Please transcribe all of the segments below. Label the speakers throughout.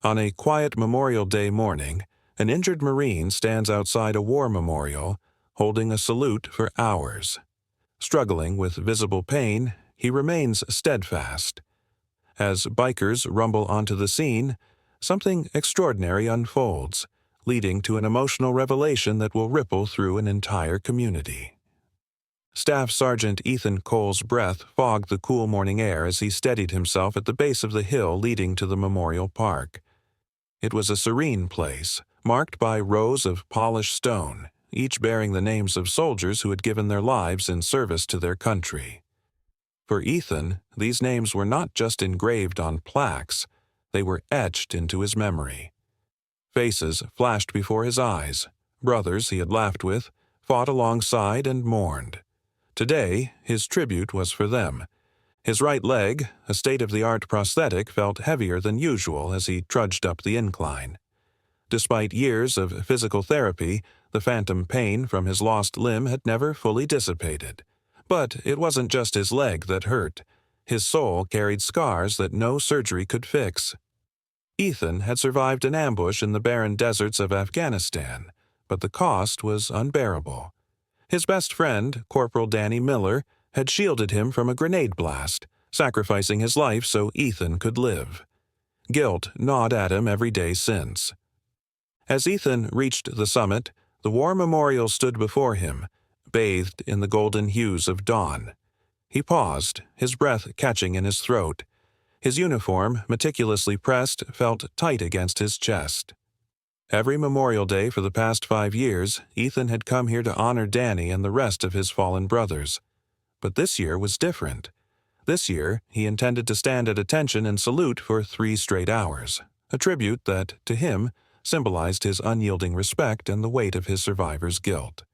Speaker 1: On a quiet Memorial Day morning, an injured Marine stands outside a war memorial, holding a salute for hours. Struggling with visible pain, he remains steadfast. As bikers rumble onto the scene, something extraordinary unfolds, leading to an emotional revelation that will ripple through an entire community. Staff Sergeant Ethan Cole's breath fogged the cool morning air as he steadied himself at the base of the hill leading to the memorial park. It was a serene place, marked by rows of polished stone, each bearing the names of soldiers who had given their lives in service to their country. For Ethan, these names were not just engraved on plaques, they were etched into his memory. Faces flashed before his eyes, brothers he had laughed with, fought alongside and mourned. Today, his tribute was for them. His right leg, a state-of-the-art prosthetic, felt heavier than usual as he trudged up the incline. Despite years of physical therapy, the phantom pain from his lost limb had never fully dissipated. But it wasn't just his leg that hurt. His soul carried scars that no surgery could fix. Ethan had survived an ambush in the barren deserts of Afghanistan, but the cost was unbearable. His best friend, Corporal Danny Miller, had shielded him from a grenade blast, sacrificing his life so Ethan could live. Guilt gnawed at him every day since. As Ethan reached the summit, the war memorial stood before him, bathed in the golden hues of dawn. He paused, his breath catching in his throat. His uniform, meticulously pressed, felt tight against his chest. Every Memorial Day for the past 5 years, Ethan had come here to honor Danny and the rest of his fallen brothers. But this year was different. This year, he intended to stand at attention and salute for 3 straight hours, a tribute that, to him, symbolized his unyielding respect and the weight of his survivor's guilt.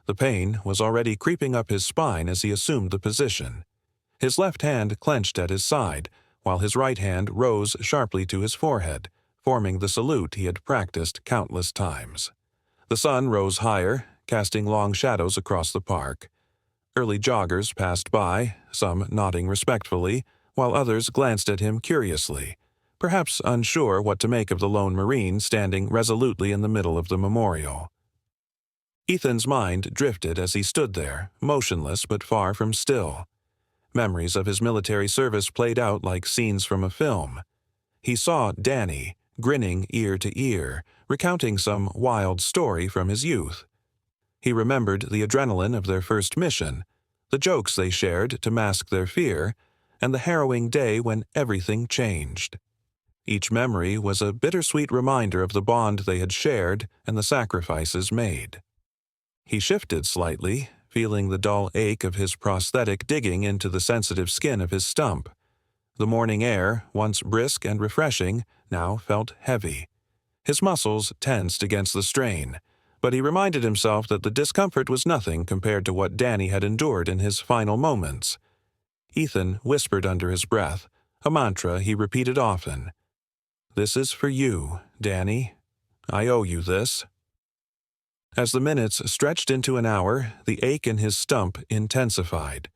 Speaker 1: The pain was already creeping up his spine as he assumed the position. His left hand clenched at his side, while his right hand rose sharply to his forehead, forming the salute he had practiced countless times. The sun rose higher, casting long shadows across the park. Early joggers passed by, some nodding respectfully, while others glanced at him curiously, perhaps unsure what to make of the lone Marine standing resolutely in the middle of the memorial. Ethan's mind drifted as he stood there, motionless but far from still. Memories of his military service played out like scenes from a film. He saw Danny, grinning ear to ear, recounting some wild story from his youth. He remembered the adrenaline of their first mission, the jokes they shared to mask their fear, and the harrowing day when everything changed. Each memory was a bittersweet reminder of the bond they had shared and the sacrifices made. He shifted slightly, feeling the dull ache of his prosthetic digging into the sensitive skin of his stump. The morning air, once brisk and refreshing, now felt heavy. His muscles tensed against the strain, but he reminded himself that the discomfort was nothing compared to what Danny had endured in his final moments. Ethan whispered under his breath, a mantra he repeated often. "This is for you, Danny. I owe you this." As the minutes stretched into an hour, the ache in his stump intensified.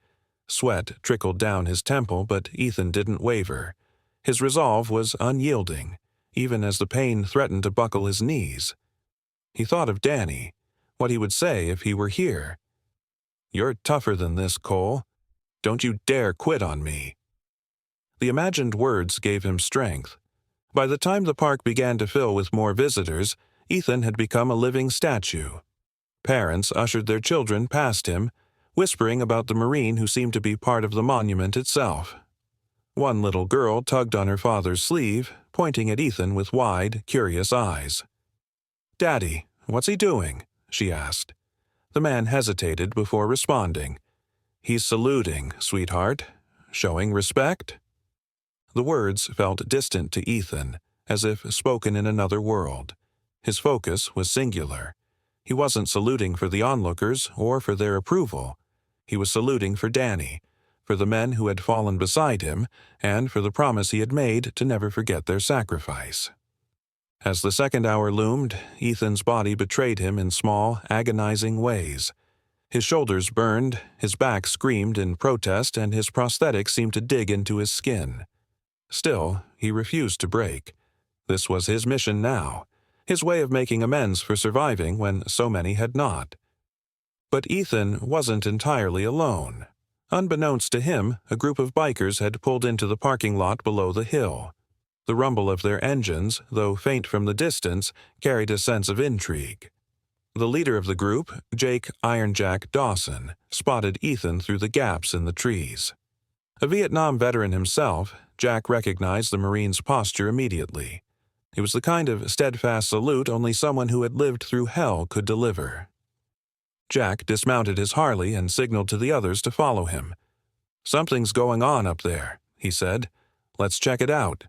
Speaker 1: Sweat trickled down his temple, but Ethan didn't waver. His resolve was unyielding, even as the pain threatened to buckle his knees. He thought of Danny, what he would say if he were here. "You're tougher than this, Cole. Don't you dare quit on me." The imagined words gave him strength. By the time the park began to fill with more visitors, Ethan had become a living statue. Parents ushered their children past him, whispering about the Marine who seemed to be part of the monument itself. One little girl tugged on her father's sleeve, pointing at Ethan with wide, curious eyes. "Daddy, what's he doing?" she asked. The man hesitated before responding. "He's saluting, sweetheart. Showing respect?" The words felt distant to Ethan, as if spoken in another world. His focus was singular. He wasn't saluting for the onlookers or for their approval. He was saluting for Danny, for the men who had fallen beside him, and for the promise he had made to never forget their sacrifice. As the second hour loomed, Ethan's body betrayed him in small, agonizing ways. His shoulders burned, his back screamed in protest, and his prosthetic seemed to dig into his skin. Still, he refused to break. This was his mission now, his way of making amends for surviving when so many had not. But Ethan wasn't entirely alone. Unbeknownst to him, a group of bikers had pulled into the parking lot below the hill. The rumble of their engines, though faint from the distance, carried a sense of intrigue. The leader of the group, Jake "Iron Jack" Dawson, spotted Ethan through the gaps in the trees. A Vietnam veteran himself, Jack recognized the Marine's posture immediately. It was the kind of steadfast salute only someone who had lived through hell could deliver. Jack dismounted his Harley and signaled to the others to follow him. "Something's going on up there," he said. "Let's check it out."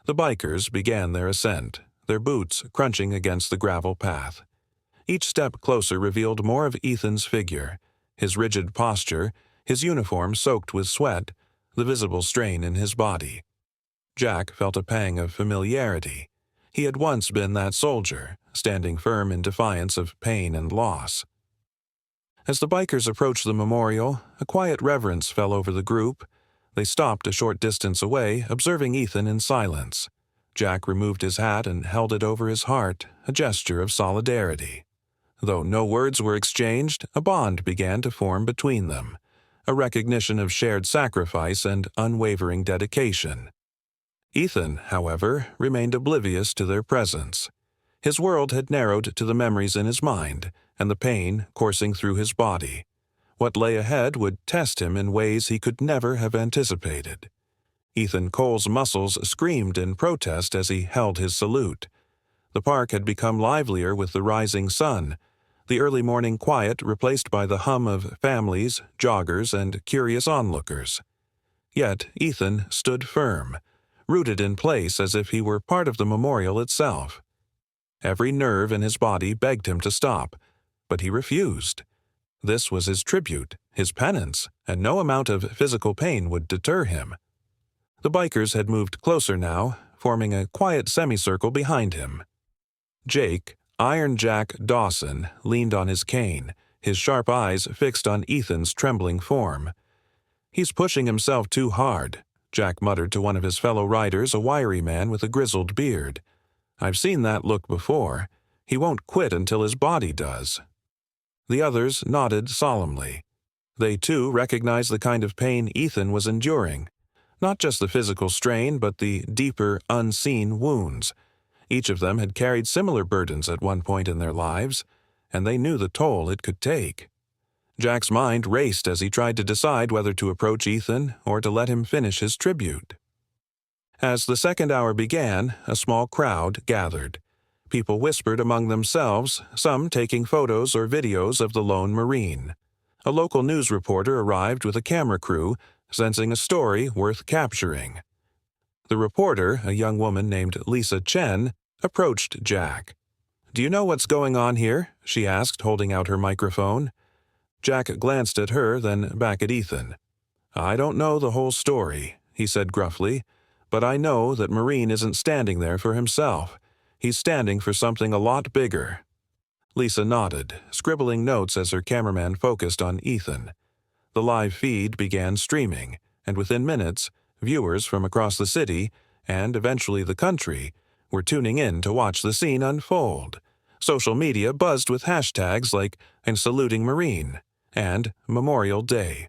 Speaker 1: The bikers began their ascent, their boots crunching against the gravel path. Each step closer revealed more of Ethan's figure, his rigid posture, his uniform soaked with sweat, the visible strain in his body. Jack felt a pang of familiarity. He had once been that soldier, standing firm in defiance of pain and loss. As the bikers approached the memorial, a quiet reverence fell over the group. They stopped a short distance away, observing Ethan in silence. Jack removed his hat and held it over his heart, a gesture of solidarity. Though no words were exchanged, a bond began to form between them, a recognition of shared sacrifice and unwavering dedication. Ethan, however, remained oblivious to their presence. His world had narrowed to the memories in his mind and the pain coursing through his body. What lay ahead would test him in ways he could never have anticipated. Ethan Cole's muscles screamed in protest as he held his salute. The park had become livelier with the rising sun, the early morning quiet replaced by the hum of families, joggers, and curious onlookers. Yet Ethan stood firm, rooted in place as if he were part of the memorial itself. Every nerve in his body begged him to stop, but he refused. This was his tribute, his penance, and no amount of physical pain would deter him. The bikers had moved closer now, forming a quiet semicircle behind him. Jake, "Iron Jack" Dawson, leaned on his cane, his sharp eyes fixed on Ethan's trembling form. "He's pushing himself too hard," Jack muttered to one of his fellow riders, a wiry man with a grizzled beard. "I've seen that look before. He won't quit until his body does." The others nodded solemnly. They, too, recognized the kind of pain Ethan was enduring. Not just the physical strain, but the deeper, unseen wounds. Each of them had carried similar burdens at one point in their lives, and they knew the toll it could take. Jack's mind raced as he tried to decide whether to approach Ethan or to let him finish his tribute. As the second hour began, a small crowd gathered. People whispered among themselves, some taking photos or videos of the lone Marine. A local news reporter arrived with a camera crew, sensing a story worth capturing. The reporter, a young woman named Lisa Chen, approached Jack. "Do you know what's going on here?" she asked, holding out her microphone. Jack glanced at her, then back at Ethan. "I don't know the whole story," he said gruffly, "but I know that Marine isn't standing there for himself. He's standing for something a lot bigger." Lisa nodded, scribbling notes as her cameraman focused on Ethan. The live feed began streaming, and within minutes, viewers from across the city, and eventually the country, were tuning in to watch the scene unfold. Social media buzzed with hashtags like "and saluting Marine" and "Memorial Day."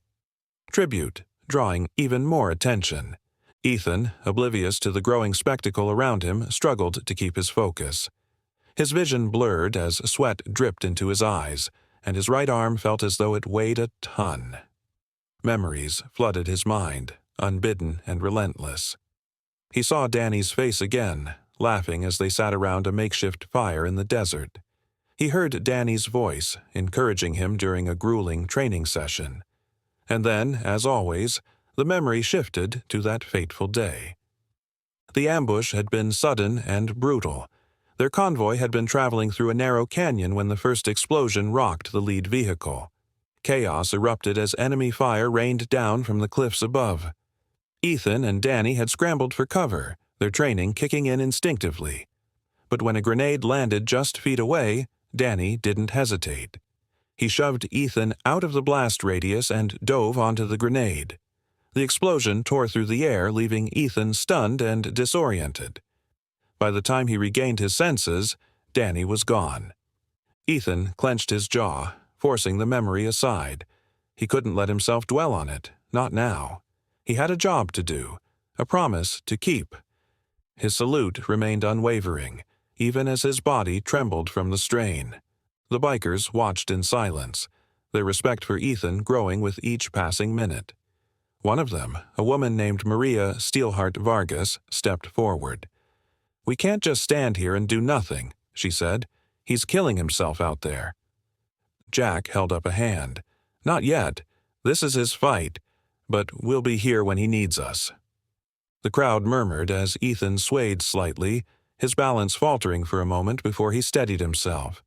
Speaker 1: Tribute, drawing even more attention. Ethan, oblivious to the growing spectacle around him, struggled to keep his focus. His vision blurred as sweat dripped into his eyes, and his right arm felt as though it weighed a ton. Memories flooded his mind, unbidden and relentless. He saw Danny's face again, laughing as they sat around a makeshift fire in the desert. He heard Danny's voice, encouraging him during a grueling training session. And then, as always, the memory shifted to that fateful day. The ambush had been sudden and brutal. Their convoy had been traveling through a narrow canyon when the first explosion rocked the lead vehicle. Chaos erupted as enemy fire rained down from the cliffs above. Ethan and Danny had scrambled for cover, their training kicking in instinctively. But when a grenade landed just feet away, Danny didn't hesitate. He shoved Ethan out of the blast radius and dove onto the grenade. The explosion tore through the air, leaving Ethan stunned and disoriented. By the time he regained his senses, Danny was gone. Ethan clenched his jaw, forcing the memory aside. He couldn't let himself dwell on it, not now. He had a job to do, a promise to keep. His salute remained unwavering, even as his body trembled from the strain. The bikers watched in silence, their respect for Ethan growing with each passing minute. One of them, a woman named Maria Steelheart Vargas, stepped forward. "We can't just stand here and do nothing," she said. "He's killing himself out there." Jack held up a hand. "Not yet. This is his fight, but we'll be here when he needs us." The crowd murmured as Ethan swayed slightly, his balance faltering for a moment before he steadied himself.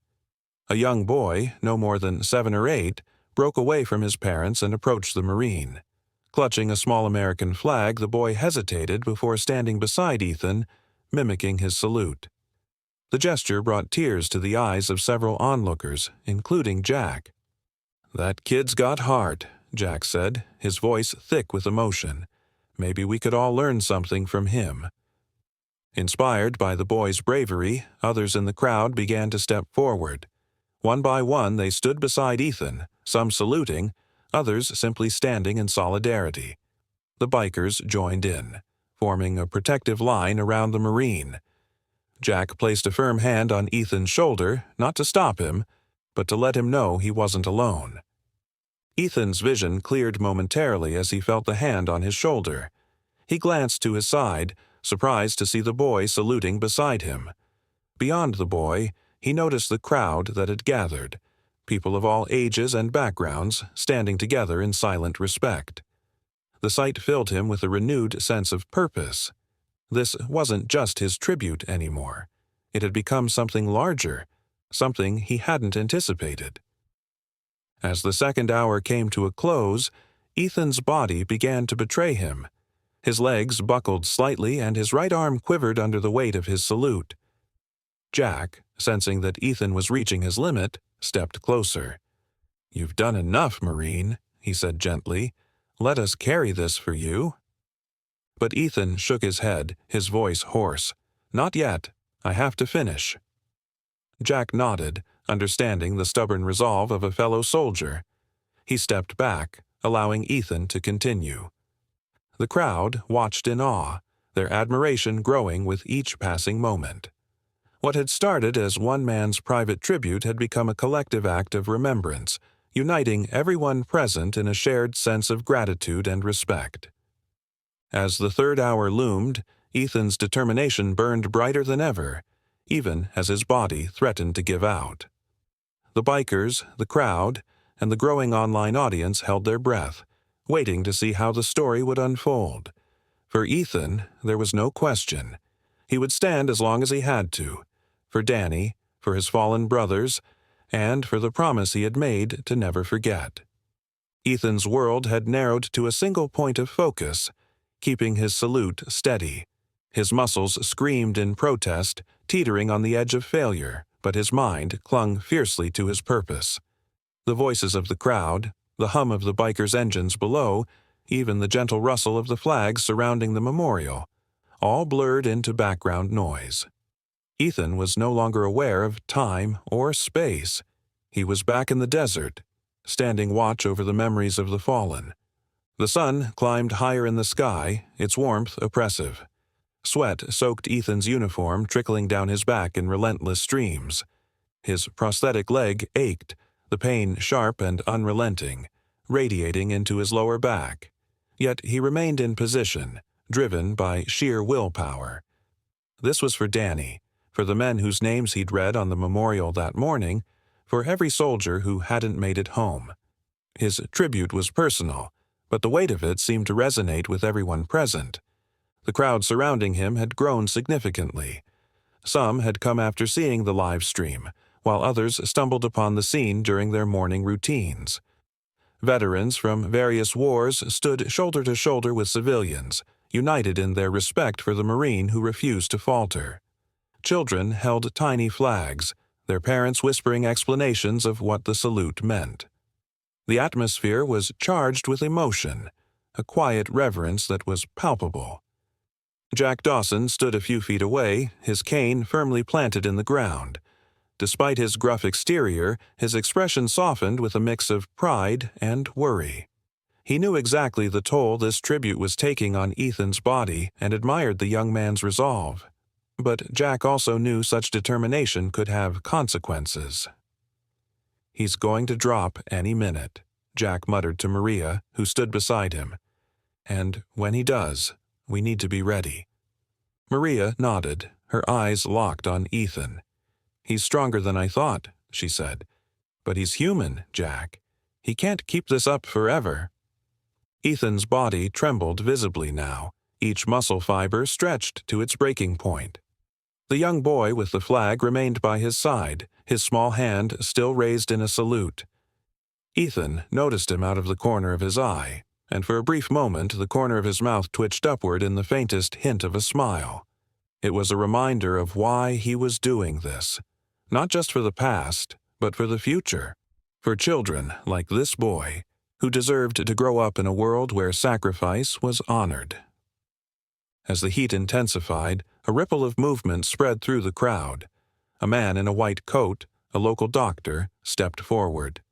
Speaker 1: A young boy, no more than 7 or 8, broke away from his parents and approached the Marine. Clutching a small American flag, the boy hesitated before standing beside Ethan, mimicking his salute. The gesture brought tears to the eyes of several onlookers, including Jack. "That kid's got heart," Jack said, his voice thick with emotion. "Maybe we could all learn something from him." Inspired by the boy's bravery, others in the crowd began to step forward. One by one they stood beside Ethan, some saluting, others simply standing in solidarity. The bikers joined in, forming a protective line around the Marine. Jack placed a firm hand on Ethan's shoulder, not to stop him, but to let him know he wasn't alone. Ethan's vision cleared momentarily as he felt the hand on his shoulder. He glanced to his side, surprised to see the boy saluting beside him. Beyond the boy, he noticed the crowd that had gathered, people of all ages and backgrounds standing together in silent respect. The sight filled him with a renewed sense of purpose. This wasn't just his tribute anymore. It had become something larger, something he hadn't anticipated. As the second hour came to a close, Ethan's body began to betray him. His legs buckled slightly and his right arm quivered under the weight of his salute. Jack, sensing that Ethan was reaching his limit, stepped closer. "You've done enough, Marine," he said gently. "Let us carry this for you." But Ethan shook his head, his voice hoarse. "Not yet. I have to finish." Jack nodded, understanding the stubborn resolve of a fellow soldier. He stepped back, allowing Ethan to continue. The crowd watched in awe, their admiration growing with each passing moment. What had started as one man's private tribute had become a collective act of remembrance, uniting everyone present in a shared sense of gratitude and respect. As the third hour loomed, Ethan's determination burned brighter than ever, even as his body threatened to give out. The bikers, the crowd, and the growing online audience held their breath, waiting to see how the story would unfold. For Ethan, there was no question. He would stand as long as he had to, for Danny, for his fallen brothers, and for the promise he had made to never forget. Ethan's world had narrowed to a single point of focus, keeping his salute steady. His muscles screamed in protest, teetering on the edge of failure, but his mind clung fiercely to his purpose. The voices of the crowd, the hum of the bikers' engines below, even the gentle rustle of the flags surrounding the memorial, all blurred into background noise. Ethan was no longer aware of time or space. He was back in the desert, standing watch over the memories of the fallen. The sun climbed higher in the sky, its warmth oppressive. Sweat soaked Ethan's uniform, trickling down his back in relentless streams. His prosthetic leg ached, the pain sharp and unrelenting, radiating into his lower back. Yet he remained in position, driven by sheer willpower. This was for Danny, for the men whose names he'd read on the memorial that morning, for every soldier who hadn't made it home. His tribute was personal, but the weight of it seemed to resonate with everyone present. The crowd surrounding him had grown significantly. Some had come after seeing the live stream, while others stumbled upon the scene during their morning routines. Veterans from various wars stood shoulder to shoulder with civilians, united in their respect for the Marine who refused to falter. Children held tiny flags, their parents whispering explanations of what the salute meant. The atmosphere was charged with emotion, a quiet reverence that was palpable. Jack Dawson stood a few feet away, his cane firmly planted in the ground. Despite his gruff exterior, his expression softened with a mix of pride and worry. He knew exactly the toll this tribute was taking on Ethan's body and admired the young man's resolve. But Jack also knew such determination could have consequences. "He's going to drop any minute," Jack muttered to Maria, who stood beside him. "And when he does, we need to be ready." Maria nodded, her eyes locked on Ethan. "He's stronger than I thought," she said. "But he's human, Jack. He can't keep this up forever." Ethan's body trembled visibly now, each muscle fiber stretched to its breaking point. The young boy with the flag remained by his side, his small hand still raised in a salute. Ethan noticed him out of the corner of his eye, and for a brief moment the corner of his mouth twitched upward in the faintest hint of a smile. It was a reminder of why he was doing this, not just for the past, but for the future, for children like this boy, who deserved to grow up in a world where sacrifice was honored. As the heat intensified, a ripple of movement spread through the crowd. A man in a white coat, a local doctor, stepped forward.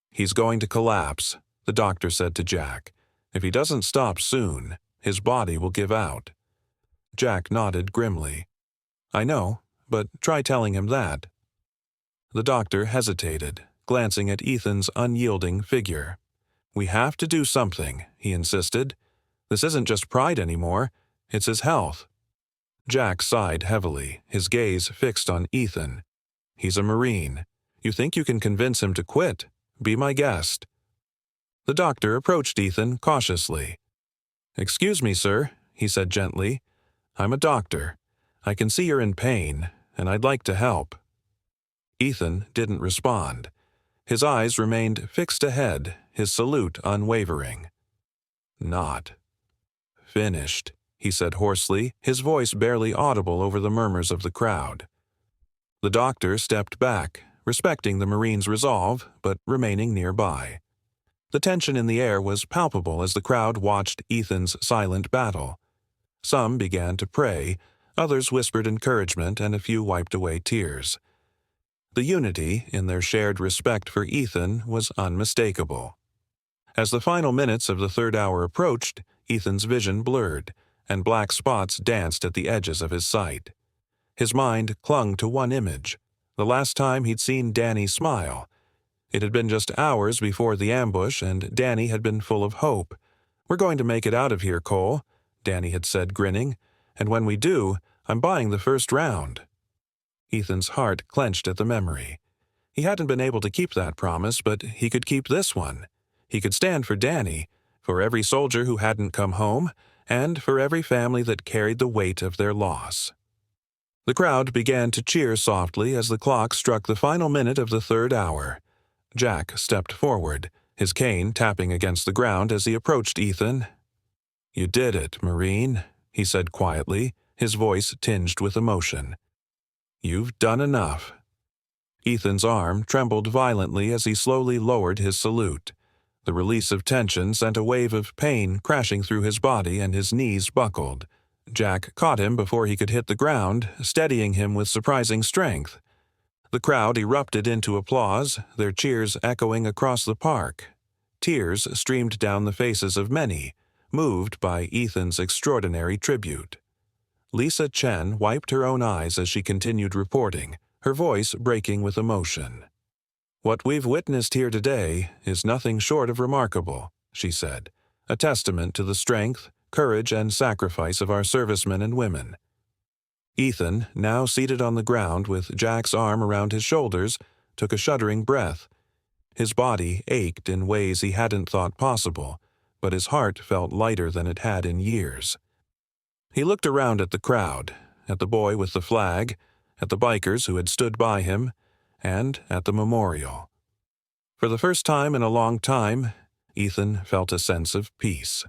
Speaker 1: "He's going to collapse," the doctor said to Jack. "If he doesn't stop soon, his body will give out." Jack nodded grimly. "I know, but try telling him that." The doctor hesitated, glancing at Ethan's unyielding figure. "We have to do something," he insisted. "This isn't just pride anymore, it's his health." Jack sighed heavily, his gaze fixed on Ethan. "He's a Marine. You think you can convince him to quit? Be my guest." The doctor approached Ethan cautiously. "Excuse me, sir," he said gently. "I'm a doctor. I can see you're in pain, and I'd like to help." Ethan didn't respond. His eyes remained fixed ahead, his salute unwavering. "Not finished," he said hoarsely, his voice barely audible over the murmurs of the crowd. The doctor stepped back, respecting the Marine's resolve, but remaining nearby. The tension in the air was palpable as the crowd watched Ethan's silent battle. Some began to pray, others whispered encouragement, and a few wiped away tears. The unity in their shared respect for Ethan was unmistakable. As the final minutes of the third hour approached, Ethan's vision blurred, and black spots danced at the edges of his sight. His mind clung to one image, the last time he'd seen Danny smile. It had been just hours before the ambush, and Danny had been full of hope. "We're going to make it out of here, Cole," Danny had said, grinning, "and when we do, I'm buying the first round." Ethan's heart clenched at the memory. He hadn't been able to keep that promise, but he could keep this one. He could stand for Danny, for every soldier who hadn't come home, and for every family that carried the weight of their loss. The crowd began to cheer softly as the clock struck the final minute of the third hour. Jack stepped forward, his cane tapping against the ground as he approached Ethan. "You did it, Marine," he said quietly, his voice tinged with emotion. "You've done enough." Ethan's arm trembled violently as he slowly lowered his salute. The release of tension sent a wave of pain crashing through his body, and his knees buckled. Jack caught him before he could hit the ground, steadying him with surprising strength. The crowd erupted into applause, their cheers echoing across the park. Tears streamed down the faces of many, moved by Ethan's extraordinary tribute. Lisa Chen wiped her own eyes as she continued reporting, her voice breaking with emotion. "What we've witnessed here today is nothing short of remarkable," she said, "a testament to the strength, courage, and sacrifice of our servicemen and women." Ethan, now seated on the ground with Jack's arm around his shoulders, took a shuddering breath. His body ached in ways he hadn't thought possible, but his heart felt lighter than it had in years. He looked around at the crowd, at the boy with the flag, at the bikers who had stood by him, and at the memorial. For the first time in a long time, Ethan felt a sense of peace.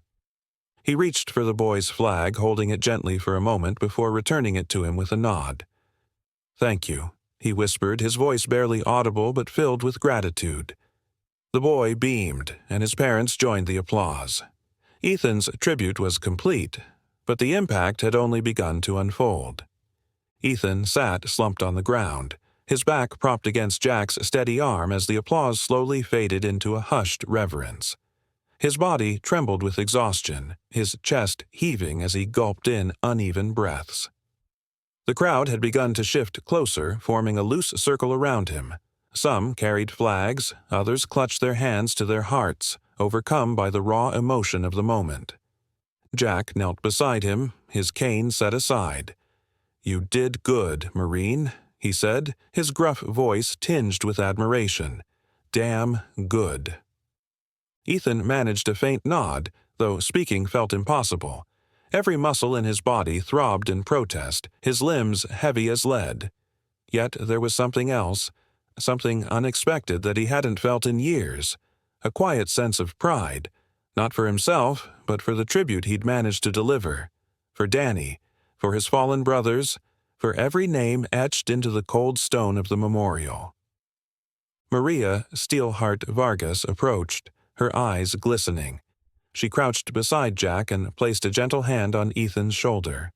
Speaker 1: He reached for the boy's flag, holding it gently for a moment before returning it to him with a nod. "Thank you," he whispered, his voice barely audible but filled with gratitude. The boy beamed, and his parents joined the applause. Ethan's tribute was complete, But the impact had only begun to unfold. Ethan sat slumped on the ground, his back propped against Jack's steady arm as the applause slowly faded into a hushed reverence. His body trembled with exhaustion, his chest heaving as he gulped in uneven breaths. The crowd had begun to shift closer, forming a loose circle around him. Some carried flags, others clutched their hands to their hearts, overcome by the raw emotion of the moment. Jack knelt beside him, his cane set aside. "You did good, Marine," he said, his gruff voice tinged with admiration. "Damn good." Ethan managed a faint nod, though speaking felt impossible. Every muscle in his body throbbed in protest, his limbs heavy as lead. Yet there was something else, something unexpected that he hadn't felt in years, a quiet sense of pride, not for himself, but for the tribute he'd managed to deliver, for Danny, for his fallen brothers, for every name etched into the cold stone of the memorial. Maria Steelheart Vargas approached, her eyes glistening. She crouched beside Jack and placed a gentle hand on Ethan's shoulder.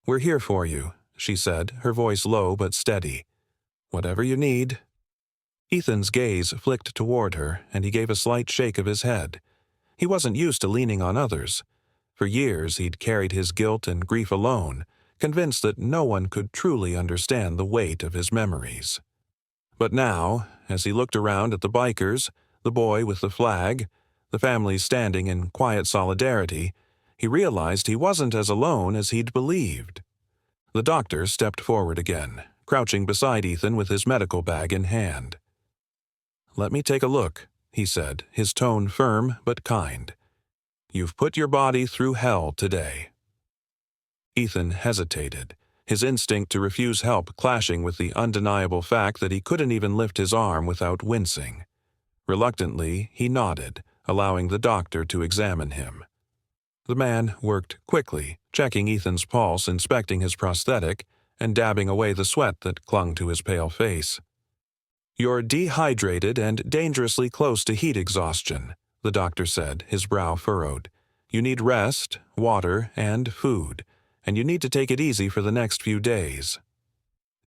Speaker 1: "We're here for you," she said, her voice low but steady. "Whatever you need." Ethan's gaze flicked toward her, and he gave a slight shake of his head. He wasn't used to leaning on others. For years he'd carried his guilt and grief alone, convinced that no one could truly understand the weight of his memories. But now, as he looked around at the bikers, the boy with the flag, the families standing in quiet solidarity, he realized he wasn't as alone as he'd believed. The doctor stepped forward again, crouching beside Ethan with his medical bag in hand. "Let me take a look," he said, his tone firm but kind. "You've put your body through hell today." Ethan hesitated, his instinct to refuse help clashing with the undeniable fact that he couldn't even lift his arm without wincing. Reluctantly, he nodded, allowing the doctor to examine him. The man worked quickly, checking Ethan's pulse, inspecting his prosthetic, and dabbing away the sweat that clung to his pale face. "You're dehydrated and dangerously close to heat exhaustion," the doctor said, his brow furrowed. "You need rest, water, and food, and you need to take it easy for the next few days."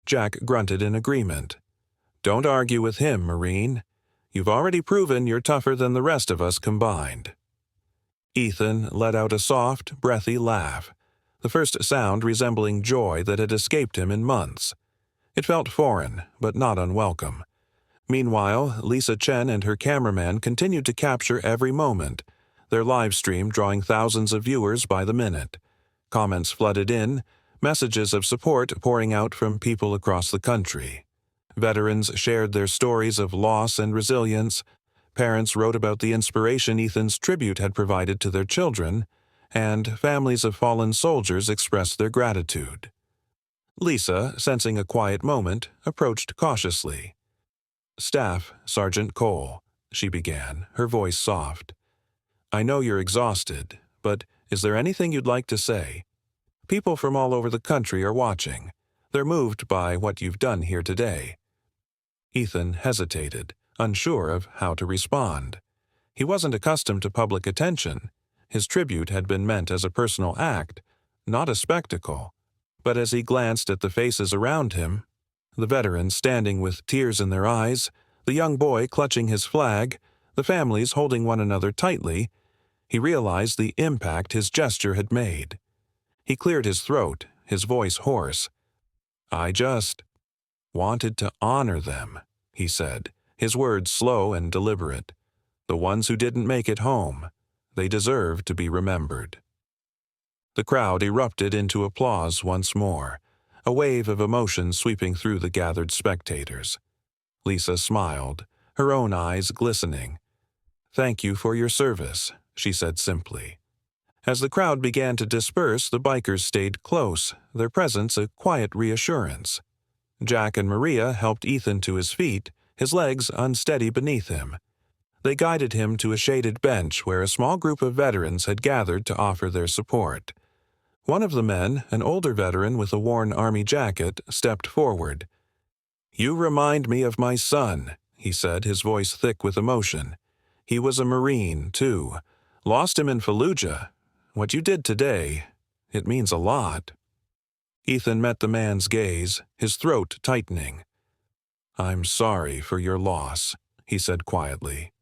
Speaker 1: Jack grunted in agreement. "Don't argue with him, Marine. You've already proven you're tougher than the rest of us combined." Ethan let out a soft, breathy laugh, the first sound resembling joy that had escaped him in months. It felt foreign, but not unwelcome. Meanwhile, Lisa Chen and her cameraman continued to capture every moment, their live stream drawing thousands of viewers by the minute. Comments flooded in, messages of support pouring out from people across the country. Veterans shared their stories of loss and resilience, parents wrote about the inspiration Ethan's tribute had provided to their children, and families of fallen soldiers expressed their gratitude. Lisa, sensing a quiet moment, approached cautiously. "Staff, Sergeant Cole," she began, her voice soft. "I know you're exhausted, but is there anything you'd like to say? People from all over the country are watching. They're moved by what you've done here today." Ethan hesitated, unsure of how to respond. He wasn't accustomed to public attention. His tribute had been meant as a personal act, not a spectacle. But as he glanced at the faces around him, the veterans standing with tears in their eyes, the young boy clutching his flag, the families holding one another tightly, he realized the impact his gesture had made. He cleared his throat, his voice hoarse. "I just wanted to honor them," he said, his words slow and deliberate. "The ones who didn't make it home. They deserve to be remembered." The crowd erupted into applause once more, a wave of emotion sweeping through the gathered spectators. Lisa smiled, her own eyes glistening. "Thank you for your service," she said simply. As the crowd began to disperse, the bikers stayed close, their presence a quiet reassurance. Jack and Maria helped Ethan to his feet, his legs unsteady beneath him. They guided him to a shaded bench where a small group of veterans had gathered to offer their support. One of the men, an older veteran with a worn army jacket, stepped forward. "You remind me of my son," he said, his voice thick with emotion. "He was a Marine, too. Lost him in Fallujah. What you did today, It means a lot." Ethan met the man's gaze, his throat tightening. "I'm sorry for your loss," he said quietly.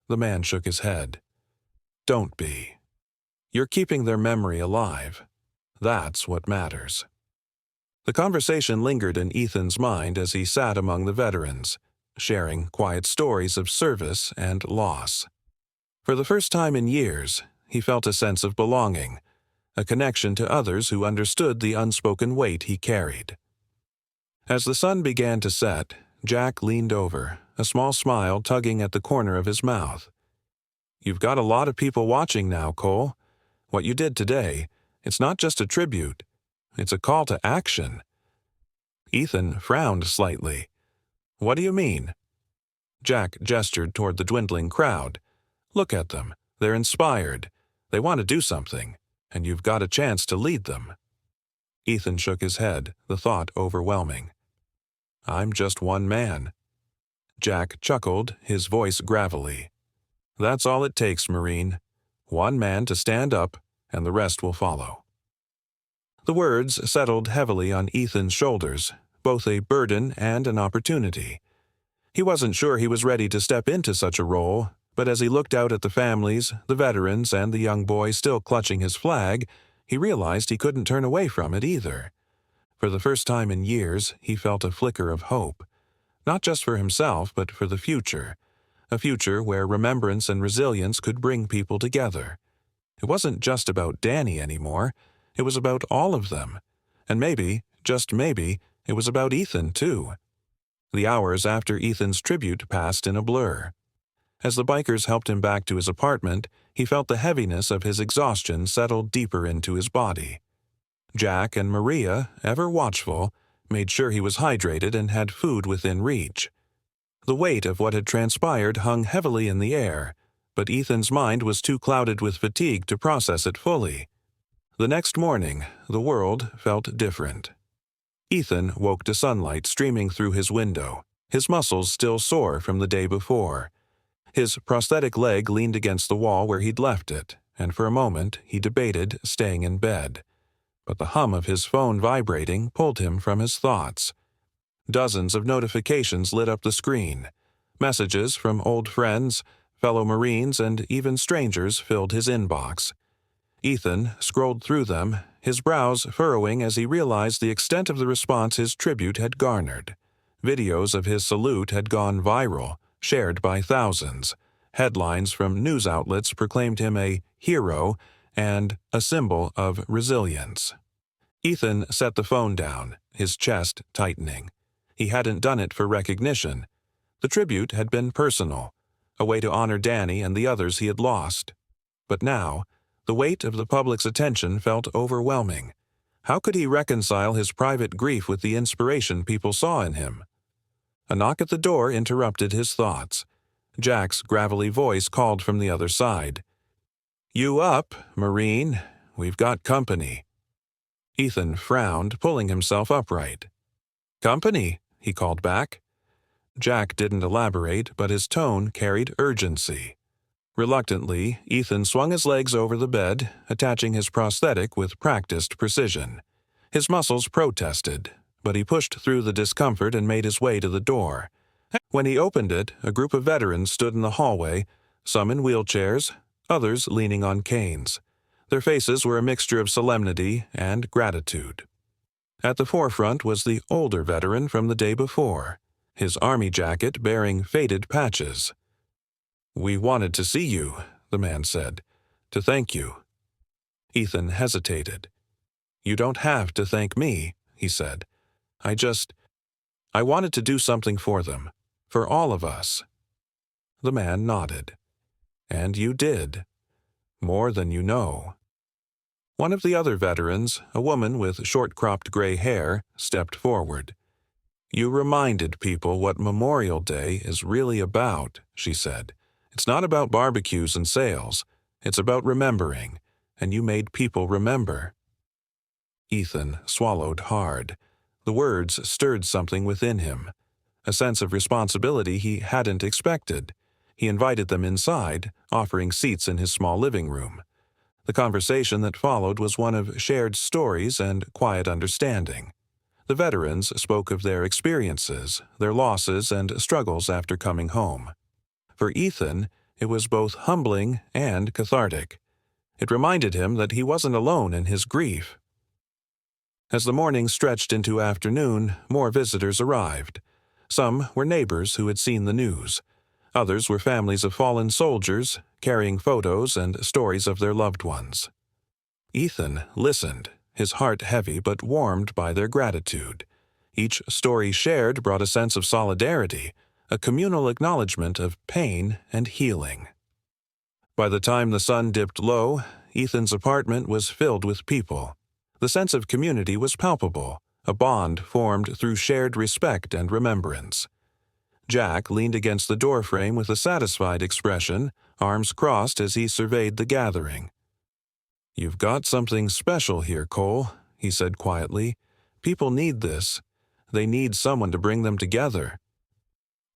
Speaker 1: The man shook his head. "Don't be. You're keeping their memory alive. That's what matters." The conversation lingered in Ethan's mind as he sat among the veterans, sharing quiet stories of service and loss. For the first time in years, he felt a sense of belonging, a connection to others who understood the unspoken weight he carried. As the sun began to set, Jack leaned over, a small smile tugging at the corner of his mouth. "You've got a lot of people watching now, Cole. What you did today, it's not just a tribute. It's a call to action." Ethan frowned slightly. "What do you mean?" Jack gestured toward the dwindling crowd. "Look at them. They're inspired. They want to do something, and you've got a chance to lead them." Ethan shook his head, the thought overwhelming. "I'm just one man." Jack chuckled, his voice gravelly. "That's all it takes, Marine. One man to stand up, and the rest will follow." The words settled heavily on Ethan's shoulders, both a burden and an opportunity. He wasn't sure he was ready to step into such a role, but as he looked out at the families, the veterans, and the young boy still clutching his flag, he realized he couldn't turn away from it either. For the first time in years, he felt a flicker of hope, not just for himself, but for the future, a future where remembrance and resilience could bring people together. It wasn't just about Danny anymore. It was about all of them. And maybe, just maybe, it was about Ethan, too. The hours after Ethan's tribute passed in a blur. As the bikers helped him back to his apartment, he felt the heaviness of his exhaustion settle deeper into his body. Jack and Maria, ever watchful, made sure he was hydrated and had food within reach. The weight of what had transpired hung heavily in the air, but Ethan's mind was too clouded with fatigue to process it fully. The next morning, the world felt different. Ethan woke to sunlight streaming through his window, his muscles still sore from the day before. His prosthetic leg leaned against the wall where he'd left it, and for a moment he debated staying in bed. But the hum of his phone vibrating pulled him from his thoughts. Dozens of notifications lit up the screen. Messages from old friends, fellow Marines, and even strangers filled his inbox. Ethan scrolled through them, his brows furrowing as he realized the extent of the response his tribute had garnered. Videos of his salute had gone viral, shared by thousands. Headlines from news outlets proclaimed him a hero and a symbol of resilience. Ethan set the phone down, his chest tightening. He hadn't done it for recognition. The tribute had been personal, a way to honor Danny and the others he had lost. But now, the weight of the public's attention felt overwhelming. How could he reconcile his private grief with the inspiration people saw in him? A knock at the door interrupted his thoughts. Jack's gravelly voice called from the other side. "You up, Marine? We've got company." Ethan frowned, pulling himself upright. "Company?" he called back. Jack didn't elaborate, but his tone carried urgency. Reluctantly, Ethan swung his legs over the bed, attaching his prosthetic with practiced precision. His muscles protested, but he pushed through the discomfort and made his way to the door. When he opened it, a group of veterans stood in the hallway, some in wheelchairs, others leaning on canes. Their faces were a mixture of solemnity and gratitude. At the forefront was the older veteran from the day before, his army jacket bearing faded patches. "We wanted to see you," the man said, "to thank you." Ethan hesitated. "You don't have to thank me," he said. I wanted to do something for them, for all of us." The man nodded. "And you did. More than you know." One of the other veterans, a woman with short-cropped gray hair, stepped forward. "You reminded people what Memorial Day is really about," she said. "It's not about barbecues and sales. It's about remembering, and you made people remember." Ethan swallowed hard. The words stirred something within him, a sense of responsibility he hadn't expected. He invited them inside, offering seats in his small living room. The conversation that followed was one of shared stories and quiet understanding. The veterans spoke of their experiences, their losses, and struggles after coming home. For Ethan, it was both humbling and cathartic. It reminded him that he wasn't alone in his grief. As the morning stretched into afternoon, more visitors arrived. Some were neighbors who had seen the news. Others were families of fallen soldiers, carrying photos and stories of their loved ones. Ethan listened, his heart heavy but warmed by their gratitude. Each story shared brought a sense of solidarity, a communal acknowledgement of pain and healing. By the time the sun dipped low, Ethan's apartment was filled with people. The sense of community was palpable, a bond formed through shared respect and remembrance. Jack leaned against the doorframe with a satisfied expression, arms crossed as he surveyed the gathering. "You've got something special here, Cole," he said quietly. "People need this. They need someone to bring them together."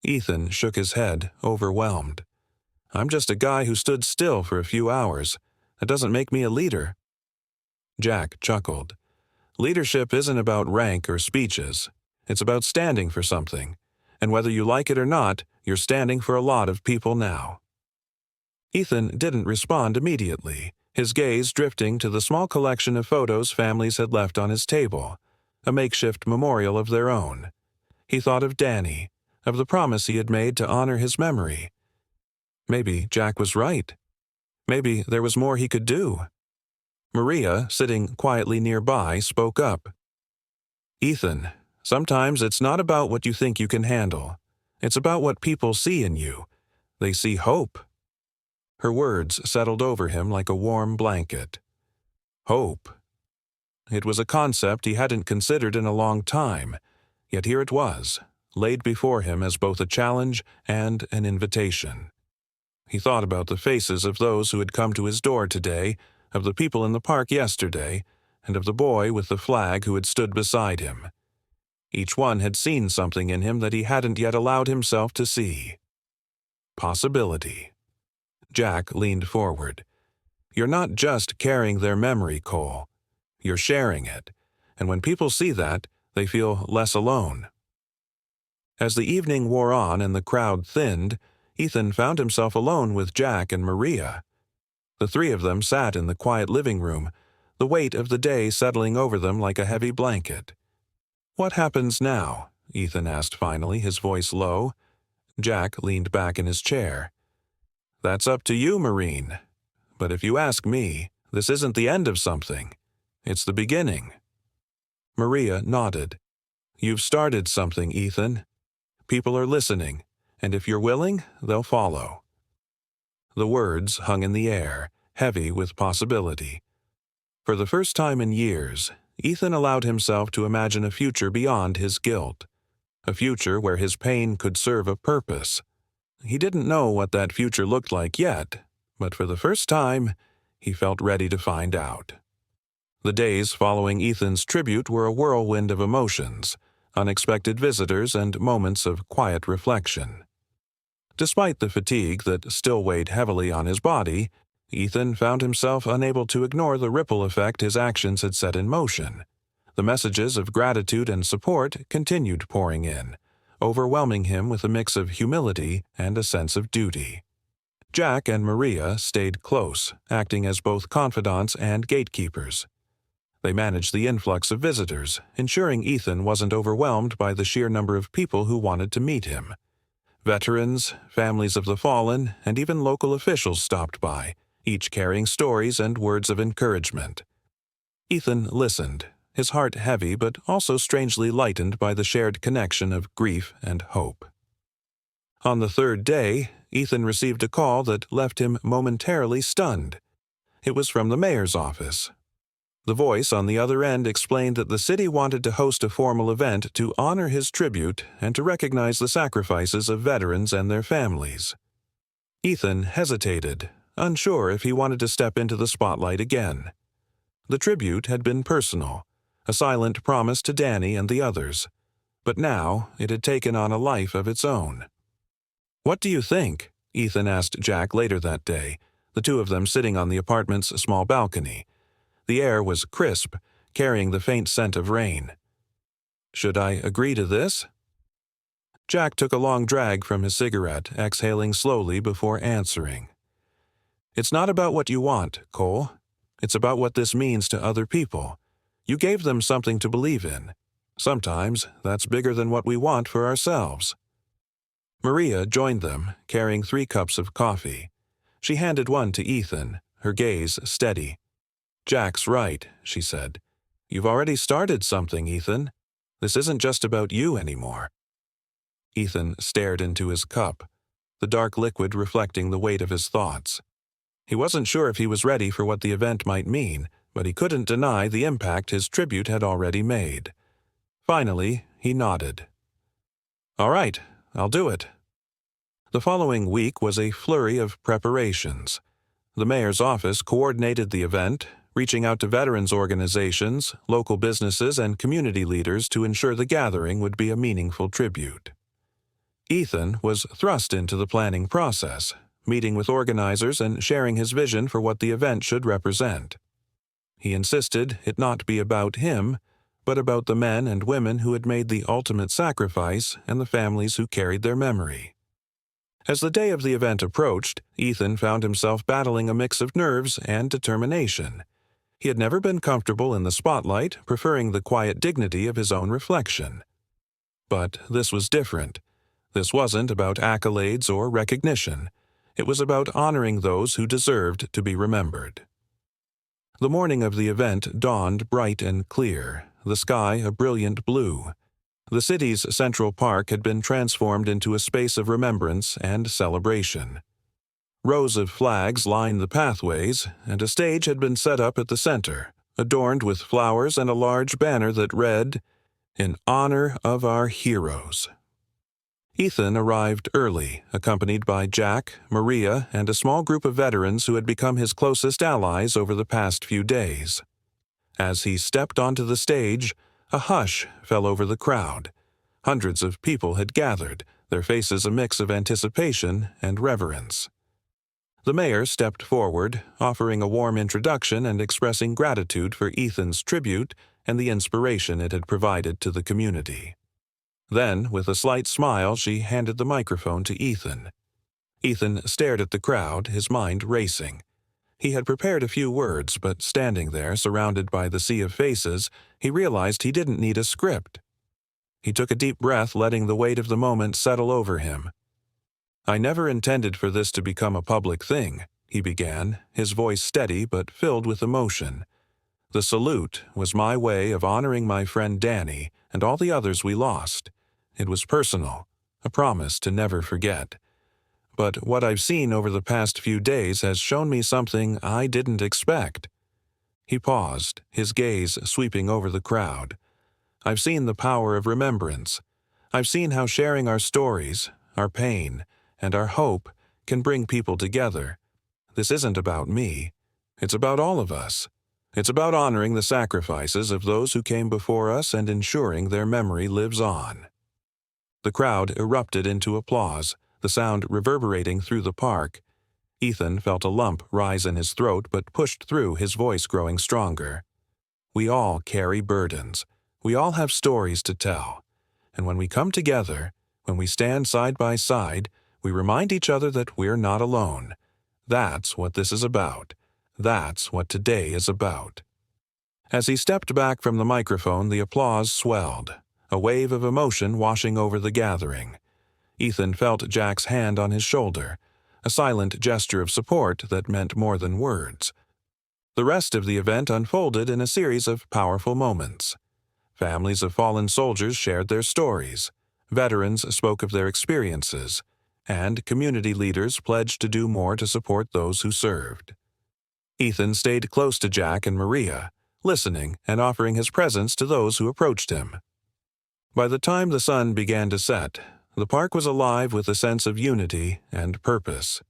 Speaker 1: Ethan shook his head, overwhelmed. "I'm just a guy who stood still for a few hours. That doesn't make me a leader." Jack chuckled. "Leadership isn't about rank or speeches. It's about standing for something. And whether you like it or not, you're standing for a lot of people now." Ethan didn't respond immediately, his gaze drifting to the small collection of photos families had left on his table, a makeshift memorial of their own. He thought of Danny, of the promise he had made to honor his memory. Maybe Jack was right. Maybe there was more he could do. Maria, sitting quietly nearby, spoke up. "Ethan, sometimes it's not about what you think you can handle. It's about what people see in you. They see hope." Her words settled over him like a warm blanket. Hope. It was a concept he hadn't considered in a long time, yet here it was, laid before him as both a challenge and an invitation. He thought about the faces of those who had come to his door today, of the people in the park yesterday, and of the boy with the flag who had stood beside him. Each one had seen something in him that he hadn't yet allowed himself to see. Possibility. Jack leaned forward. "You're not just carrying their memory, Cole. You're sharing it, and when people see that, they feel less alone." As the evening wore on and the crowd thinned, Ethan found himself alone with Jack and Maria. The three of them sat in the quiet living room, the weight of the day settling over them like a heavy blanket. "What happens now?" Ethan asked finally, his voice low. Jack leaned back in his chair. "That's up to you, Marine. But if you ask me, this isn't the end of something. It's the beginning." Maria nodded. "You've started something, Ethan. People are listening, and if you're willing, they'll follow." The words hung in the air, heavy with possibility. For the first time in years, Ethan allowed himself to imagine a future beyond his guilt, a future where his pain could serve a purpose. He didn't know what that future looked like yet, but for the first time, he felt ready to find out. The days following Ethan's tribute were a whirlwind of emotions, unexpected visitors, and moments of quiet reflection. Despite the fatigue that still weighed heavily on his body, Ethan found himself unable to ignore the ripple effect his actions had set in motion. The messages of gratitude and support continued pouring in, overwhelming him with a mix of humility and a sense of duty. Jack and Maria stayed close, acting as both confidants and gatekeepers. They managed the influx of visitors, ensuring Ethan wasn't overwhelmed by the sheer number of people who wanted to meet him. Veterans, families of the fallen, and even local officials stopped by, each carrying stories and words of encouragement. Ethan listened, his heart heavy but also strangely lightened by the shared connection of grief and hope. On the third day, Ethan received a call that left him momentarily stunned. It was from the mayor's office. The voice on the other end explained that the city wanted to host a formal event to honor his tribute and to recognize the sacrifices of veterans and their families. Ethan hesitated, unsure if he wanted to step into the spotlight again. The tribute had been personal, a silent promise to Danny and the others, but now it had taken on a life of its own. "What do you think?" Ethan asked Jack later that day, the two of them sitting on the apartment's small balcony. The air was crisp, carrying the faint scent of rain. "Should I agree to this?" Jack took a long drag from his cigarette, exhaling slowly before answering. "It's not about what you want, Cole. It's about what this means to other people. You gave them something to believe in. Sometimes that's bigger than what we want for ourselves." Maria joined them, carrying 3 cups of coffee. She handed one to Ethan, her gaze steady. "Jack's right," she said. "You've already started something, Ethan. This isn't just about you anymore." Ethan stared into his cup, the dark liquid reflecting the weight of his thoughts. He wasn't sure if he was ready for what the event might mean, but he couldn't deny the impact his tribute had already made. Finally, he nodded. "All right, I'll do it." The following week was a flurry of preparations. The mayor's office coordinated the event, reaching out to veterans organizations, local businesses, and community leaders to ensure the gathering would be a meaningful tribute. Ethan was thrust into the planning process, meeting with organizers and sharing his vision for what the event should represent. He insisted it not be about him, but about the men and women who had made the ultimate sacrifice and the families who carried their memory. As the day of the event approached, Ethan found himself battling a mix of nerves and determination. He had never been comfortable in the spotlight, preferring the quiet dignity of his own reflection. But this was different. This wasn't about accolades or recognition. It was about honoring those who deserved to be remembered. The morning of the event dawned bright and clear, the sky a brilliant blue. The city's Central Park had been transformed into a space of remembrance and celebration. Rows of flags lined the pathways, and a stage had been set up at the center, adorned with flowers and a large banner that read, "In honor of our heroes." Ethan arrived early, accompanied by Jack, Maria, and a small group of veterans who had become his closest allies over the past few days. As he stepped onto the stage, a hush fell over the crowd. Hundreds of people had gathered, their faces a mix of anticipation and reverence. The mayor stepped forward, offering a warm introduction and expressing gratitude for Ethan's tribute and the inspiration it had provided to the community. Then, with a slight smile, she handed the microphone to Ethan. Ethan stared at the crowd, his mind racing. He had prepared a few words, but standing there, surrounded by the sea of faces, he realized he didn't need a script. He took a deep breath, letting the weight of the moment settle over him. "I never intended for this to become a public thing," he began, his voice steady but filled with emotion. "The salute was my way of honoring my friend Danny and all the others we lost. It was personal, a promise to never forget. But what I've seen over the past few days has shown me something I didn't expect." He paused, his gaze sweeping over the crowd. "I've seen the power of remembrance. I've seen how sharing our stories, our pain, and our hope can bring people together. This isn't about me. It's about all of us. It's about honoring the sacrifices of those who came before us and ensuring their memory lives on." The crowd erupted into applause, the sound reverberating through the park. Ethan felt a lump rise in his throat but pushed through, his voice growing stronger. "We all carry burdens. We all have stories to tell. And when we come together, when we stand side by side, we remind each other that we're not alone. That's what this is about. That's what today is about." As he stepped back from the microphone, the applause swelled, a wave of emotion washing over the gathering. Ethan felt Jack's hand on his shoulder, a silent gesture of support that meant more than words. The rest of the event unfolded in a series of powerful moments. Families of fallen soldiers shared their stories, veterans spoke of their experiences, and community leaders pledged to do more to support those who served. Ethan stayed close to Jack and Maria, listening and offering his presence to those who approached him. By the time the sun began to set, the park was alive with a sense of unity and purpose.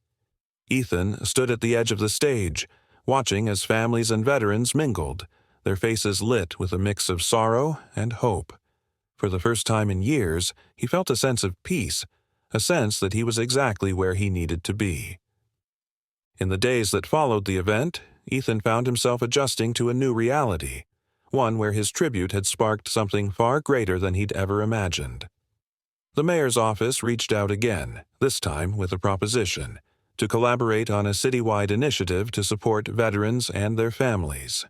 Speaker 1: Ethan stood at the edge of the stage, watching as families and veterans mingled, their faces lit with a mix of sorrow and hope. For the first time in years, he felt a sense of peace, a sense that he was exactly where he needed to be. In the days that followed the event, Ethan found himself adjusting to a new reality, one where his tribute had sparked something far greater than he'd ever imagined. The mayor's office reached out again, this time with a proposition to collaborate on a citywide initiative to support veterans and their families.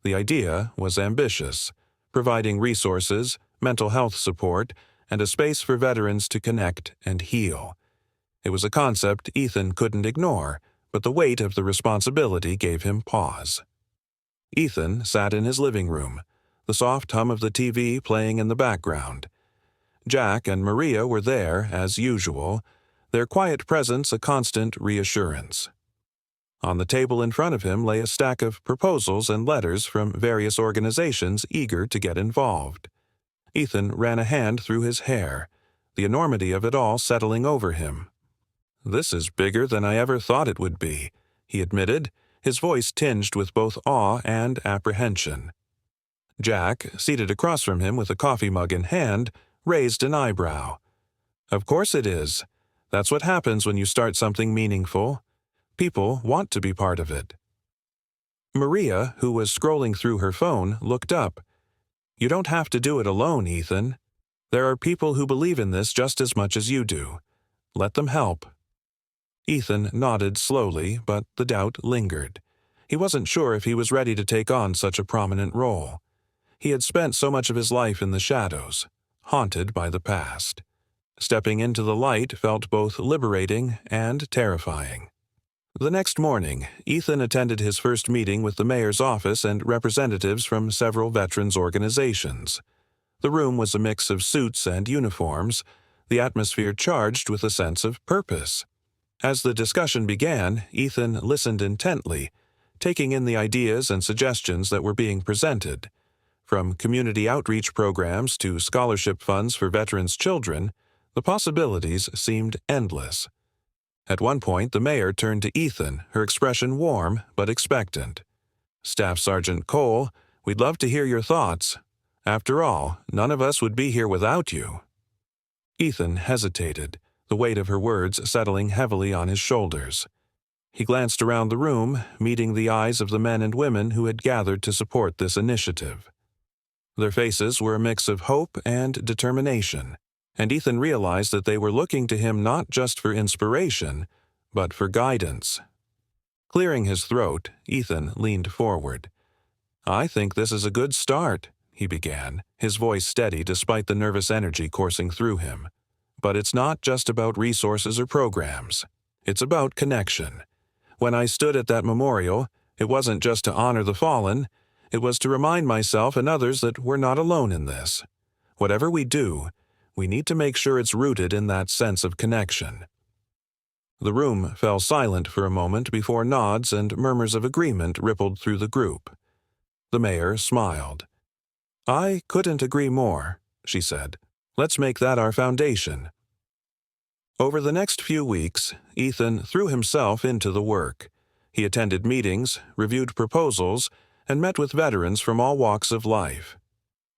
Speaker 1: The idea was ambitious, providing resources, mental health support, and a space for veterans to connect and heal. It was a concept Ethan couldn't ignore, but the weight of the responsibility gave him pause. Ethan sat in his living room, the soft hum of the TV playing in the background. Jack and Maria were there, as usual, their quiet presence a constant reassurance. On the table in front of him lay a stack of proposals and letters from various organizations eager to get involved. Ethan ran a hand through his hair, the enormity of it all settling over him. "This is bigger than I ever thought it would be," he admitted, his voice tinged with both awe and apprehension. Jack, seated across from him with a coffee mug in hand, raised an eyebrow. "Of course it is. That's what happens when you start something meaningful. People want to be part of it." Maria, who was scrolling through her phone, looked up. "You don't have to do it alone, Ethan. There are people who believe in this just as much as you do. Let them help." Ethan nodded slowly, but the doubt lingered. He wasn't sure if he was ready to take on such a prominent role. He had spent so much of his life in the shadows, haunted by the past. Stepping into the light felt both liberating and terrifying. The next morning, Ethan attended his first meeting with the mayor's office and representatives from several veterans' organizations. The room was a mix of suits and uniforms, the atmosphere charged with a sense of purpose. As the discussion began, Ethan listened intently, taking in the ideas and suggestions that were being presented. From community outreach programs to scholarship funds for veterans' children, the possibilities seemed endless. At one point, the mayor turned to Ethan, her expression warm but expectant. "Staff Sergeant Cole, we'd love to hear your thoughts. After all, none of us would be here without you." Ethan hesitated, the weight of her words settling heavily on his shoulders. He glanced around the room, meeting the eyes of the men and women who had gathered to support this initiative. Their faces were a mix of hope and determination, and Ethan realized that they were looking to him not just for inspiration, but for guidance. Clearing his throat, Ethan leaned forward. "I think this is a good start," he began, his voice steady despite the nervous energy coursing through him. "But it's not just about resources or programs. It's about connection. When I stood at that memorial, it wasn't just to honor the fallen, it was to remind myself and others that we're not alone in this. Whatever we do, we need to make sure it's rooted in that sense of connection." The room fell silent for a moment before nods and murmurs of agreement rippled through the group. The mayor smiled. "I couldn't agree more," she said. "Let's make that our foundation." Over the next few weeks, Ethan threw himself into the work. He attended meetings, reviewed proposals, and met with veterans from all walks of life.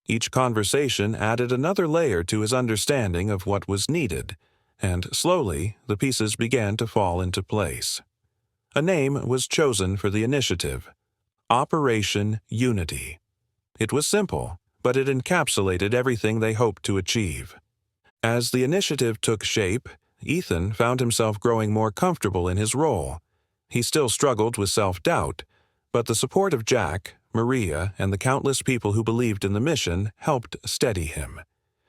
Speaker 1: Each conversation added another layer to his understanding of what was needed, and slowly the pieces began to fall into place. A name was chosen for the initiative: Operation Unity. It was simple, but it encapsulated everything they hoped to achieve. As the initiative took shape, Ethan found himself growing more comfortable in his role. He still struggled with self-doubt, but the support of Jack, Maria, and the countless people who believed in the mission helped steady him.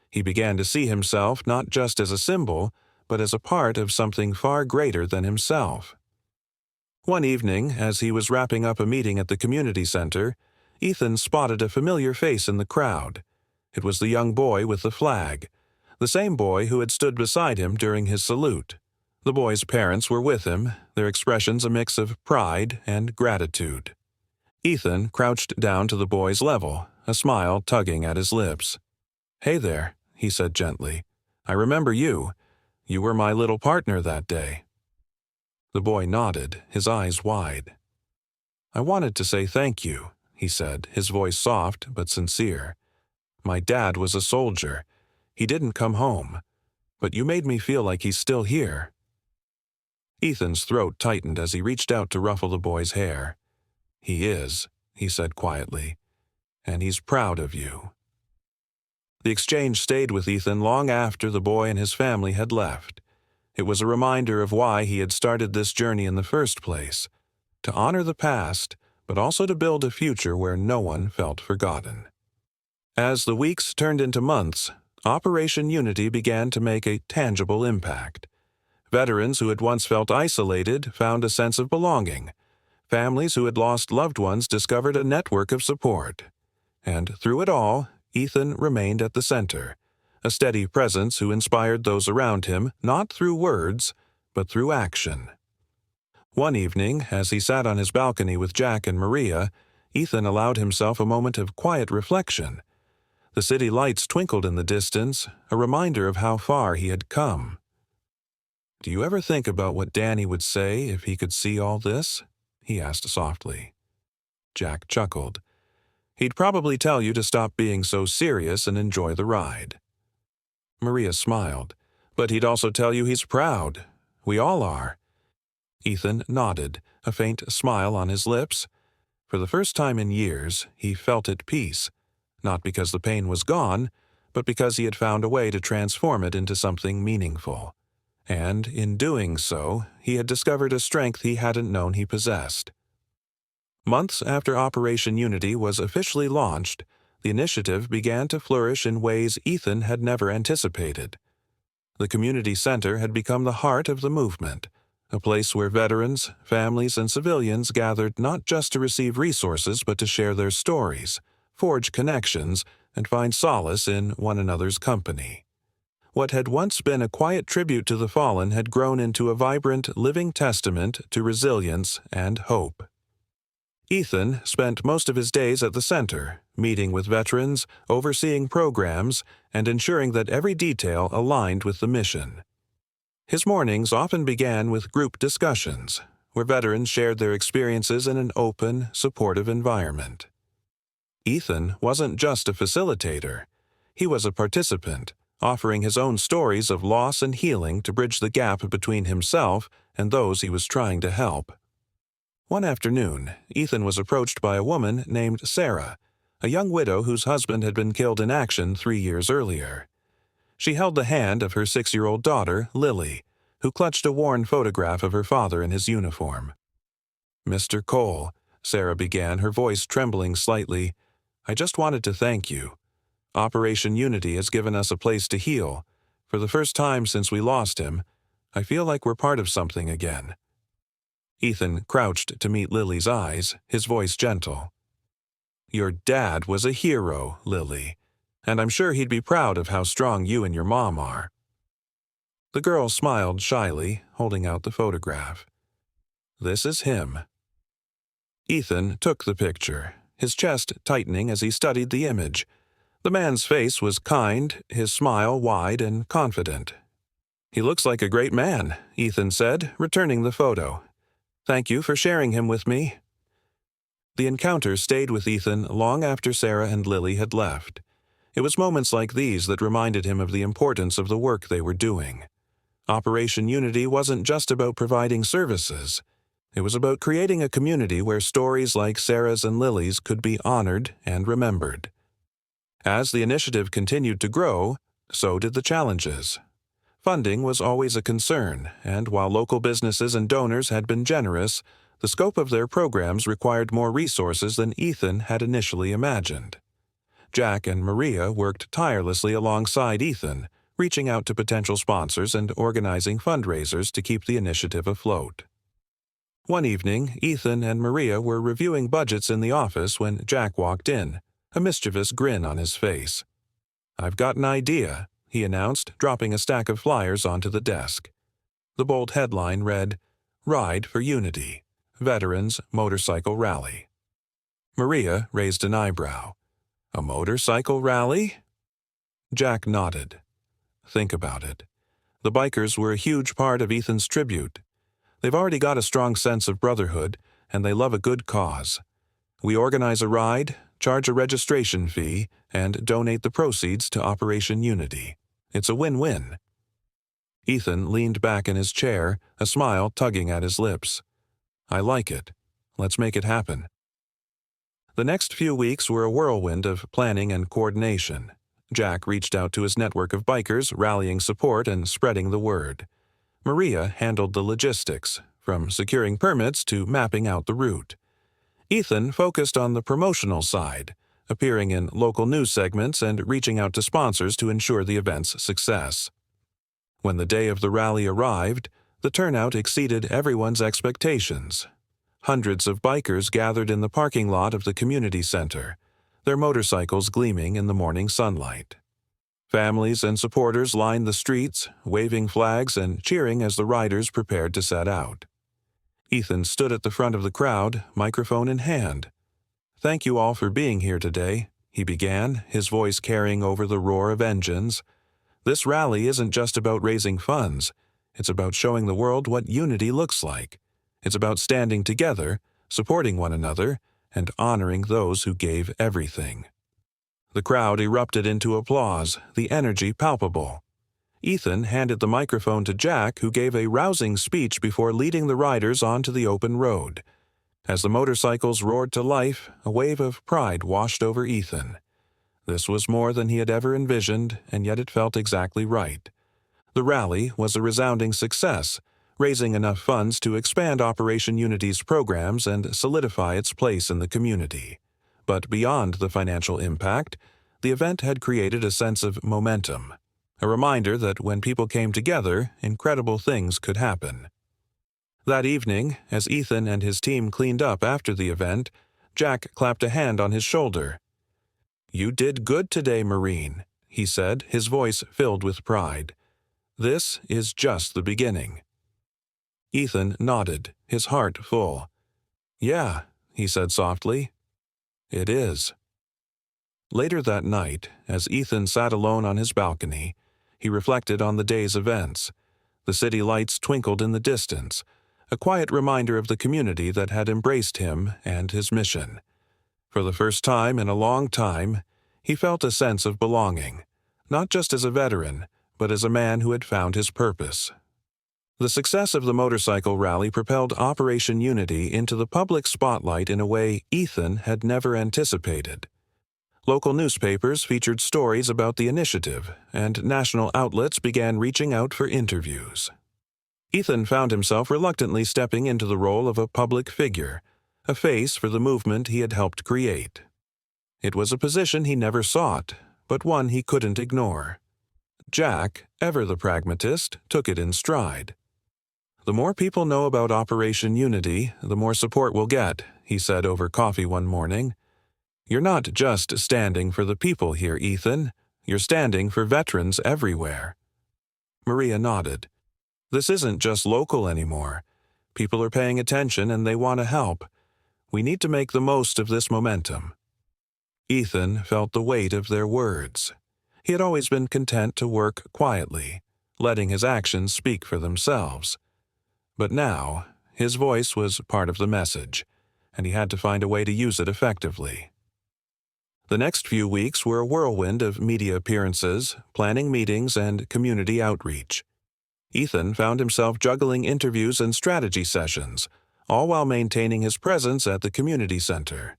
Speaker 1: He began to see himself not just as a symbol, but as a part of something far greater than himself. One evening, as he was wrapping up a meeting at the community center, Ethan spotted a familiar face in the crowd. It was the young boy with the flag, the same boy who had stood beside him during his salute. The boy's parents were with him, their expressions a mix of pride and gratitude. Ethan crouched down to the boy's level, a smile tugging at his lips. "Hey there," he said gently. "I remember you. You were my little partner that day." The boy nodded, his eyes wide. "I wanted to say thank you," he said, his voice soft but sincere. "My dad was a soldier. He didn't come home. But you made me feel like he's still here." Ethan's throat tightened as he reached out to ruffle the boy's hair. "He is," he said quietly, "and he's proud of you." The exchange stayed with Ethan long after the boy and his family had left. It was a reminder of why he had started this journey in the first place, to honor the past, but also to build a future where no one felt forgotten. As the weeks turned into months, Operation Unity began to make a tangible impact. Veterans who had once felt isolated found a sense of belonging. Families who had lost loved ones discovered a network of support. And through it all, Ethan remained at the center, a steady presence who inspired those around him not through words, but through action. One evening, as he sat on his balcony with Jack and Maria, Ethan allowed himself a moment of quiet reflection. The city lights twinkled in the distance, a reminder of how far he had come. "Do you ever think about what Danny would say if he could see all this?" he asked softly. Jack chuckled. "He'd probably tell you to stop being so serious and enjoy the ride." Maria smiled. "But he'd also tell you he's proud. We all are." Ethan nodded, a faint smile on his lips. For the first time in years, he felt at peace, not because the pain was gone, but because he had found a way to transform it into something meaningful. And in doing so, he had discovered a strength he hadn't known he possessed. Months after Operation Unity was officially launched, the initiative began to flourish in ways Ethan had never anticipated. The community center had become the heart of the movement, a place where veterans, families, and civilians gathered not just to receive resources but to share their stories, forge connections, and find solace in one another's company. What had once been a quiet tribute to the fallen had grown into a vibrant, living testament to resilience and hope. Ethan spent most of his days at the center, meeting with veterans, overseeing programs, and ensuring that every detail aligned with the mission. His mornings often began with group discussions, where veterans shared their experiences in an open, supportive environment. Ethan wasn't just a facilitator. He was a participant, offering his own stories of loss and healing to bridge the gap between himself and those he was trying to help. One afternoon, Ethan was approached by a woman named Sarah, a young widow whose husband had been killed in action 3 years earlier. She held the hand of her 6-year-old daughter, Lily, who clutched a worn photograph of her father in his uniform. "Mr. Cole," Sarah began, her voice trembling slightly, "I just wanted to thank you. Operation Unity has given us a place to heal. For the first time since we lost him, I feel like we're part of something again." Ethan crouched to meet Lily's eyes, his voice gentle. "Your dad was a hero, Lily, and I'm sure he'd be proud of how strong you and your mom are." The girl smiled shyly, holding out the photograph. "This is him." Ethan took the picture, his chest tightening as he studied the image. The man's face was kind, his smile wide and confident. "He looks like a great man," Ethan said, returning the photo. "Thank you for sharing him with me." The encounter stayed with Ethan long after Sarah and Lily had left. It was moments like these that reminded him of the importance of the work they were doing. Operation Unity wasn't just about providing services. It was about creating a community where stories like Sarah's and Lily's could be honored and remembered. As the initiative continued to grow, so did the challenges. Funding was always a concern, and while local businesses and donors had been generous, the scope of their programs required more resources than Ethan had initially imagined. Jack and Maria worked tirelessly alongside Ethan, reaching out to potential sponsors and organizing fundraisers to keep the initiative afloat. One evening, Ethan and Maria were reviewing budgets in the office when Jack walked in, a mischievous grin on his face. "I've got an idea," he announced, dropping a stack of flyers onto the desk. The bold headline read, "Ride for Unity, Veterans Motorcycle Rally." Maria raised an eyebrow. "A motorcycle rally?" Jack nodded. "Think about it. The bikers were a huge part of Ethan's tribute. They've already got a strong sense of brotherhood, and they love a good cause. We organize a ride, charge a registration fee, and donate the proceeds to Operation Unity. It's a win-win." Ethan leaned back in his chair, a smile tugging at his lips. I like it. Let's make it happen. The next few weeks were a whirlwind of planning and coordination. Jack reached out to his network of bikers, rallying support and spreading the word. Maria handled the logistics, from securing permits to mapping out the route. Ethan focused on the promotional side, appearing in local news segments and reaching out to sponsors to ensure the event's success. When the day of the rally arrived, the turnout exceeded everyone's expectations. Hundreds of bikers gathered in the parking lot of the community center, their motorcycles gleaming in the morning sunlight. Families and supporters lined the streets, waving flags and cheering as the riders prepared to set out. Ethan stood at the front of the crowd, microphone in hand. Thank you all for being here today, he began, his voice carrying over the roar of engines. This rally isn't just about raising funds. It's about showing the world what unity looks like. It's about standing together, supporting one another, and honoring those who gave everything. The crowd erupted into applause, the energy palpable. Ethan handed the microphone to Jack, who gave a rousing speech before leading the riders onto the open road. As the motorcycles roared to life, a wave of pride washed over Ethan. This was more than he had ever envisioned, and yet it felt exactly right. The rally was a resounding success, raising enough funds to expand Operation Unity's programs and solidify its place in the community. But beyond the financial impact, the event had created a sense of momentum, a reminder that when people came together, incredible things could happen. That evening, as Ethan and his team cleaned up after the event, Jack clapped a hand on his shoulder. "You did good today, Marine," he said, his voice filled with pride. "This is just the beginning." Ethan nodded, his heart full. "Yeah," he said softly. "It is." Later that night, as Ethan sat alone on his balcony, he reflected on the day's events. The city lights twinkled in the distance, a quiet reminder of the community that had embraced him and his mission. For the first time in a long time, he felt a sense of belonging, not just as a veteran, but as a man who had found his purpose. The success of the motorcycle rally propelled Operation Unity into the public spotlight in a way Ethan had never anticipated. Local newspapers featured stories about the initiative, and national outlets began reaching out for interviews. Ethan found himself reluctantly stepping into the role of a public figure, a face for the movement he had helped create. It was a position he never sought, but one he couldn't ignore. Jack, ever the pragmatist, took it in stride. "The more people know about Operation Unity, the more support we'll get," he said over coffee one morning. "You're not just standing for the people here, Ethan. You're standing for veterans everywhere." Maria nodded. "This isn't just local anymore. People are paying attention and they want to help. We need to make the most of this momentum." Ethan felt the weight of their words. He had always been content to work quietly, letting his actions speak for themselves. But now, his voice was part of the message, and he had to find a way to use it effectively. The next few weeks were a whirlwind of media appearances, planning meetings, and community outreach. Ethan found himself juggling interviews and strategy sessions, all while maintaining his presence at the community center.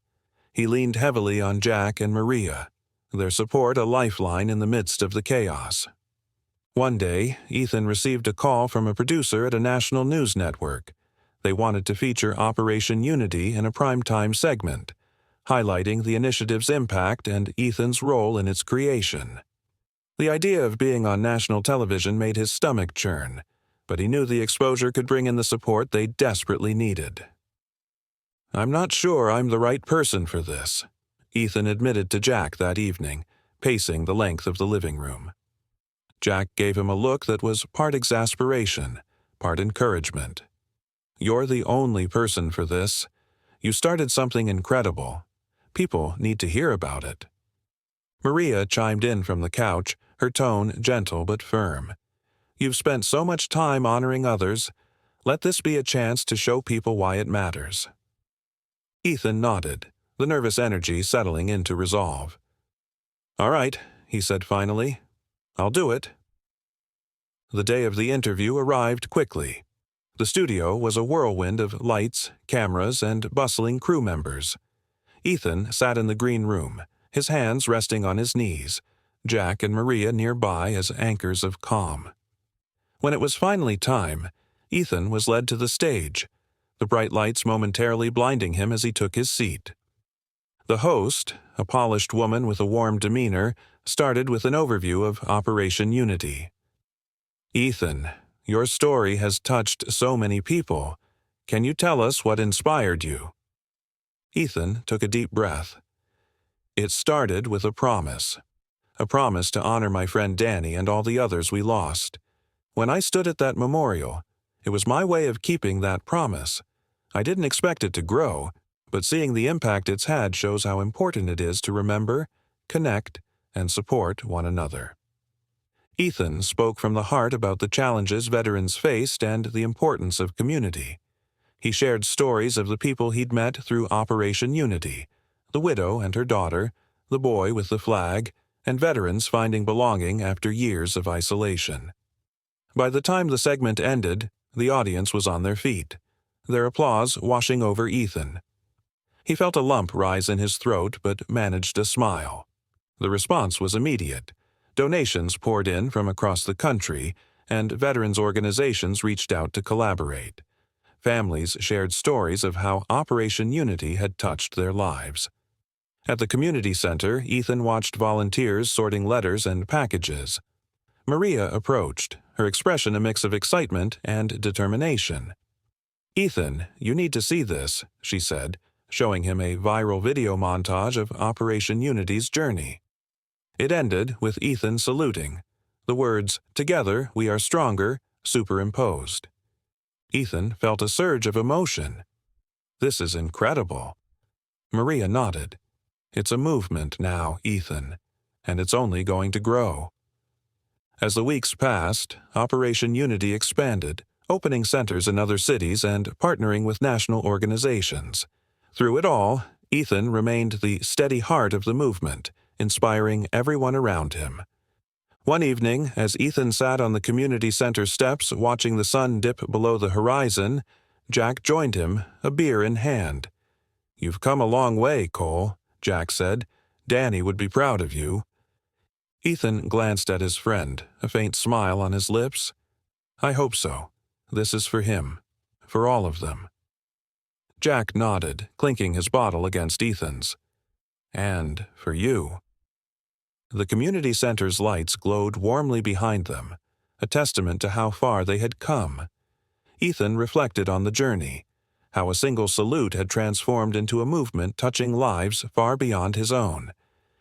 Speaker 1: He leaned heavily on Jack and Maria, their support a lifeline in the midst of the chaos. One day, Ethan received a call from a producer at a national news network. They wanted to feature Operation Unity in a primetime segment, highlighting the initiative's impact and Ethan's role in its creation. The idea of being on national television made his stomach churn, but he knew the exposure could bring in the support they desperately needed. "I'm not sure I'm the right person for this," Ethan admitted to Jack that evening, pacing the length of the living room. Jack gave him a look that was part exasperation, part encouragement. "You're the only person for this. You started something incredible. People need to hear about it." Maria chimed in from the couch, her tone gentle but firm. "You've spent so much time honoring others. Let this be a chance to show people why it matters." Ethan nodded, the nervous energy settling into resolve. "All right," he said finally. "I'll do it." The day of the interview arrived quickly. The studio was a whirlwind of lights, cameras, and bustling crew members. Ethan sat in the green room, his hands resting on his knees, Jack and Maria nearby as anchors of calm. When it was finally time, Ethan was led to the stage, the bright lights momentarily blinding him as he took his seat. The host, a polished woman with a warm demeanor, started with an overview of Operation Unity. "Ethan, your story has touched so many people. Can you tell us what inspired you?" Ethan took a deep breath. "It started with a promise to honor my friend Danny and all the others we lost. When I stood at that memorial, it was my way of keeping that promise. I didn't expect it to grow, but seeing the impact it's had shows how important it is to remember, connect, and support one another." Ethan spoke from the heart about the challenges veterans faced and the importance of community. He shared stories of the people he'd met through Operation Unity, the widow and her daughter, the boy with the flag, and veterans finding belonging after years of isolation. By the time the segment ended, the audience was on their feet, their applause washing over Ethan. He felt a lump rise in his throat but managed a smile. The response was immediate. Donations poured in from across the country, and veterans organizations reached out to collaborate. Families shared stories of how Operation Unity had touched their lives. At the community center, Ethan watched volunteers sorting letters and packages. Maria approached, her expression a mix of excitement and determination. "Ethan, you need to see this," she said, showing him a viral video montage of Operation Unity's journey. It ended with Ethan saluting, the words, "Together we are stronger," superimposed. Ethan felt a surge of emotion. "This is incredible." Maria nodded. "It's a movement now, Ethan, and it's only going to grow." As the weeks passed, Operation Unity expanded, opening centers in other cities and partnering with national organizations. Through it all, Ethan remained the steady heart of the movement, inspiring everyone around him. One evening, as Ethan sat on the community center steps watching the sun dip below the horizon, Jack joined him, a beer in hand. "You've come a long way, Cole," Jack said. "Danny would be proud of you." Ethan glanced at his friend, a faint smile on his lips. "I hope so. This is for him. For all of them." Jack nodded, clinking his bottle against Ethan's. "And for you." The community center's lights glowed warmly behind them, a testament to how far they had come. Ethan reflected on the journey, how a single salute had transformed into a movement touching lives far beyond his own.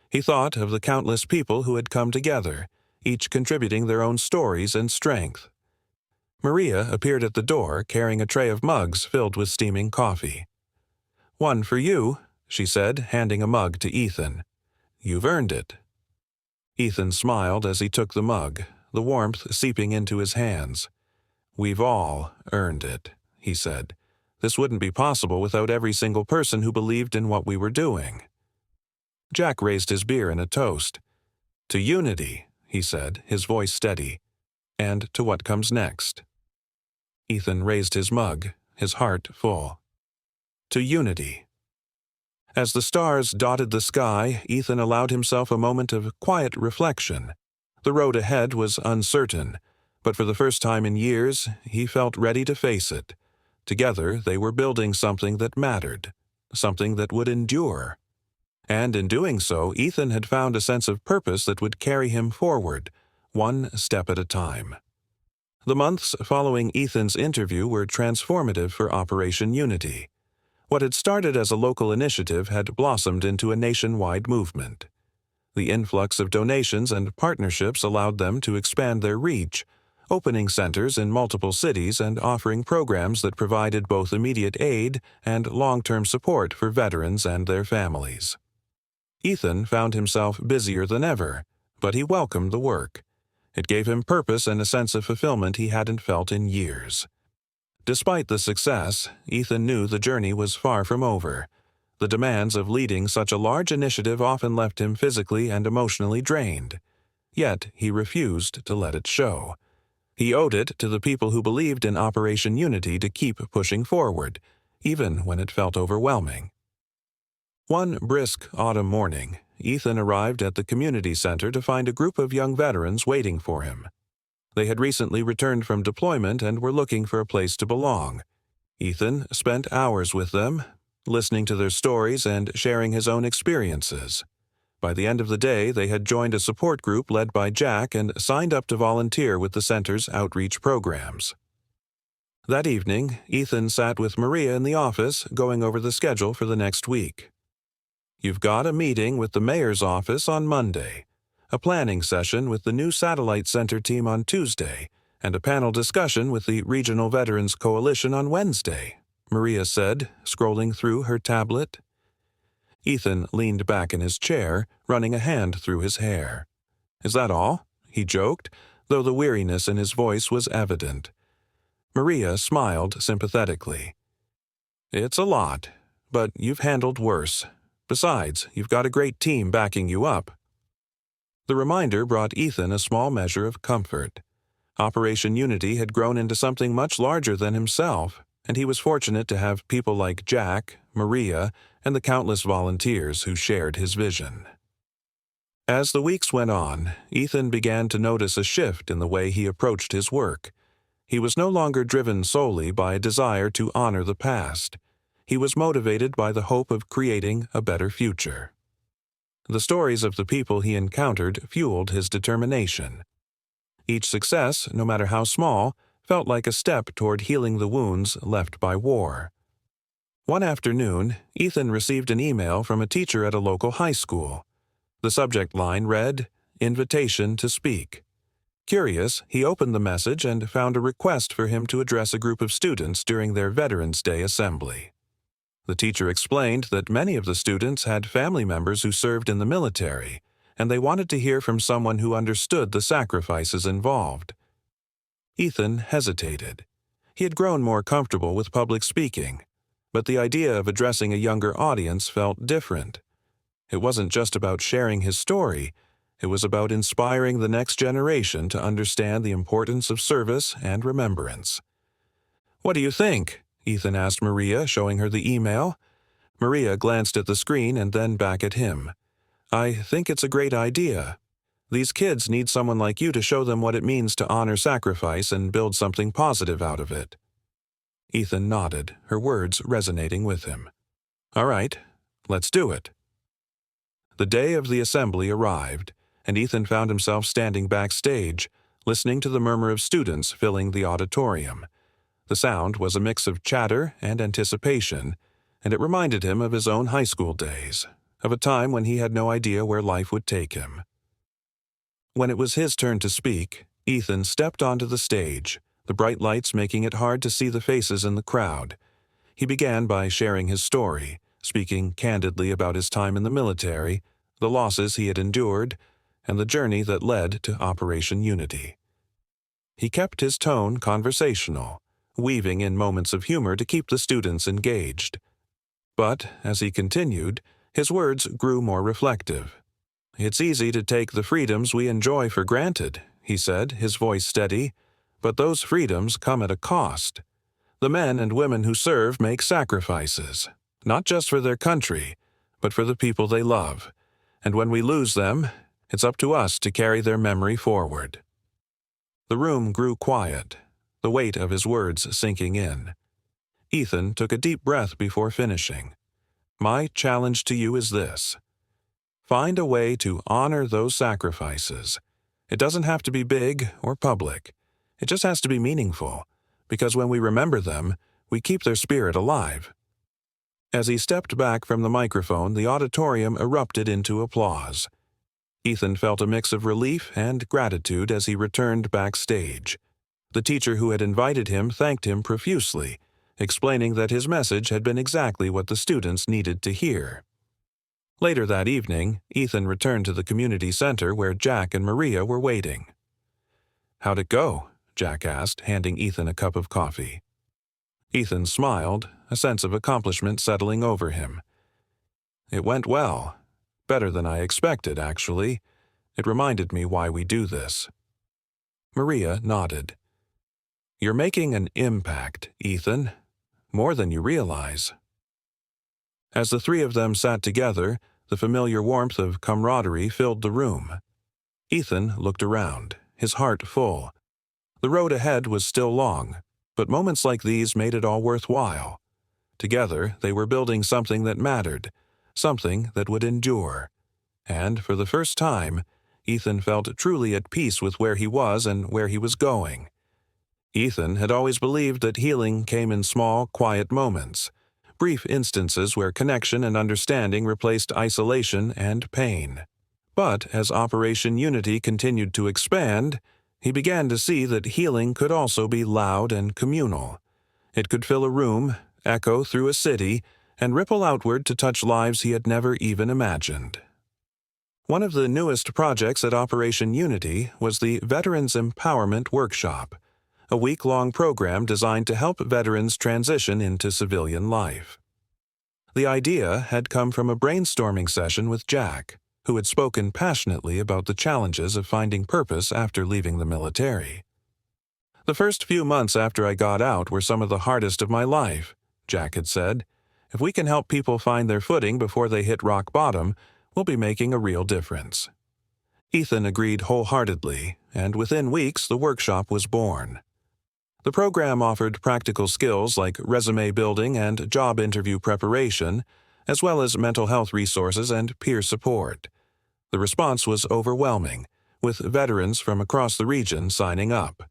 Speaker 1: He thought of the countless people who had come together, each contributing their own stories and strength. Maria appeared at the door carrying a tray of mugs filled with steaming coffee. "One for you," she said, handing a mug to Ethan. "You've earned it." Ethan smiled as he took the mug, the warmth seeping into his hands. "We've all earned it," he said. "This wouldn't be possible without every single person who believed in what we were doing." Jack raised his beer in a toast. "To unity," he said, his voice steady. "And to what comes next." Ethan raised his mug, his heart full. "To unity." As the stars dotted the sky, Ethan allowed himself a moment of quiet reflection. The road ahead was uncertain, but for the first time in years, he felt ready to face it. Together, they were building something that mattered, something that would endure. And in doing so, Ethan had found a sense of purpose that would carry him forward, one step at a time. The months following Ethan's interview were transformative for Operation Unity. What had started as a local initiative had blossomed into a nationwide movement. The influx of donations and partnerships allowed them to expand their reach, opening centers in multiple cities and offering programs that provided both immediate aid and long-term support for veterans and their families. Ethan found himself busier than ever, but he welcomed the work. It gave him purpose and a sense of fulfillment he hadn't felt in years. Despite the success, Ethan knew the journey was far from over. The demands of leading such a large initiative often left him physically and emotionally drained. Yet he refused to let it show. He owed it to the people who believed in Operation Unity to keep pushing forward, even when it felt overwhelming. One brisk autumn morning, Ethan arrived at the community center to find a group of young veterans waiting for him. They had recently returned from deployment and were looking for a place to belong. Ethan spent hours with them, listening to their stories and sharing his own experiences. By the end of the day, they had joined a support group led by Jack and signed up to volunteer with the center's outreach programs. That evening, Ethan sat with Maria in the office, going over the schedule for the next week. "You've got a meeting with the mayor's office on Monday, a planning session with the new satellite center team on Tuesday, and a panel discussion with the Regional Veterans Coalition on Wednesday," Maria said, scrolling through her tablet. Ethan leaned back in his chair, running a hand through his hair. "Is that all?" he joked, though the weariness in his voice was evident. Maria smiled sympathetically. "It's a lot, but you've handled worse. Besides, you've got a great team backing you up." The reminder brought Ethan a small measure of comfort. Operation Unity had grown into something much larger than himself, and he was fortunate to have people like Jack, Maria, and the countless volunteers who shared his vision. As the weeks went on, Ethan began to notice a shift in the way he approached his work. He was no longer driven solely by a desire to honor the past. He was motivated by the hope of creating a better future. The stories of the people he encountered fueled his determination. Each success, no matter how small, felt like a step toward healing the wounds left by war. One afternoon, Ethan received an email from a teacher at a local high school. The subject line read, "Invitation to speak." Curious, he opened the message and found a request for him to address a group of students during their Veterans Day assembly. The teacher explained that many of the students had family members who served in the military, and they wanted to hear from someone who understood the sacrifices involved. Ethan hesitated. He had grown more comfortable with public speaking, but the idea of addressing a younger audience felt different. It wasn't just about sharing his story, it was about inspiring the next generation to understand the importance of service and remembrance. "What do you think?" Ethan asked Maria, showing her the email. Maria glanced at the screen and then back at him. "I think it's a great idea. These kids need someone like you to show them what it means to honor sacrifice and build something positive out of it." Ethan nodded, her words resonating with him. "All right, let's do it." The day of the assembly arrived, and Ethan found himself standing backstage, listening to the murmur of students filling the auditorium. The sound was a mix of chatter and anticipation, and it reminded him of his own high school days, of a time when he had no idea where life would take him. When it was his turn to speak, Ethan stepped onto the stage, the bright lights making it hard to see the faces in the crowd. He began by sharing his story, speaking candidly about his time in the military, the losses he had endured, and the journey that led to Operation Unity. He kept his tone conversational, weaving in moments of humor to keep the students engaged. But, as he continued, his words grew more reflective. "It's easy to take the freedoms we enjoy for granted," he said, his voice steady, "but those freedoms come at a cost. The men and women who serve make sacrifices, not just for their country, but for the people they love. And when we lose them, it's up to us to carry their memory forward." The room grew quiet, the weight of his words sinking in. Ethan took a deep breath before finishing. "My challenge to you is this. Find a way to honor those sacrifices. It doesn't have to be big or public. It just has to be meaningful, because when we remember them, we keep their spirit alive." As he stepped back from the microphone, the auditorium erupted into applause. Ethan felt a mix of relief and gratitude as he returned backstage. The teacher who had invited him thanked him profusely, explaining that his message had been exactly what the students needed to hear. Later that evening, Ethan returned to the community center where Jack and Maria were waiting. "How'd it go?" Jack asked, handing Ethan a cup of coffee. Ethan smiled, a sense of accomplishment settling over him. "It went well. Better than I expected, actually. It reminded me why we do this." Maria nodded. You're making an impact, Ethan, more than you realize. As the three of them sat together, the familiar warmth of camaraderie filled the room. Ethan looked around, his heart full. The road ahead was still long, but moments like these made it all worthwhile. Together, they were building something that mattered, something that would endure. And for the first time, Ethan felt truly at peace with where he was and where he was going. Ethan had always believed that healing came in small, quiet moments, brief instances where connection and understanding replaced isolation and pain. But as Operation Unity continued to expand, he began to see that healing could also be loud and communal. It could fill a room, echo through a city, and ripple outward to touch lives he had never even imagined. One of the newest projects at Operation Unity was the Veterans Empowerment Workshop, a week-long program designed to help veterans transition into civilian life. The idea had come from a brainstorming session with Jack, who had spoken passionately about the challenges of finding purpose after leaving the military. "The first few months after I got out were some of the hardest of my life," Jack had said. "If we can help people find their footing before they hit rock bottom, we'll be making a real difference." Ethan agreed wholeheartedly, and within weeks the workshop was born. The program offered practical skills like resume building and job interview preparation, as well as mental health resources and peer support. The response was overwhelming, with veterans from across the region signing up.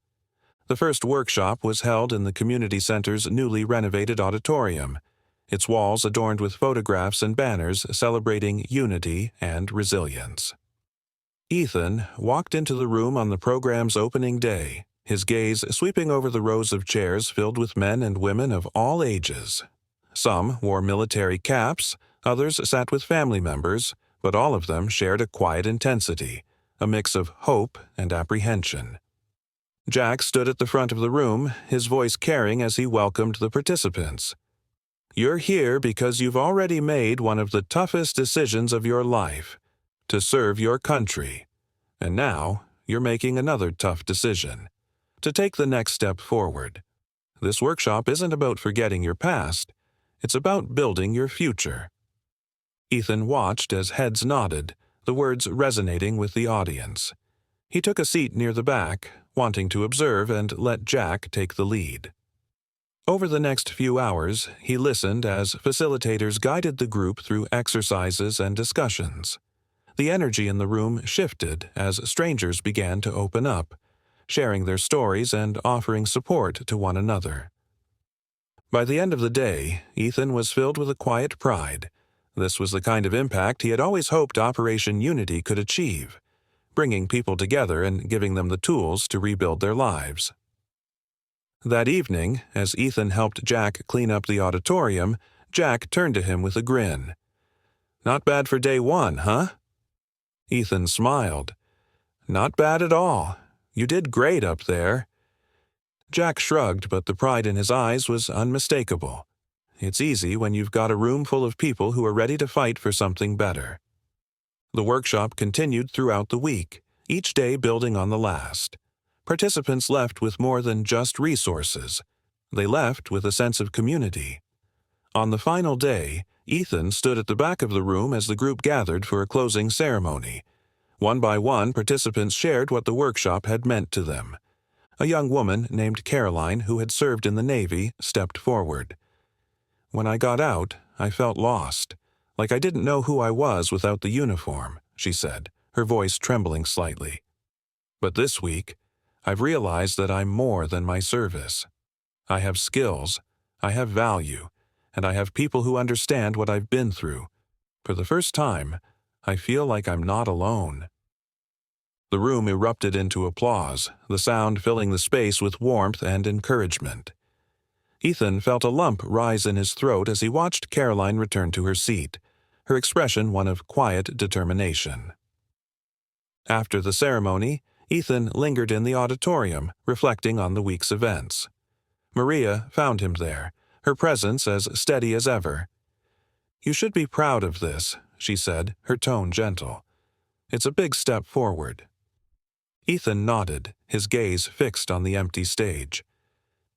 Speaker 1: The first workshop was held in the community center's newly renovated auditorium, its walls adorned with photographs and banners celebrating unity and resilience. Ethan walked into the room on the program's opening day, his gaze sweeping over the rows of chairs filled with men and women of all ages. Some wore military caps, others sat with family members, but all of them shared a quiet intensity, a mix of hope and apprehension. Jack stood at the front of the room, his voice carrying as he welcomed the participants. "You're here because you've already made one of the toughest decisions of your life, to serve your country. And now you're making another tough decision, to take the next step forward. This workshop isn't about forgetting your past, it's about building your future." Ethan watched as heads nodded, the words resonating with the audience. He took a seat near the back, wanting to observe and let Jack take the lead. Over the next few hours, he listened as facilitators guided the group through exercises and discussions. The energy in the room shifted as strangers began to open up, sharing their stories and offering support to one another. By the end of the day, Ethan was filled with a quiet pride. This was the kind of impact he had always hoped Operation Unity could achieve, bringing people together and giving them the tools to rebuild their lives. That evening, as Ethan helped Jack clean up the auditorium, Jack turned to him with a grin. "Not bad for day one, huh?" Ethan smiled. "Not bad at all. You did great up there." Jack shrugged, but the pride in his eyes was unmistakable. It's easy when you've got a room full of people who are ready to fight for something better. The workshop continued throughout the week, each day building on the last. Participants left with more than just resources. They left with a sense of community. On the final day, Ethan stood at the back of the room as the group gathered for a closing ceremony. One by one, participants shared what the workshop had meant to them. A young woman named Caroline, who had served in the Navy, stepped forward. "When I got out, I felt lost, like I didn't know who I was without the uniform," she said, her voice trembling slightly. "But this week, I've realized that I'm more than my service. I have skills, I have value, and I have people who understand what I've been through. For the first time, I feel like I'm not alone." The room erupted into applause, the sound filling the space with warmth and encouragement. Ethan felt a lump rise in his throat as he watched Caroline return to her seat, her expression one of quiet determination. After the ceremony, Ethan lingered in the auditorium, reflecting on the week's events. Maria found him there, her presence as steady as ever. "You should be proud of this," she said, her tone gentle. "It's a big step forward." Ethan nodded, his gaze fixed on the empty stage.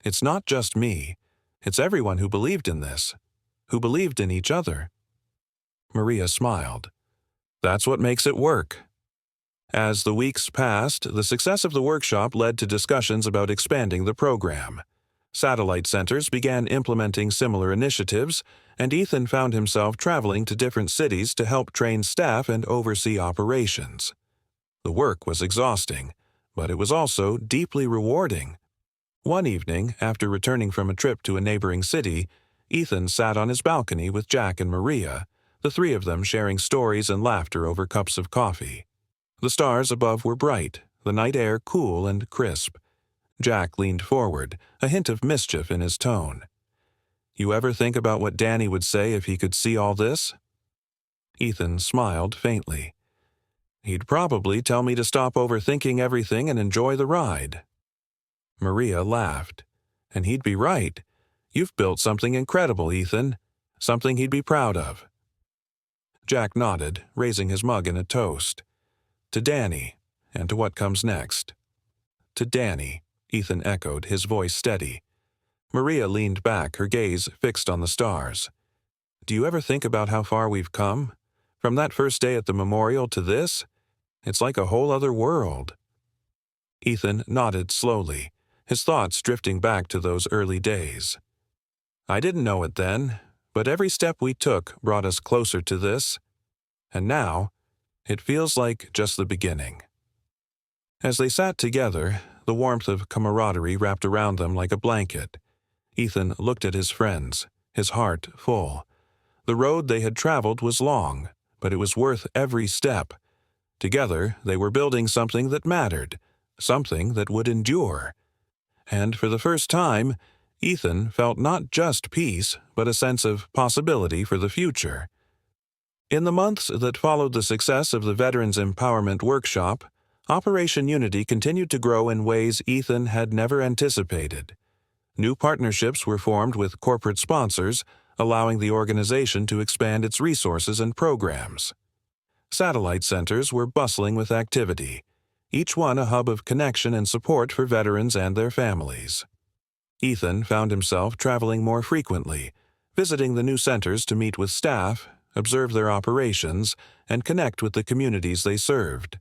Speaker 1: It's not just me. It's everyone who believed in this, who believed in each other." Maria smiled. "That's what makes it work." As the weeks passed, the success of the workshop led to discussions about expanding the program. Satellite centers began implementing similar initiatives, and Ethan found himself traveling to different cities to help train staff and oversee operations. The work was exhausting, but it was also deeply rewarding. One evening, after returning from a trip to a neighboring city, Ethan sat on his balcony with Jack and Maria, the three of them sharing stories and laughter over cups of coffee. The stars above were bright, the night air cool and crisp. Jack leaned forward, a hint of mischief in his tone. "You ever think about what Danny would say if he could see all this?" Ethan smiled faintly. "He'd probably tell me to stop overthinking everything and enjoy the ride." Maria laughed. "And he'd be right. You've built something incredible, Ethan. Something he'd be proud of." Jack nodded, raising his mug in a toast. "To Danny, and to what comes next." "To Danny," Ethan echoed, his voice steady. Maria leaned back, her gaze fixed on the stars. "Do you ever think about how far we've come? From that first day at the memorial to this? It's like a whole other world." Ethan nodded slowly, his thoughts drifting back to those early days. "I didn't know it then, but every step we took brought us closer to this. And now, it feels like just the beginning." As they sat together, the warmth of camaraderie wrapped around them like a blanket. Ethan looked at his friends, his heart full. The road they had traveled was long, but it was worth every step. Together, they were building something that mattered, something that would endure. And for the first time, Ethan felt not just peace, but a sense of possibility for the future. In the months that followed the success of the Veterans Empowerment Workshop, Operation Unity continued to grow in ways Ethan had never anticipated. New partnerships were formed with corporate sponsors, allowing the organization to expand its resources and programs. Satellite centers were bustling with activity, each one a hub of connection and support for veterans and their families. Ethan found himself traveling more frequently, visiting the new centers to meet with staff, observe their operations, and connect with the communities they served.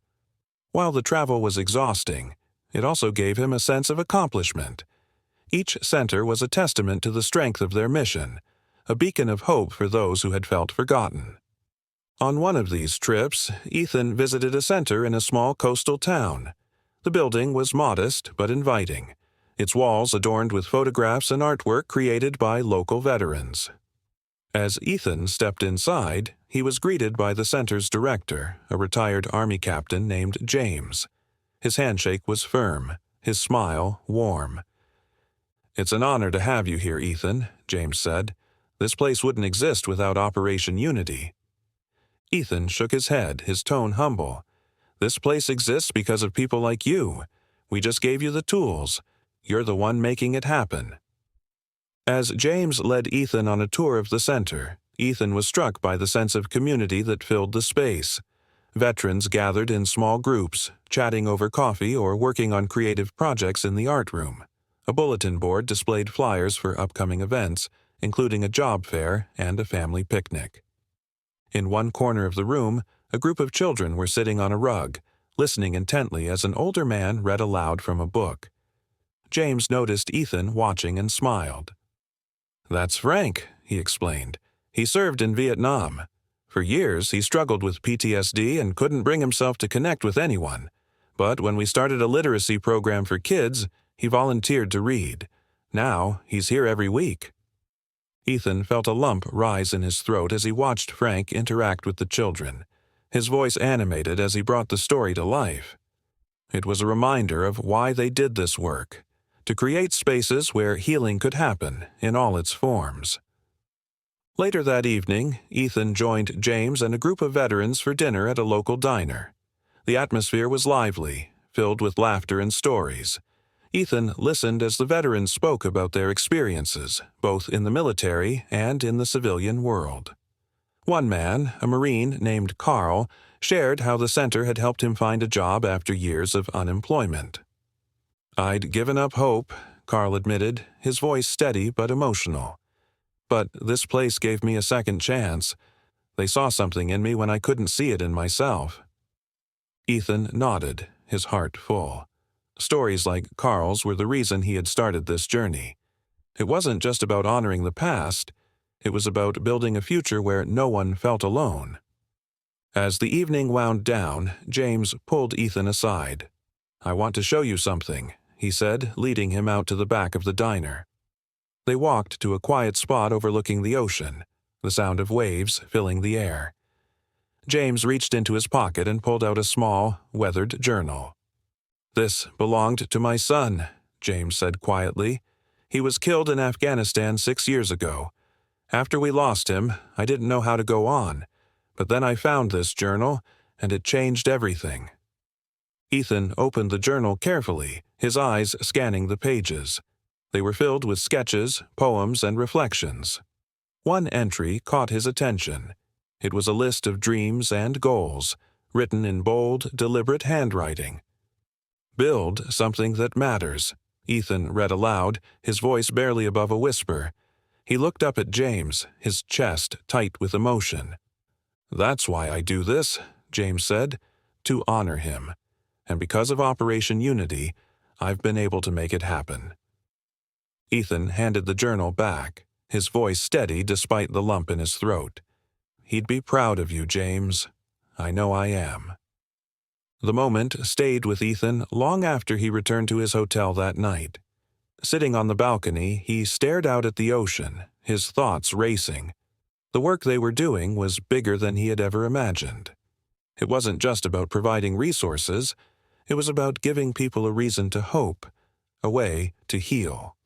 Speaker 1: While the travel was exhausting, it also gave him a sense of accomplishment. Each center was a testament to the strength of their mission, a beacon of hope for those who had felt forgotten. On one of these trips, Ethan visited a center in a small coastal town. The building was modest but inviting, its walls adorned with photographs and artwork created by local veterans. As Ethan stepped inside, he was greeted by the center's director, a retired Army captain named James. His handshake was firm, his smile warm. "It's an honor to have you here, Ethan," James said. "This place wouldn't exist without Operation Unity." Ethan shook his head, his tone humble. "This place exists because of people like you. We just gave you the tools. You're the one making it happen." As James led Ethan on a tour of the center, Ethan was struck by the sense of community that filled the space. Veterans gathered in small groups, chatting over coffee or working on creative projects in the art room. A bulletin board displayed flyers for upcoming events, including a job fair and a family picnic. In one corner of the room, a group of children were sitting on a rug, listening intently as an older man read aloud from a book. James noticed Ethan watching and smiled. "That's Frank," he explained. "He served in Vietnam. For years, he struggled with PTSD and couldn't bring himself to connect with anyone. But when we started a literacy program for kids, he volunteered to read. Now, he's here every week." Ethan felt a lump rise in his throat as he watched Frank interact with the children, his voice animated as he brought the story to life. It was a reminder of why they did this work, to create spaces where healing could happen in all its forms. Later that evening, Ethan joined James and a group of veterans for dinner at a local diner. The atmosphere was lively, filled with laughter and stories. Ethan listened as the veterans spoke about their experiences, both in the military and in the civilian world. One man, a Marine named Carl, shared how the center had helped him find a job after years of unemployment. "I'd given up hope, Carl admitted, his voice steady but emotional. "But this place gave me a second chance. They saw something in me when I couldn't see it in myself." Ethan nodded, his heart full. Stories like Carl's were the reason he had started this journey. It wasn't just about honoring the past, it was about building a future where no one felt alone. As the evening wound down, James pulled Ethan aside. "I want to show you something," he said, leading him out to the back of the diner. They walked to a quiet spot overlooking the ocean, the sound of waves filling the air. James reached into his pocket and pulled out a small, weathered journal. "This belonged to my son," James said quietly. "He was killed in Afghanistan 6 years ago. After we lost him, I didn't know how to go on, but then I found this journal, and it changed everything." Ethan opened the journal carefully, his eyes scanning the pages. They were filled with sketches, poems, and reflections. One entry caught his attention. It was a list of dreams and goals, written in bold, deliberate handwriting. "Build something that matters," Ethan read aloud, his voice barely above a whisper. He looked up at James, his chest tight with emotion. "That's why I do this," James said, "to honor him. And because of Operation Unity, I've been able to make it happen." Ethan handed the journal back, his voice steady despite the lump in his throat. "He'd be proud of you, James. I know I am." The moment stayed with Ethan long after he returned to his hotel that night. Sitting on the balcony, he stared out at the ocean, his thoughts racing. The work they were doing was bigger than he had ever imagined. It wasn't just about providing resources, it was about giving people a reason to hope, a way to heal.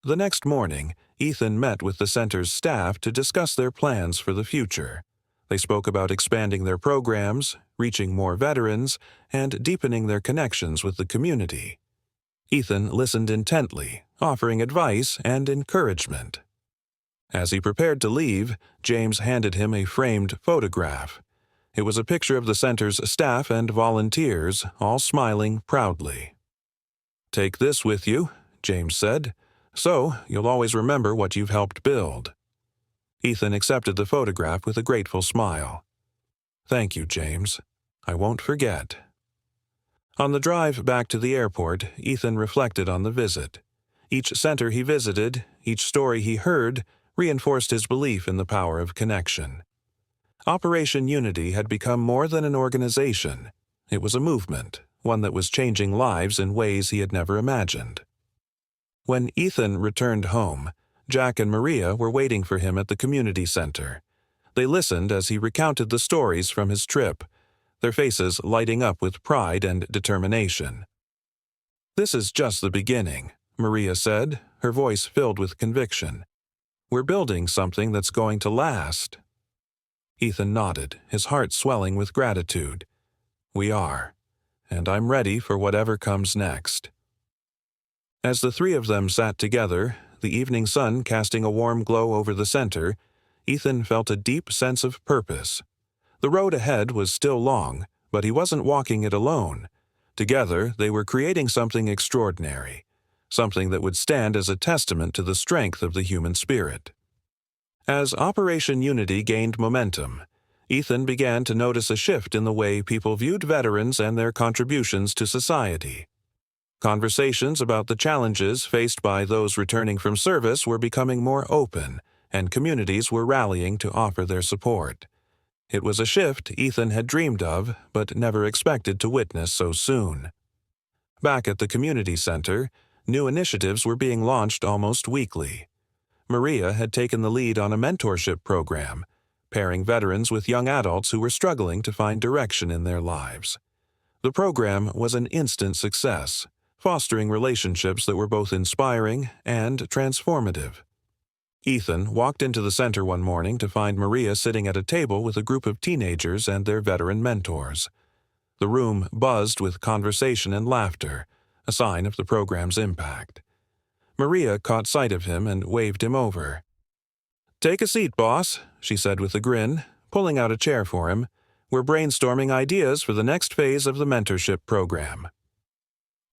Speaker 1: The next morning, Ethan met with the center's staff to discuss their plans for the future. They spoke about expanding their programs, reaching more veterans, and deepening their connections with the community. Ethan listened intently, offering advice and encouragement. As he prepared to leave, James handed him a framed photograph. It was a picture of the center's staff and volunteers, all smiling proudly. "Take this with you," James said, "so you'll always remember what you've helped build." Ethan accepted the photograph with a grateful smile. "Thank you, James. I won't forget." On the drive back to the airport, Ethan reflected on the visit. Each center he visited, each story he heard, reinforced his belief in the power of connection. Operation Unity had become more than an organization. It was a movement, one that was changing lives in ways he had never imagined. When Ethan returned home, Jack and Maria were waiting for him at the community center. They listened as he recounted the stories from his trip, their faces lighting up with pride and determination. "This is just the beginning," Maria said, her voice filled with conviction. "We're building something that's going to last." Ethan nodded, his heart swelling with gratitude. "We are, and I'm ready for whatever comes next." As the three of them sat together, the evening sun casting a warm glow over the center, Ethan felt a deep sense of purpose. The road ahead was still long, but he wasn't walking it alone. Together, they were creating something extraordinary, something that would stand as a testament to the strength of the human spirit. As Operation Unity gained momentum, Ethan began to notice a shift in the way people viewed veterans and their contributions to society. Conversations about the challenges faced by those returning from service were becoming more open, and communities were rallying to offer their support. It was a shift Ethan had dreamed of, but never expected to witness so soon. Back at the community center, new initiatives were being launched almost weekly. Maria had taken the lead on a mentorship program, pairing veterans with young adults who were struggling to find direction in their lives. The program was an instant success, fostering relationships that were both inspiring and transformative. Ethan walked into the center one morning to find Maria sitting at a table with a group of teenagers and their veteran mentors. The room buzzed with conversation and laughter, a sign of the program's impact. Maria caught sight of him and waved him over. "Take a seat, boss," she said with a grin, pulling out a chair for him. "We're brainstorming ideas for the next phase of the mentorship program."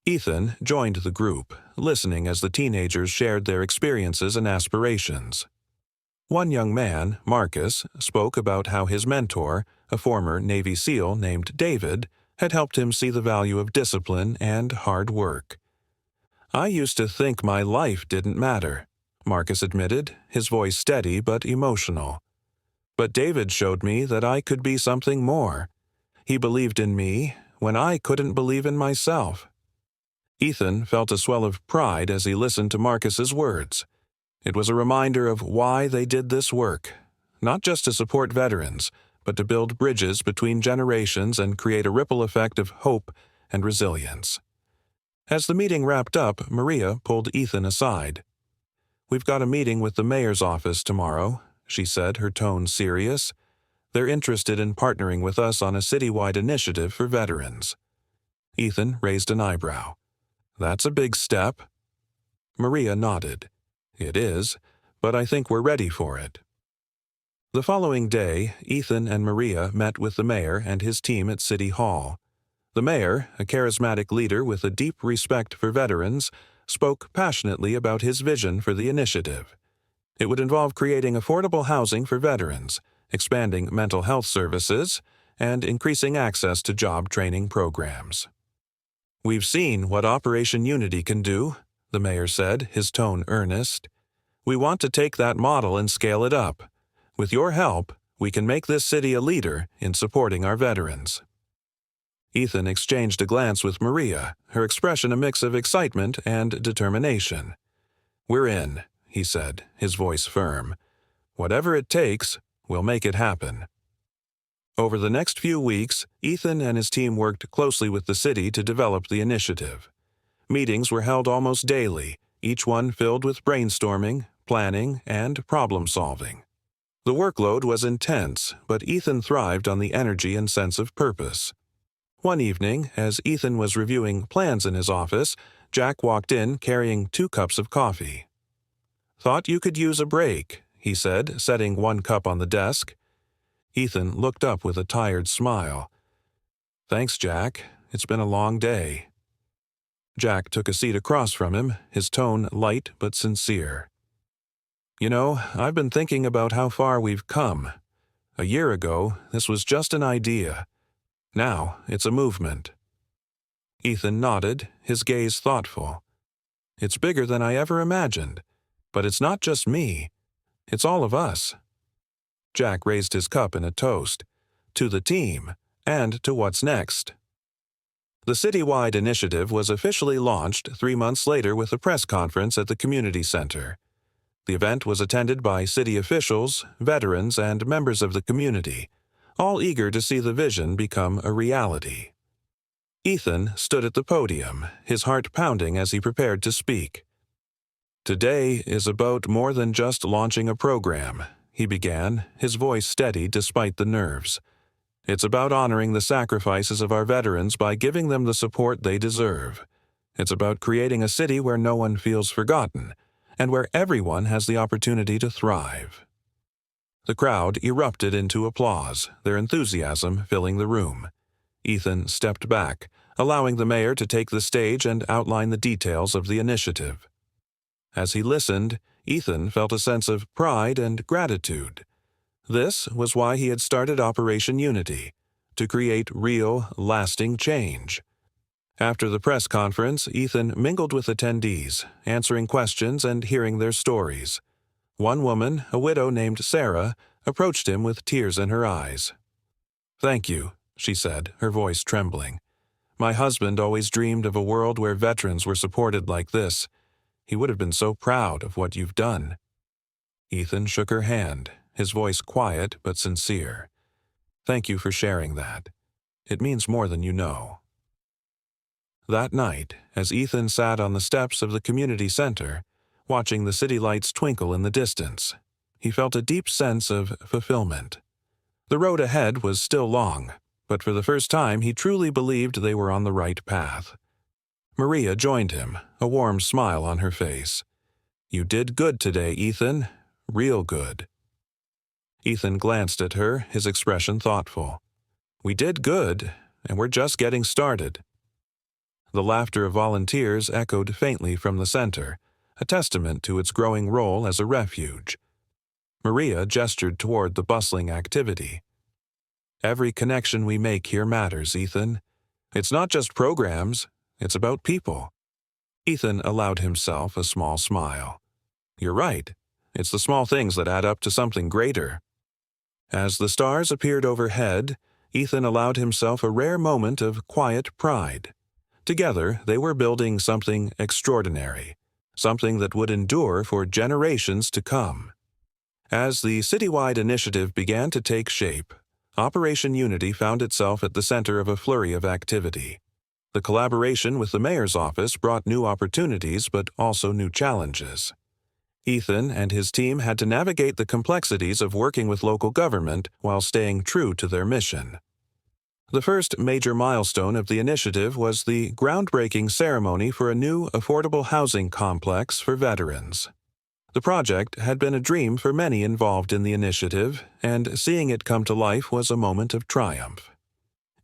Speaker 1: Ethan joined the group, listening as the teenagers shared their experiences and aspirations. One young man, Marcus, spoke about how his mentor, a former Navy SEAL named David, had helped him see the value of discipline and hard work. "I used to think my life didn't matter," Marcus admitted, his voice steady but emotional. "But David showed me that I could be something more. He believed in me when I couldn't believe in myself." Ethan felt a swell of pride as he listened to Marcus's words. It was a reminder of why they did this work, not just to support veterans, but to build bridges between generations and create a ripple effect of hope and resilience. As the meeting wrapped up, Maria pulled Ethan aside. "We've got a meeting with the mayor's office tomorrow," she said, her tone serious. "They're interested in partnering with us on a citywide initiative for veterans." Ethan raised an eyebrow. "That's a big step." Maria nodded. "It is, but I think we're ready for it." The following day, Ethan and Maria met with the mayor and his team at City Hall. The mayor, a charismatic leader with a deep respect for veterans, spoke passionately about his vision for the initiative. It would involve creating affordable housing for veterans, expanding mental health services, and increasing access to job training programs. "We've seen what Operation Unity can do," the mayor said, his tone earnest. "We want to take that model and scale it up. With your help, we can make this city a leader in supporting our veterans." Ethan exchanged a glance with Maria, her expression a mix of excitement and determination. "We're in," he said, his voice firm. "Whatever it takes, we'll make it happen." Over the next few weeks, Ethan and his team worked closely with the city to develop the initiative. Meetings were held almost daily, each one filled with brainstorming, planning, and problem-solving. The workload was intense, but Ethan thrived on the energy and sense of purpose. One evening, as Ethan was reviewing plans in his office, Jack walked in carrying 2 cups of coffee. "Thought you could use a break," he said, setting 1 cup on the desk. Ethan looked up with a tired smile. "Thanks, Jack. It's been a long day." Jack took a seat across from him, his tone light but sincere. "You know, I've been thinking about how far we've come. A year ago, this was just an idea. Now, it's a movement." Ethan nodded, his gaze thoughtful. "It's bigger than I ever imagined. But it's not just me. It's all of us." Jack raised his cup in a toast. "To the team, and to what's next." The citywide initiative was officially launched 3 months later with a press conference at the community center. The event was attended by city officials, veterans, and members of the community, all eager to see the vision become a reality. Ethan stood at the podium, his heart pounding as he prepared to speak. "Today is about more than just launching a program," he began, his voice steady despite the nerves. "It's about honoring the sacrifices of our veterans by giving them the support they deserve. It's about creating a city where no one feels forgotten, and where everyone has the opportunity to thrive." The crowd erupted into applause, their enthusiasm filling the room. Ethan stepped back, allowing the mayor to take the stage and outline the details of the initiative. As he listened, Ethan felt a sense of pride and gratitude. This was why he had started Operation Unity, to create real, lasting change. After the press conference, Ethan mingled with attendees, answering questions and hearing their stories. One woman, a widow named Sarah, approached him with tears in her eyes. "Thank you," she said, her voice trembling. "My husband always dreamed of a world where veterans were supported like this. He would have been so proud of what you've done." Ethan shook her hand, his voice quiet but sincere. "Thank you for sharing that. It means more than you know." That night, as Ethan sat on the steps of the community center, watching the city lights twinkle in the distance, he felt a deep sense of fulfillment. The road ahead was still long, but for the first time he truly believed they were on the right path. Maria joined him, a warm smile on her face. "You did good today, Ethan. Real good." Ethan glanced at her, his expression thoughtful. "We did good, and we're just getting started." The laughter of volunteers echoed faintly from the center, a testament to its growing role as a refuge. Maria gestured toward the bustling activity. "Every connection we make here matters, Ethan. It's not just programs, it's about people." Ethan allowed himself a small smile. "You're right. It's the small things that add up to something greater." As the stars appeared overhead, Ethan allowed himself a rare moment of quiet pride. Together, they were building something extraordinary, something that would endure for generations to come. As the citywide initiative began to take shape, Operation Unity found itself at the center of a flurry of activity. The collaboration with the mayor's office brought new opportunities but also new challenges. Ethan and his team had to navigate the complexities of working with local government while staying true to their mission. The first major milestone of the initiative was the groundbreaking ceremony for a new affordable housing complex for veterans. The project had been a dream for many involved in the initiative, and seeing it come to life was a moment of triumph.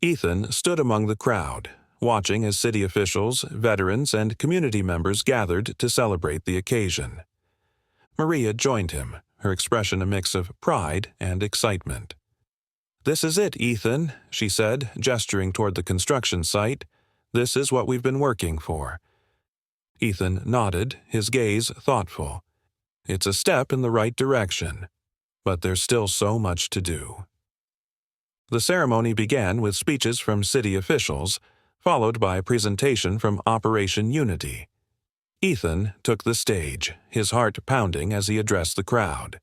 Speaker 1: Ethan stood among the crowd, watching as city officials, veterans, and community members gathered to celebrate the occasion. Maria joined him, her expression a mix of pride and excitement. "This is it, Ethan," she said, gesturing toward the construction site. "This is what we've been working for." Ethan nodded, his gaze thoughtful. "It's a step in the right direction, but there's still so much to do." The ceremony began with speeches from city officials, followed by a presentation from Operation Unity. Ethan took the stage, his heart pounding as he addressed the crowd.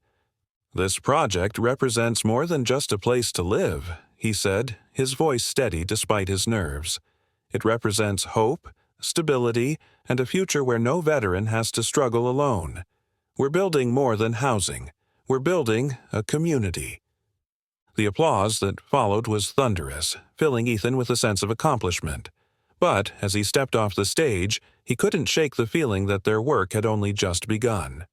Speaker 1: "This project represents more than just a place to live," he said, his voice steady despite his nerves. "It represents hope, stability, and a future where no veteran has to struggle alone. We're building more than housing. We're building a community." The applause that followed was thunderous, filling Ethan with a sense of accomplishment. But as he stepped off the stage, he couldn't shake the feeling that their work had only just begun.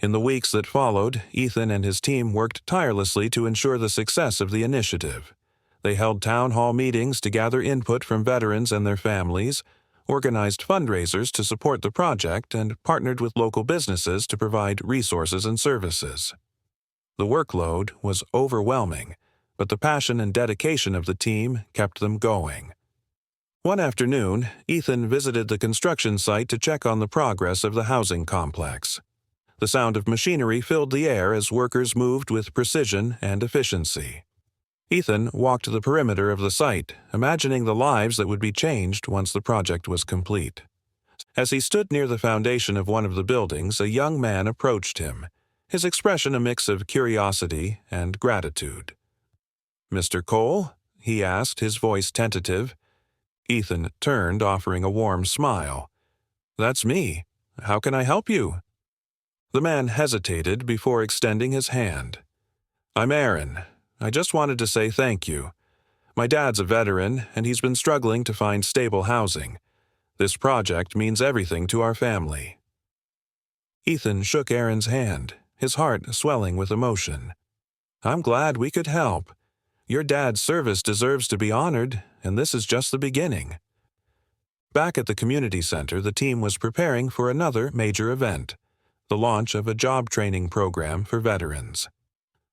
Speaker 1: In the weeks that followed, Ethan and his team worked tirelessly to ensure the success of the initiative. They held town hall meetings to gather input from veterans and their families, organized fundraisers to support the project, and partnered with local businesses to provide resources and services. The workload was overwhelming, but the passion and dedication of the team kept them going. One afternoon, Ethan visited the construction site to check on the progress of the housing complex. The sound of machinery filled the air as workers moved with precision and efficiency. Ethan walked the perimeter of the site, imagining the lives that would be changed once the project was complete. As he stood near the foundation of one of the buildings, a young man approached him, his expression a mix of curiosity and gratitude. "Mr. Cole?" he asked, his voice tentative. Ethan turned, offering a warm smile. "That's me. How can I help you?" The man hesitated before extending his hand. "I'm Aaron. I just wanted to say thank you. My dad's a veteran, and he's been struggling to find stable housing. This project means everything to our family." Ethan shook Aaron's hand, his heart swelling with emotion. "I'm glad we could help. Your dad's service deserves to be honored, and this is just the beginning." Back at the community center, the team was preparing for another major event, the launch of a job training program for veterans.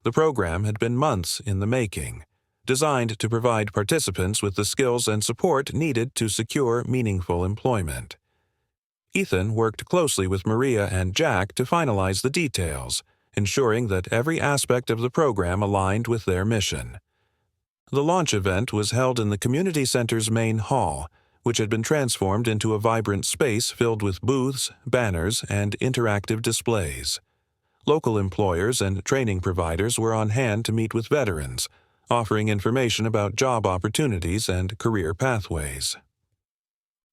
Speaker 1: The program had been months in the making, designed to provide participants with the skills and support needed to secure meaningful employment. Ethan worked closely with Maria and Jack to finalize the details, ensuring that every aspect of the program aligned with their mission. The launch event was held in the community center's main hall, which had been transformed into a vibrant space filled with booths, banners, and interactive displays. Local employers and training providers were on hand to meet with veterans, offering information about job opportunities and career pathways.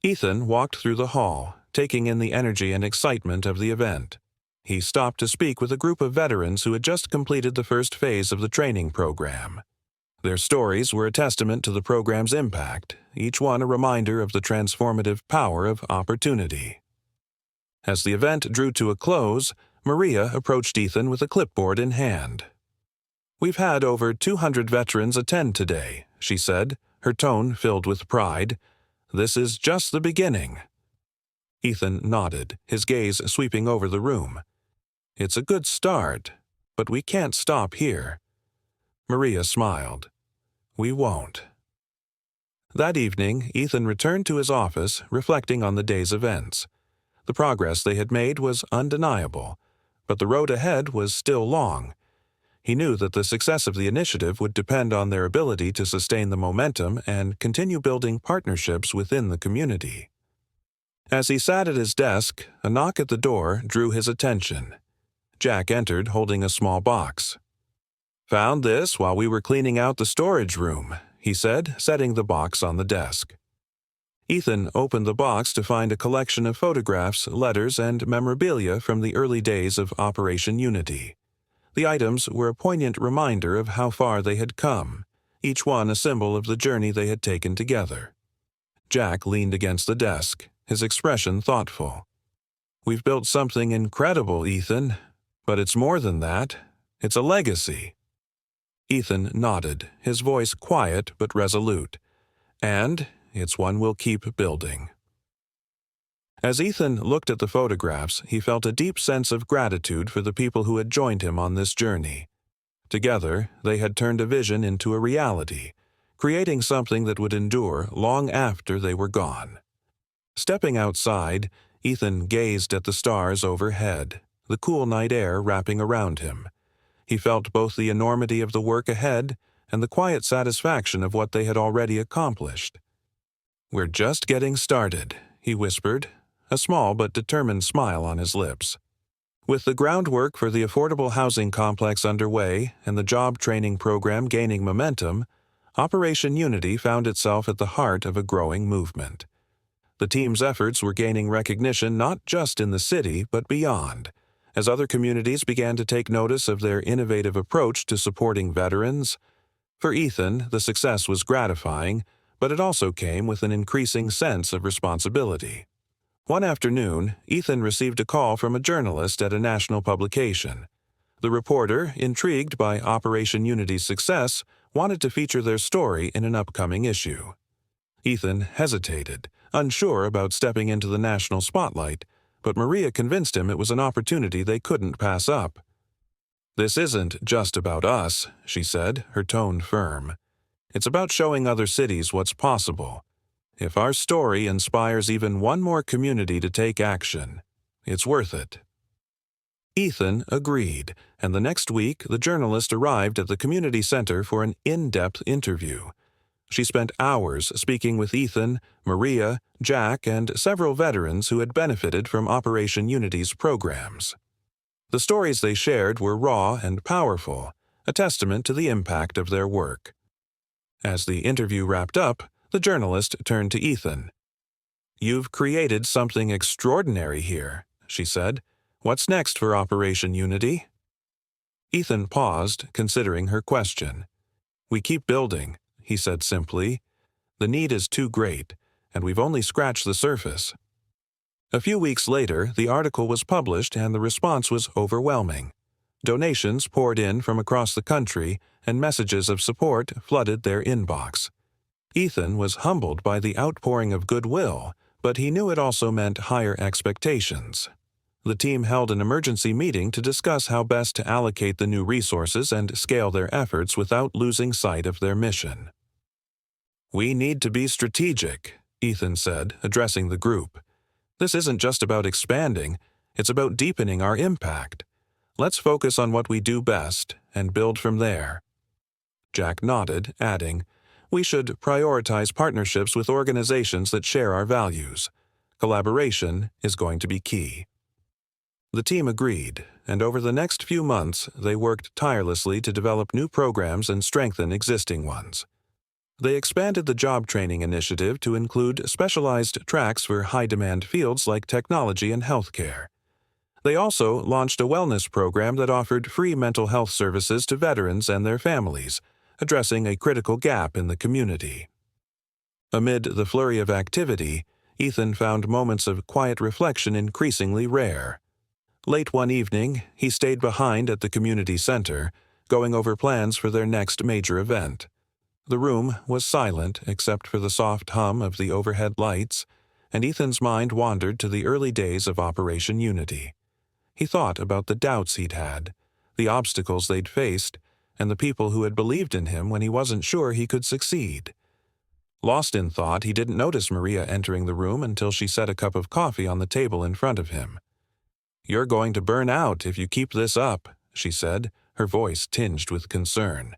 Speaker 1: Ethan walked through the hall, taking in the energy and excitement of the event. He stopped to speak with a group of veterans who had just completed the first phase of the training program. Their stories were a testament to the program's impact, each one a reminder of the transformative power of opportunity. As the event drew to a close, Maria approached Ethan with a clipboard in hand. "We've had over 200 veterans attend today," she said, her tone filled with pride. This is just the beginning." Ethan nodded, his gaze sweeping over the room. "It's a good start, but we can't stop here." Maria smiled. "We won't." That evening, Ethan returned to his office, reflecting on the day's events. The progress they had made was undeniable, but the road ahead was still long. He knew that the success of the initiative would depend on their ability to sustain the momentum and continue building partnerships within the community. As he sat at his desk, a knock at the door drew his attention. Jack entered holding a small box. "Found this while we were cleaning out the storage room," he said, setting the box on the desk. Ethan opened the box to find a collection of photographs, letters, and memorabilia from the early days of Operation Unity. The items were a poignant reminder of how far they had come, each one a symbol of the journey they had taken together. Jack leaned against the desk, his expression thoughtful. "We've built something incredible, Ethan, but it's more than that. It's a legacy." Ethan nodded, his voice quiet but resolute. "And it's one we'll keep building." As Ethan looked at the photographs, he felt a deep sense of gratitude for the people who had joined him on this journey. Together, they had turned a vision into a reality, creating something that would endure long after they were gone. Stepping outside, Ethan gazed at the stars overhead, the cool night air wrapping around him. He felt both the enormity of the work ahead and the quiet satisfaction of what they had already accomplished. "We're just getting started," he whispered, a small but determined smile on his lips. With the groundwork for the affordable housing complex underway and the job training program gaining momentum, Operation Unity found itself at the heart of a growing movement. The team's efforts were gaining recognition not just in the city but beyond, as other communities began to take notice of their innovative approach to supporting veterans. For Ethan, the success was gratifying, but it also came with an increasing sense of responsibility. One afternoon, Ethan received a call from a journalist at a national publication. The reporter, intrigued by Operation Unity's success, wanted to feature their story in an upcoming issue. Ethan hesitated, unsure about stepping into the national spotlight, but Maria convinced him it was an opportunity they couldn't pass up. "This isn't just about us," she said, her tone firm. "It's about showing other cities what's possible. If our story inspires even one more community to take action, it's worth it." Ethan agreed, and the next week the journalist arrived at the community center for an in-depth interview. She spent hours speaking with Ethan, Maria, Jack, and several veterans who had benefited from Operation Unity's programs. The stories they shared were raw and powerful, a testament to the impact of their work. As the interview wrapped up, the journalist turned to Ethan. "You've created something extraordinary here," she said. "What's next for Operation Unity?" Ethan paused, considering her question. "We keep building," he said simply. "The need is too great, and we've only scratched the surface." A few weeks later, the article was published and the response was overwhelming. Donations poured in from across the country, and messages of support flooded their inbox. Ethan was humbled by the outpouring of goodwill, but he knew it also meant higher expectations. The team held an emergency meeting to discuss how best to allocate the new resources and scale their efforts without losing sight of their mission. "We need to be strategic," Ethan said, addressing the group. "This isn't just about expanding, it's about deepening our impact. Let's focus on what we do best and build from there." Jack nodded, adding, "We should prioritize partnerships with organizations that share our values. Collaboration is going to be key." The team agreed, and over the next few months they worked tirelessly to develop new programs and strengthen existing ones. They expanded the job training initiative to include specialized tracks for high-demand fields like technology and healthcare. They also launched a wellness program that offered free mental health services to veterans and their families, addressing a critical gap in the community. Amid the flurry of activity, Ethan found moments of quiet reflection increasingly rare. Late one evening, he stayed behind at the community center, going over plans for their next major event. The room was silent except for the soft hum of the overhead lights, and Ethan's mind wandered to the early days of Operation Unity. He thought about the doubts he'd had, the obstacles they'd faced, and the people who had believed in him when he wasn't sure he could succeed. Lost in thought, he didn't notice Maria entering the room until she set a cup of coffee on the table in front of him. "You're going to burn out if you keep this up," she said, her voice tinged with concern.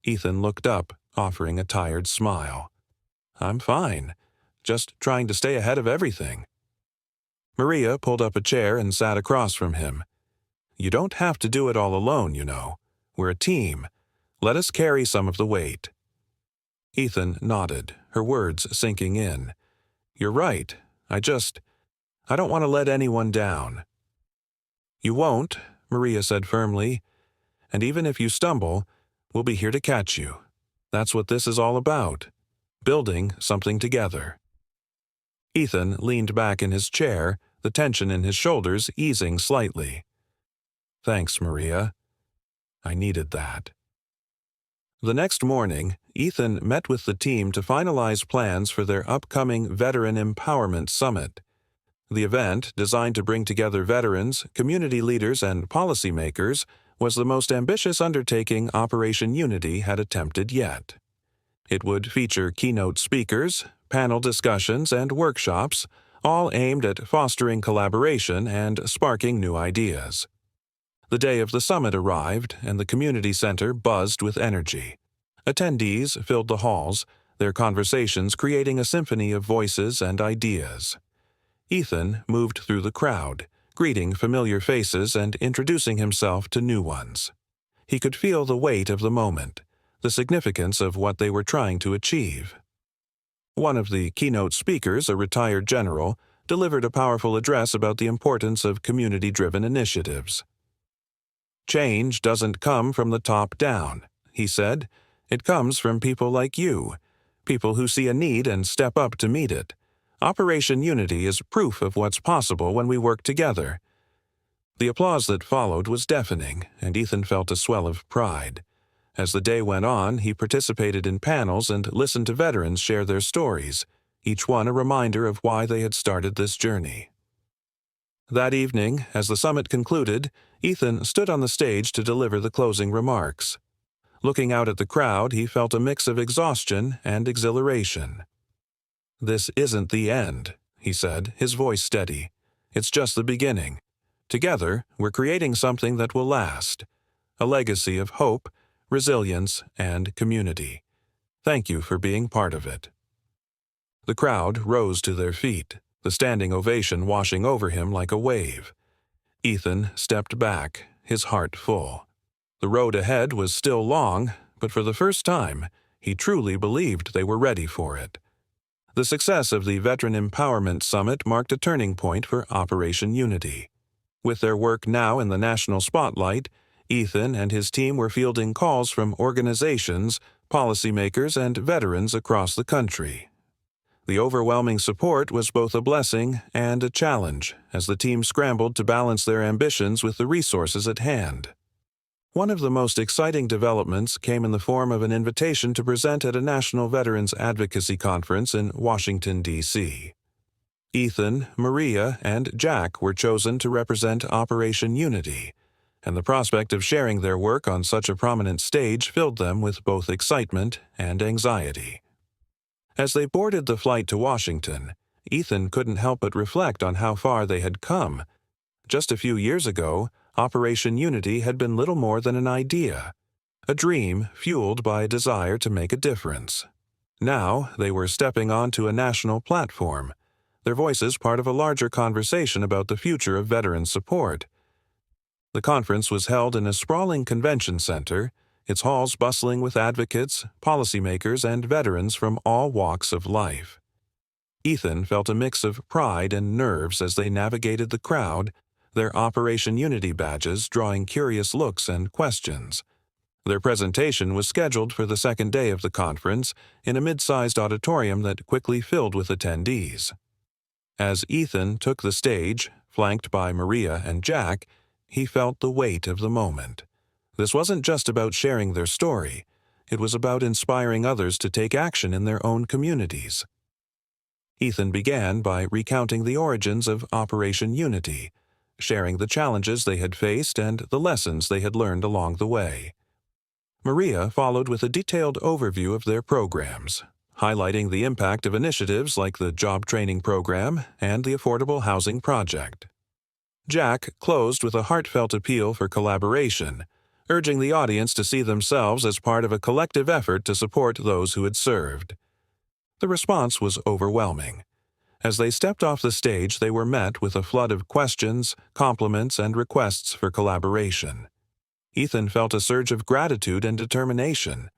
Speaker 1: Ethan looked up, offering a tired smile. "I'm fine. Just trying to stay ahead of everything." Maria pulled up a chair and sat across from him. "You don't have to do it all alone, you know. We're a team. Let us carry some of the weight." Ethan nodded, her words sinking in. "You're right. I don't want to let anyone down." "You won't," Maria said firmly. "And even if you stumble, we'll be here to catch you. That's what this is all about. Building something together." Ethan leaned back in his chair, the tension in his shoulders easing slightly. "Thanks, Maria. I needed that." The next morning, Ethan met with the team to finalize plans for their upcoming Veteran Empowerment Summit. The event, designed to bring together veterans, community leaders, and policymakers, was the most ambitious undertaking Operation Unity had attempted yet. It would feature keynote speakers, panel discussions, and workshops, all aimed at fostering collaboration and sparking new ideas. The day of the summit arrived, and the community center buzzed with energy. Attendees filled the halls, their conversations creating a symphony of voices and ideas. Ethan moved through the crowd, greeting familiar faces and introducing himself to new ones. He could feel the weight of the moment, the significance of what they were trying to achieve. One of the keynote speakers, a retired general, delivered a powerful address about the importance of community-driven initiatives. "Change doesn't come from the top down," he said. "It comes from people like you, people who see a need and step up to meet it. Operation Unity is proof of what's possible when we work together." The applause that followed was deafening, and Ethan felt a swell of pride. As the day went on, he participated in panels and listened to veterans share their stories, each one a reminder of why they had started this journey. That evening, as the summit concluded, Ethan stood on the stage to deliver the closing remarks. Looking out at the crowd, he felt a mix of exhaustion and exhilaration. "This isn't the end," he said, his voice steady. "It's just the beginning. Together, we're creating something that will last. A legacy of hope, resilience, and community. Thank you for being part of it." The crowd rose to their feet, the standing ovation washing over him like a wave. Ethan stepped back, his heart full. The road ahead was still long, but for the first time, he truly believed they were ready for it. The success of the Veteran Empowerment Summit marked a turning point for Operation Unity. With their work now in the national spotlight, Ethan and his team were fielding calls from organizations, policymakers, and veterans across the country. The overwhelming support was both a blessing and a challenge as the team scrambled to balance their ambitions with the resources at hand. One of the most exciting developments came in the form of an invitation to present at a National Veterans Advocacy Conference in Washington, D.C. Ethan, Maria, and Jack were chosen to represent Operation Unity, and the prospect of sharing their work on such a prominent stage filled them with both excitement and anxiety. As they boarded the flight to Washington, Ethan couldn't help but reflect on how far they had come. Just a few years ago, Operation Unity had been little more than an idea, a dream fueled by a desire to make a difference. Now they were stepping onto a national platform, their voices part of a larger conversation about the future of veteran support. The conference was held in a sprawling convention center, its halls bustling with advocates, policymakers, and veterans from all walks of life. Ethan felt a mix of pride and nerves as they navigated the crowd, their Operation Unity badges drawing curious looks and questions. Their presentation was scheduled for the second day of the conference in a mid-sized auditorium that quickly filled with attendees. As Ethan took the stage, flanked by Maria and Jack, he felt the weight of the moment. This wasn't just about sharing their story. it was about inspiring others to take action in their own communities. Ethan began by recounting the origins of Operation Unity, sharing the challenges they had faced and the lessons they had learned along the way. Maria followed with a detailed overview of their programs, highlighting the impact of initiatives like the Job Training Program and the Affordable Housing Project. Jack closed with a heartfelt appeal for collaboration, urging the audience to see themselves as part of a collective effort to support those who had served. The response was overwhelming. As they stepped off the stage, they were met with a flood of questions, compliments, and requests for collaboration. Ethan felt a surge of gratitude and determination.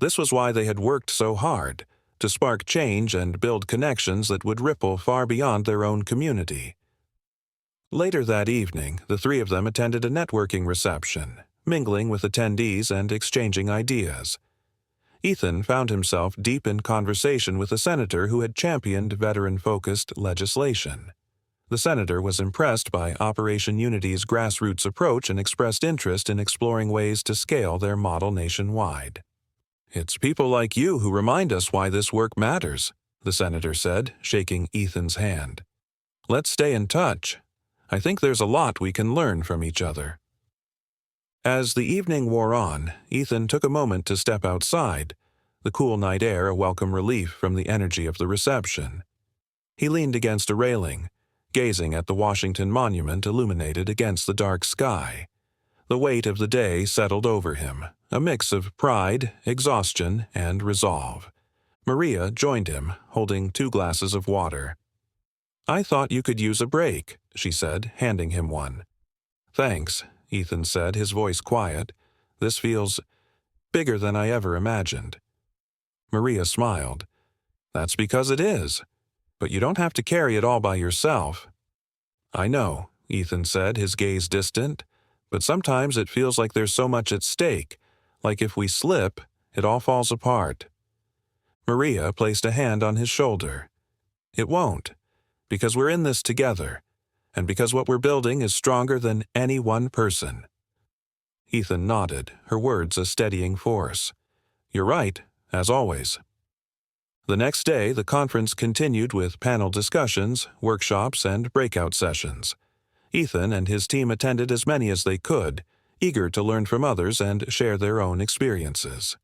Speaker 1: This was why they had worked so hard, to spark change and build connections that would ripple far beyond their own community. Later that evening, the three of them attended a networking reception, mingling with attendees and exchanging ideas. Ethan found himself deep in conversation with a senator who had championed veteran-focused legislation. The senator was impressed by Operation Unity's grassroots approach and expressed interest in exploring ways to scale their model nationwide. "It's people like you who remind us why this work matters," the senator said, shaking Ethan's hand. "Let's stay in touch. I think there's a lot we can learn from each other." As the evening wore on, Ethan took a moment to step outside, the cool night air a welcome relief from the energy of the reception. He leaned against a railing, gazing at the Washington Monument illuminated against the dark sky. The weight of the day settled over him, a mix of pride, exhaustion, and resolve. Maria joined him, holding 2 glasses of water. "I thought you could use a break," she said, handing him one. "Thanks," Ethan said, his voice quiet. "This feels bigger than I ever imagined." Maria smiled. "That's because it is. But you don't have to carry it all by yourself." "I know," Ethan said, his gaze distant, "but sometimes it feels like there's so much at stake, like if we slip, it all falls apart." Maria placed a hand on his shoulder. "It won't, because we're in this together, and because what we're building is stronger than any one person." Ethan nodded, her words a steadying force. "You're right, as always." The next day, the conference continued with panel discussions, workshops, and breakout sessions. Ethan and his team attended as many as they could, eager to learn from others and share their own experiences.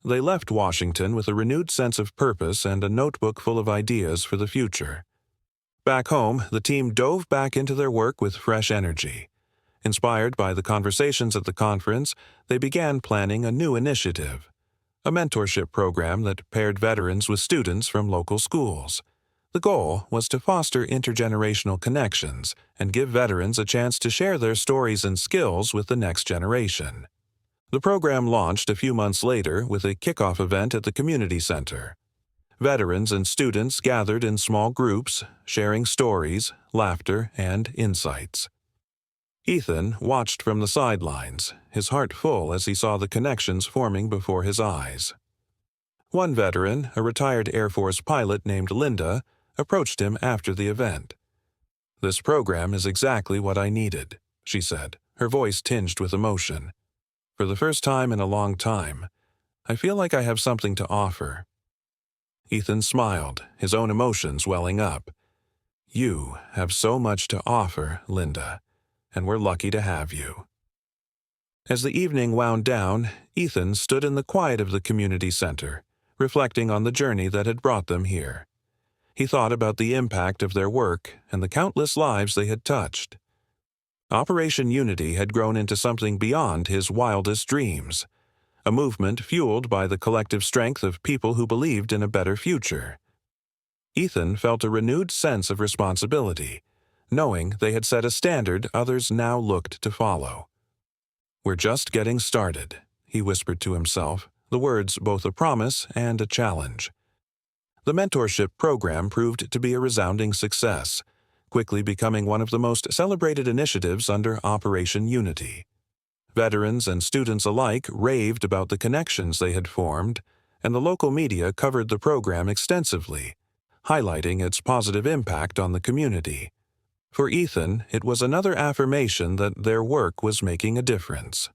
Speaker 1: They left Washington with a renewed sense of purpose and a notebook full of ideas for the future. Back home, the team dove back into their work with fresh energy. Inspired by the conversations at the conference, they began planning a new initiative, a mentorship program that paired veterans with students from local schools. The goal was to foster intergenerational connections and give veterans a chance to share their stories and skills with the next generation. The program launched a few months later with a kickoff event at the community center. Veterans and students gathered in small groups, sharing stories, laughter, and insights. Ethan watched from the sidelines, his heart full as he saw the connections forming before his eyes. One veteran, a retired Air Force pilot named Linda, approached him after the event. "This program is exactly what I needed," she said, her voice tinged with emotion. "For the first time in a long time, I feel like I have something to offer." Ethan smiled, his own emotions welling up. "You have so much to offer, Linda, and we're lucky to have you." As the evening wound down, Ethan stood in the quiet of the community center, reflecting on the journey that had brought them here. He thought about the impact of their work and the countless lives they had touched. Operation Unity had grown into something beyond his wildest dreams, a movement fueled by the collective strength of people who believed in a better future. Ethan felt a renewed sense of responsibility, knowing they had set a standard others now looked to follow. "We're just getting started," he whispered to himself, the words both a promise and a challenge. The mentorship program proved to be a resounding success, quickly becoming one of the most celebrated initiatives under Operation Unity. Veterans and students alike raved about the connections they had formed, and the local media covered the program extensively, highlighting its positive impact on the community. For Ethan, it was another affirmation that their work was making a difference.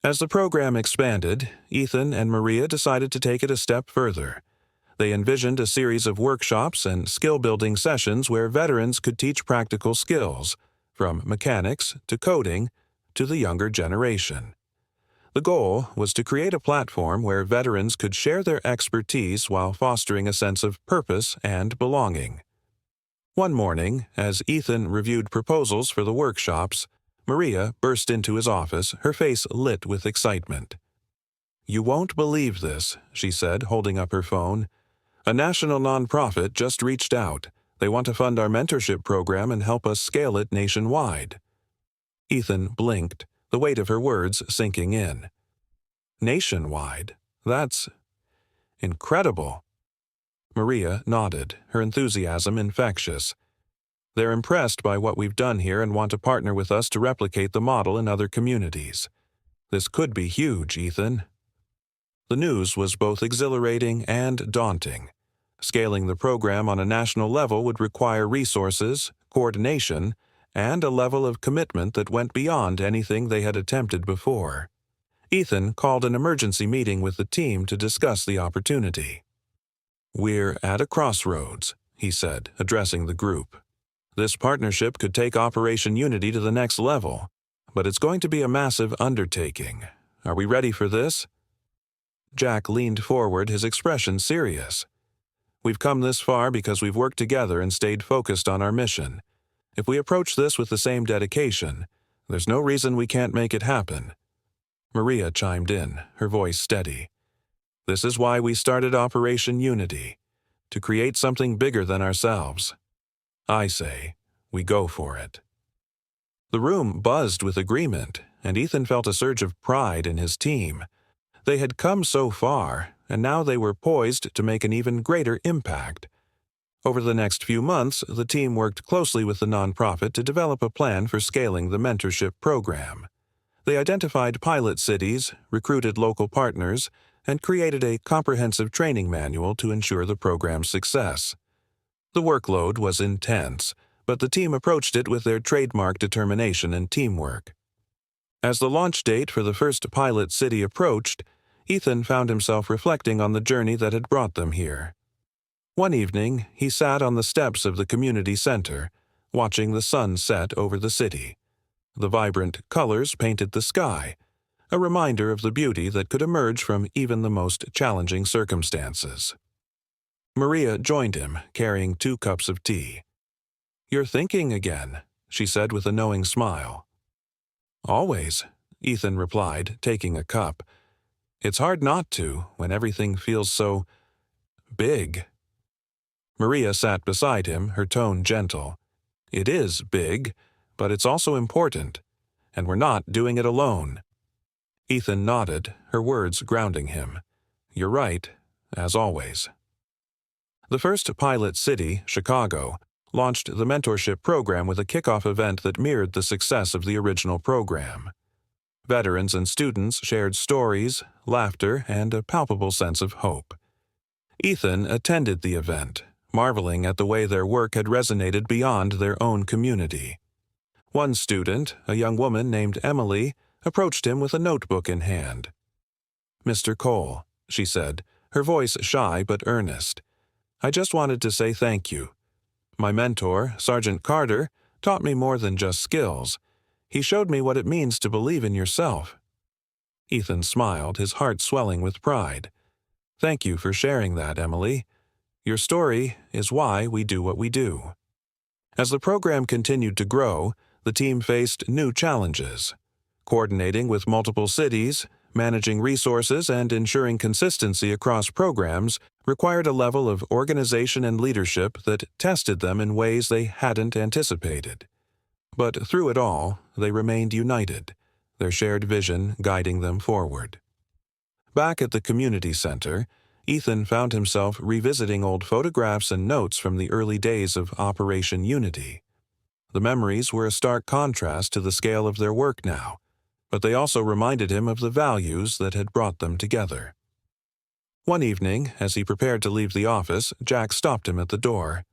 Speaker 1: As the program expanded, Ethan and Maria decided to take it a step further. They envisioned a series of workshops and skill-building sessions where veterans could teach practical skills, from mechanics to coding to the younger generation. The goal was to create a platform where veterans could share their expertise while fostering a sense of purpose and belonging. One morning, as Ethan reviewed proposals for the workshops, Maria burst into his office, her face lit with excitement. "You won't believe this," she said, holding up her phone. "A national nonprofit just reached out. They want to fund our mentorship program and help us scale it nationwide." Ethan blinked, the weight of her words sinking in. "Nationwide? That's incredible." Maria nodded, her enthusiasm infectious. "They're impressed by what we've done here and want to partner with us to replicate the model in other communities. This could be huge, Ethan." The news was both exhilarating and daunting. Scaling the program on a national level would require resources, coordination, and a level of commitment that went beyond anything they had attempted before. Ethan called an emergency meeting with the team to discuss the opportunity. "We're at a crossroads," he said, addressing the group. "This partnership could take Operation Unity to the next level, but it's going to be a massive undertaking. Are we ready for this?" Jack leaned forward, his expression serious. "We've come this far because we've worked together and stayed focused on our mission. If we approach this with the same dedication, there's no reason we can't make it happen." Maria chimed in, her voice steady. "This is why we started Operation Unity, to create something bigger than ourselves. I say, we go for it." The room buzzed with agreement, and Ethan felt a surge of pride in his team. They had come so far, and now they were poised to make an even greater impact. Over the next few months, the team worked closely with the nonprofit to develop a plan for scaling the mentorship program. They identified pilot cities, recruited local partners, and created a comprehensive training manual to ensure the program's success. The workload was intense, but the team approached it with their trademark determination and teamwork. As the launch date for the first pilot city approached, Ethan found himself reflecting on the journey that had brought them here. One evening, he sat on the steps of the community center, watching the sun set over the city. The vibrant colors painted the sky, a reminder of the beauty that could emerge from even the most challenging circumstances. Maria joined him, carrying 2 cups of tea. "You're thinking again," she said with a knowing smile. "Always," Ethan replied, taking a cup. "It's hard not to when everything feels so big." Maria sat beside him, her tone gentle. "It is big, but it's also important, and we're not doing it alone." Ethan nodded, her words grounding him. "You're right, as always." The first pilot city, Chicago, launched the mentorship program with a kickoff event that mirrored the success of the original program. Veterans and students shared stories, laughter, and a palpable sense of hope. Ethan attended the event, marveling at the way their work had resonated beyond their own community. One student, a young woman named Emily, approached him with a notebook in hand. "Mr. Cole," she said, her voice shy but earnest, "I just wanted to say thank you. My mentor, Sergeant Carter, taught me more than just skills. He showed me what it means to believe in yourself." Ethan smiled, his heart swelling with pride. "Thank you for sharing that, Emily. Your story is why we do what we do." As the program continued to grow, the team faced new challenges. Coordinating with multiple cities, managing resources, and ensuring consistency across programs required a level of organization and leadership that tested them in ways they hadn't anticipated. But through it all, they remained united, their shared vision guiding them forward. Back at the community center, Ethan found himself revisiting old photographs and notes from the early days of Operation Unity. The memories were a stark contrast to the scale of their work now, but they also reminded him of the values that had brought them together. One evening, as he prepared to leave the office, Jack stopped him at the door.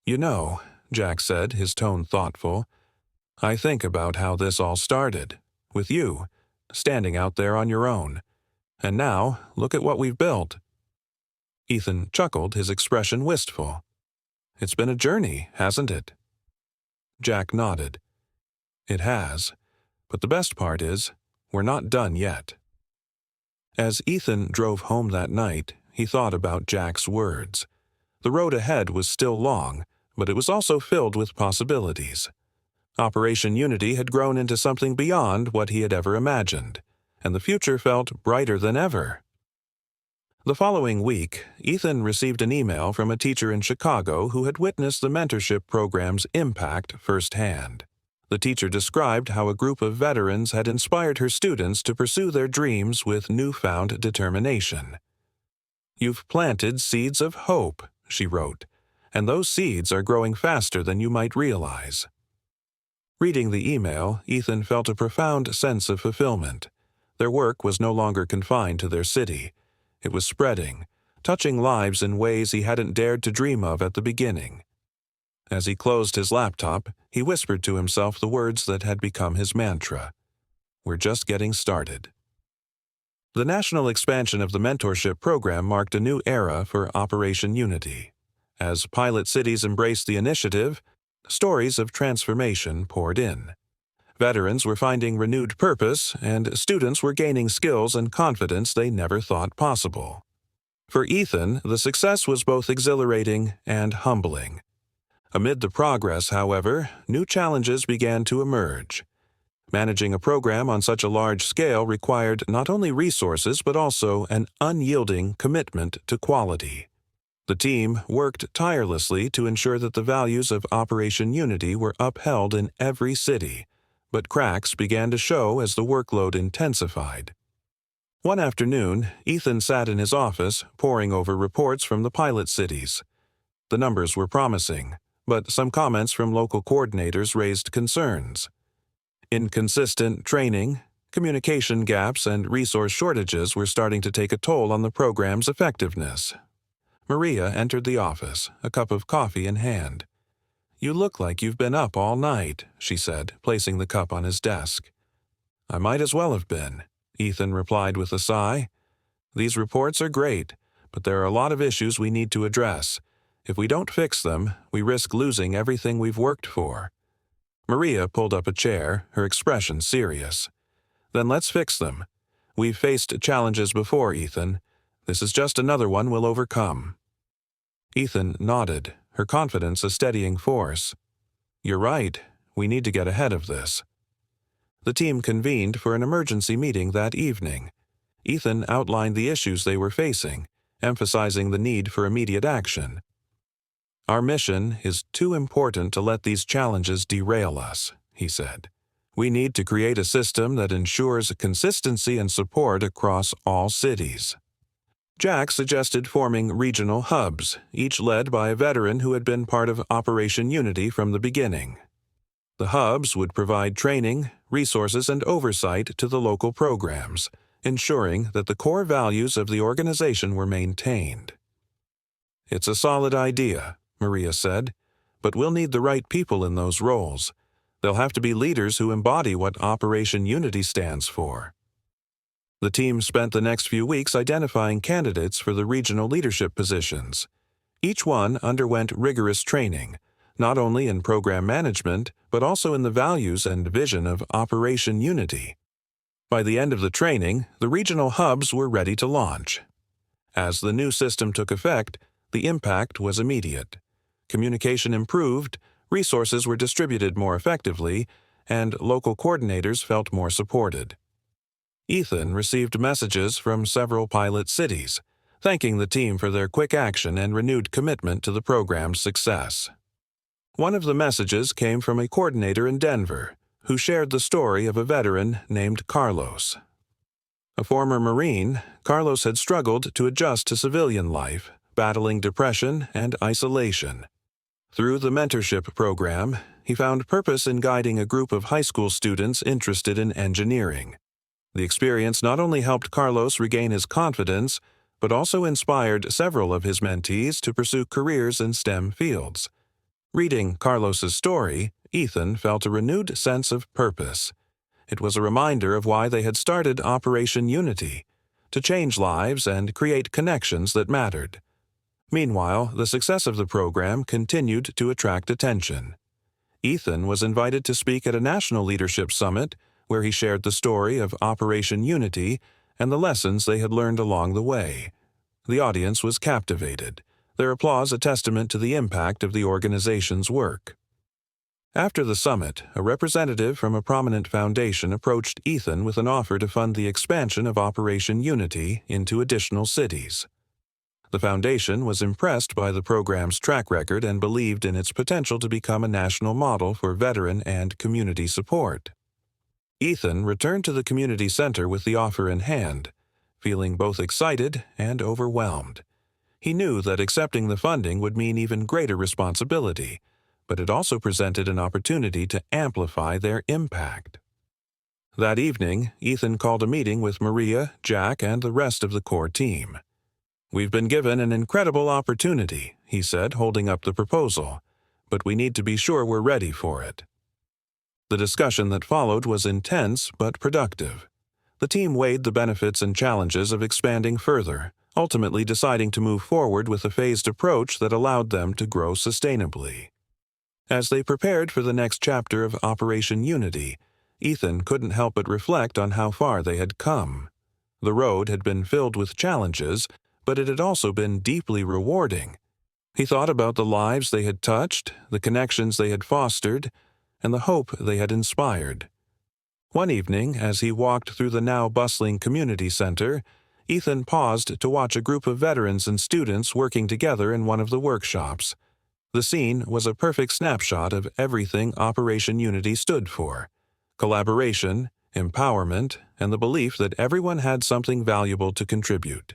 Speaker 1: "You know," Jack said, his tone thoughtful, "I think about how this all started, with you, standing out there on your own. And now, look at what we've built." Ethan chuckled, his expression wistful. "It's been a journey, hasn't it?" Jack nodded. "It has, but the best part is, we're not done yet." As Ethan drove home that night, he thought about Jack's words. The road ahead was still long, but it was also filled with possibilities. Operation Unity had grown into something beyond what he had ever imagined, and the future felt brighter than ever. The following week, Ethan received an email from a teacher in Chicago who had witnessed the mentorship program's impact firsthand. The teacher described how a group of veterans had inspired her students to pursue their dreams with newfound determination. "You've planted seeds of hope," she wrote, "and those seeds are growing faster than you might realize." Reading the email, Ethan felt a profound sense of fulfillment. Their work was no longer confined to their city. It was spreading, touching lives in ways he hadn't dared to dream of at the beginning. As he closed his laptop, he whispered to himself the words that had become his mantra. "We're just getting started." The national expansion of the mentorship program marked a new era for Operation Unity. As pilot cities embraced the initiative, stories of transformation poured in. Veterans were finding renewed purpose, and students were gaining skills and confidence they never thought possible. For Ethan, the success was both exhilarating and humbling. Amid the progress, however, new challenges began to emerge. Managing a program on such a large scale required not only resources but also an unyielding commitment to quality. The team worked tirelessly to ensure that the values of Operation Unity were upheld in every city, but cracks began to show as the workload intensified. One afternoon, Ethan sat in his office, poring over reports from the pilot cities. The numbers were promising, but some comments from local coordinators raised concerns. Inconsistent training, communication gaps, and resource shortages were starting to take a toll on the program's effectiveness. Maria entered the office, a cup of coffee in hand. "You look like you've been up all night," she said, placing the cup on his desk. "I might as well have been," Ethan replied with a sigh. "These reports are great, but there are a lot of issues we need to address. If we don't fix them, we risk losing everything we've worked for." Maria pulled up a chair, her expression serious. "Then let's fix them. We've faced challenges before, Ethan. This is just another one we'll overcome." Ethan nodded, her confidence a steadying force. "You're right. We need to get ahead of this." The team convened for an emergency meeting that evening. Ethan outlined the issues they were facing, emphasizing the need for immediate action. "Our mission is too important to let these challenges derail us," he said. "We need to create a system that ensures consistency and support across all cities." Jack suggested forming regional hubs, each led by a veteran who had been part of Operation Unity from the beginning. The hubs would provide training, resources, and oversight to the local programs, ensuring that the core values of the organization were maintained. "It's a solid idea," Maria said, "but we'll need the right people in those roles. They'll have to be leaders who embody what Operation Unity stands for." The team spent the next few weeks identifying candidates for the regional leadership positions. Each one underwent rigorous training, not only in program management, but also in the values and vision of Operation Unity. By the end of the training, the regional hubs were ready to launch. As the new system took effect, the impact was immediate. Communication improved, resources were distributed more effectively, and local coordinators felt more supported. Ethan received messages from several pilot cities, thanking the team for their quick action and renewed commitment to the program's success. One of the messages came from a coordinator in Denver, who shared the story of a veteran named Carlos. A former Marine, Carlos had struggled to adjust to civilian life, battling depression and isolation. Through the mentorship program, he found purpose in guiding a group of high school students interested in engineering. The experience not only helped Carlos regain his confidence, but also inspired several of his mentees to pursue careers in STEM fields. Reading Carlos's story, Ethan felt a renewed sense of purpose. It was a reminder of why they had started Operation Unity, to change lives and create connections that mattered. Meanwhile, the success of the program continued to attract attention. Ethan was invited to speak at a national leadership summit where he shared the story of Operation Unity and the lessons they had learned along the way. The audience was captivated, their applause a testament to the impact of the organization's work. After the summit, a representative from a prominent foundation approached Ethan with an offer to fund the expansion of Operation Unity into additional cities. The foundation was impressed by the program's track record and believed in its potential to become a national model for veteran and community support. Ethan returned to the community center with the offer in hand, feeling both excited and overwhelmed. He knew that accepting the funding would mean even greater responsibility, but it also presented an opportunity to amplify their impact. That evening, Ethan called a meeting with Maria, Jack, and the rest of the core team. "We've been given an incredible opportunity," he said, holding up the proposal, "but we need to be sure we're ready for it." The discussion that followed was intense but productive. The team weighed the benefits and challenges of expanding further, ultimately deciding to move forward with a phased approach that allowed them to grow sustainably. As they prepared for the next chapter of Operation Unity, Ethan couldn't help but reflect on how far they had come. The road had been filled with challenges, but it had also been deeply rewarding. He thought about the lives they had touched, the connections they had fostered, and the hope they had inspired. One evening, as he walked through the now bustling community center, Ethan paused to watch a group of veterans and students working together in one of the workshops. The scene was a perfect snapshot of everything Operation Unity stood for: collaboration, empowerment, and the belief that everyone had something valuable to contribute.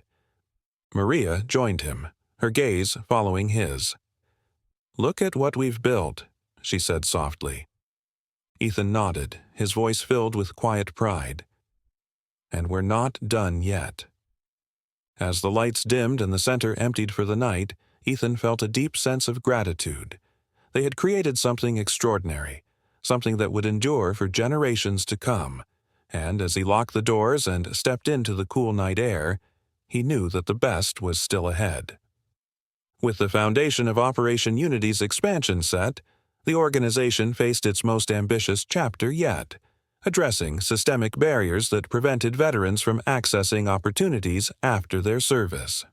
Speaker 1: Maria joined him, her gaze following his. "Look at what we've built," she said softly. Ethan nodded, his voice filled with quiet pride. "And we're not done yet." As the lights dimmed and the center emptied for the night, Ethan felt a deep sense of gratitude. They had created something extraordinary, something that would endure for generations to come, and as he locked the doors and stepped into the cool night air, he knew that the best was still ahead. With the foundation of Operation Unity's expansion set, the organization faced its most ambitious chapter yet, addressing systemic barriers that prevented veterans from accessing opportunities after their service.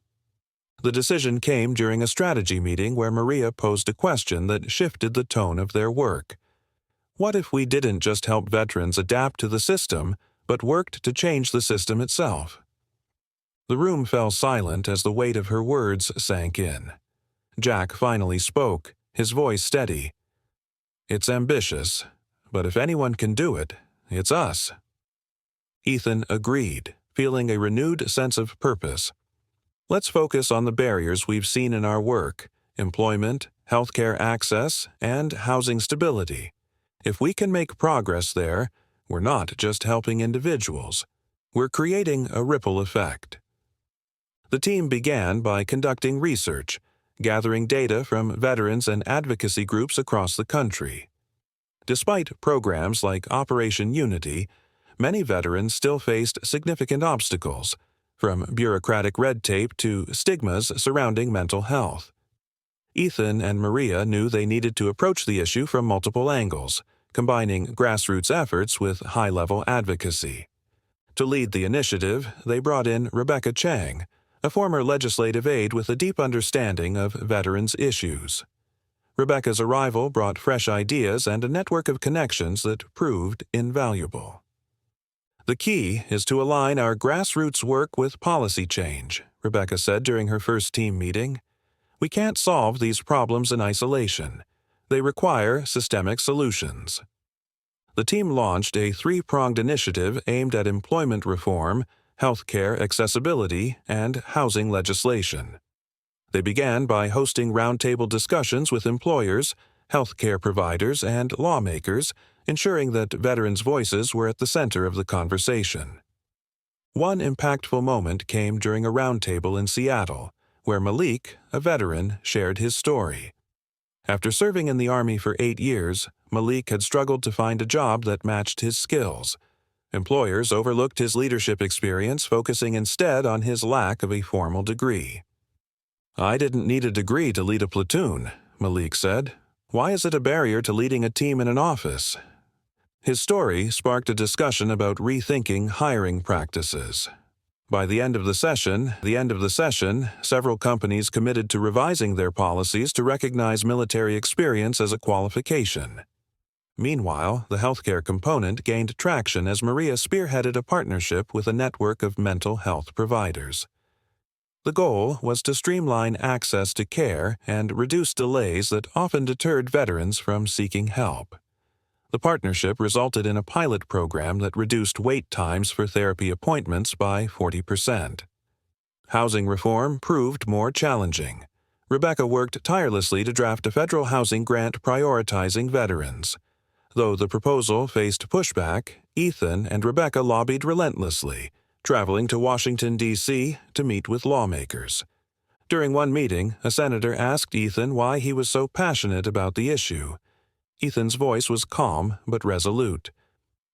Speaker 1: The decision came during a strategy meeting where Maria posed a question that shifted the tone of their work. What if we didn't just help veterans adapt to the system, but worked to change the system itself? The room fell silent as the weight of her words sank in. Jack finally spoke, his voice steady. "It's ambitious, but if anyone can do it, it's us." Ethan agreed, feeling a renewed sense of purpose. "Let's focus on the barriers we've seen in our work: employment, healthcare access, and housing stability. If we can make progress there, we're not just helping individuals. We're creating a ripple effect." The team began by conducting research, gathering data from veterans and advocacy groups across the country. Despite programs like Operation Unity, many veterans still faced significant obstacles, from bureaucratic red tape to stigmas surrounding mental health. Ethan and Maria knew they needed to approach the issue from multiple angles, combining grassroots efforts with high-level advocacy. To lead the initiative, they brought in Rebecca Chang, a former legislative aide with a deep understanding of veterans' issues. Rebecca's arrival brought fresh ideas and a network of connections that proved invaluable. "The key is to align our grassroots work with policy change," Rebecca said during her first team meeting. "We can't solve these problems in isolation. They require systemic solutions." The team launched a three-pronged initiative aimed at employment reform, healthcare accessibility, and housing legislation. They began by hosting roundtable discussions with employers, healthcare providers, and lawmakers, ensuring that veterans' voices were at the center of the conversation. One impactful moment came during a roundtable in Seattle, where Malik, a veteran, shared his story. After serving in the Army for 8 years, Malik had struggled to find a job that matched his skills. Employers overlooked his leadership experience, focusing instead on his lack of a formal degree. "I didn't need a degree to lead a platoon," Malik said. "Why is it a barrier to leading a team in an office?" His story sparked a discussion about rethinking hiring practices. By the end of the session, several companies committed to revising their policies to recognize military experience as a qualification. Meanwhile, the healthcare component gained traction as Maria spearheaded a partnership with a network of mental health providers. The goal was to streamline access to care and reduce delays that often deterred veterans from seeking help. The partnership resulted in a pilot program that reduced wait times for therapy appointments by 40%. Housing reform proved more challenging. Rebecca worked tirelessly to draft a federal housing grant prioritizing veterans. Though the proposal faced pushback, Ethan and Rebecca lobbied relentlessly, traveling to Washington, D.C. to meet with lawmakers. During one meeting, a senator asked Ethan why he was so passionate about the issue. Ethan's voice was calm but resolute.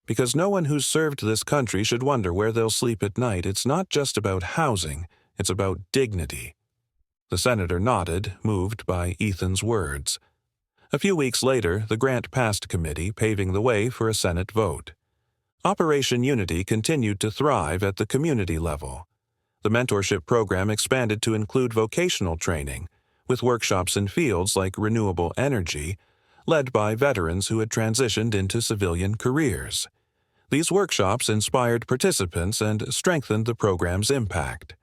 Speaker 1: "Because no one who's served this country should wonder where they'll sleep at night. It's not just about housing, it's about dignity." The senator nodded, moved by Ethan's words. A few weeks later, the grant passed committee, paving the way for a Senate vote. Operation Unity continued to thrive at the community level. The mentorship program expanded to include vocational training, with workshops in fields like renewable energy, led by veterans who had transitioned into civilian careers. These workshops inspired participants and strengthened the program's impact.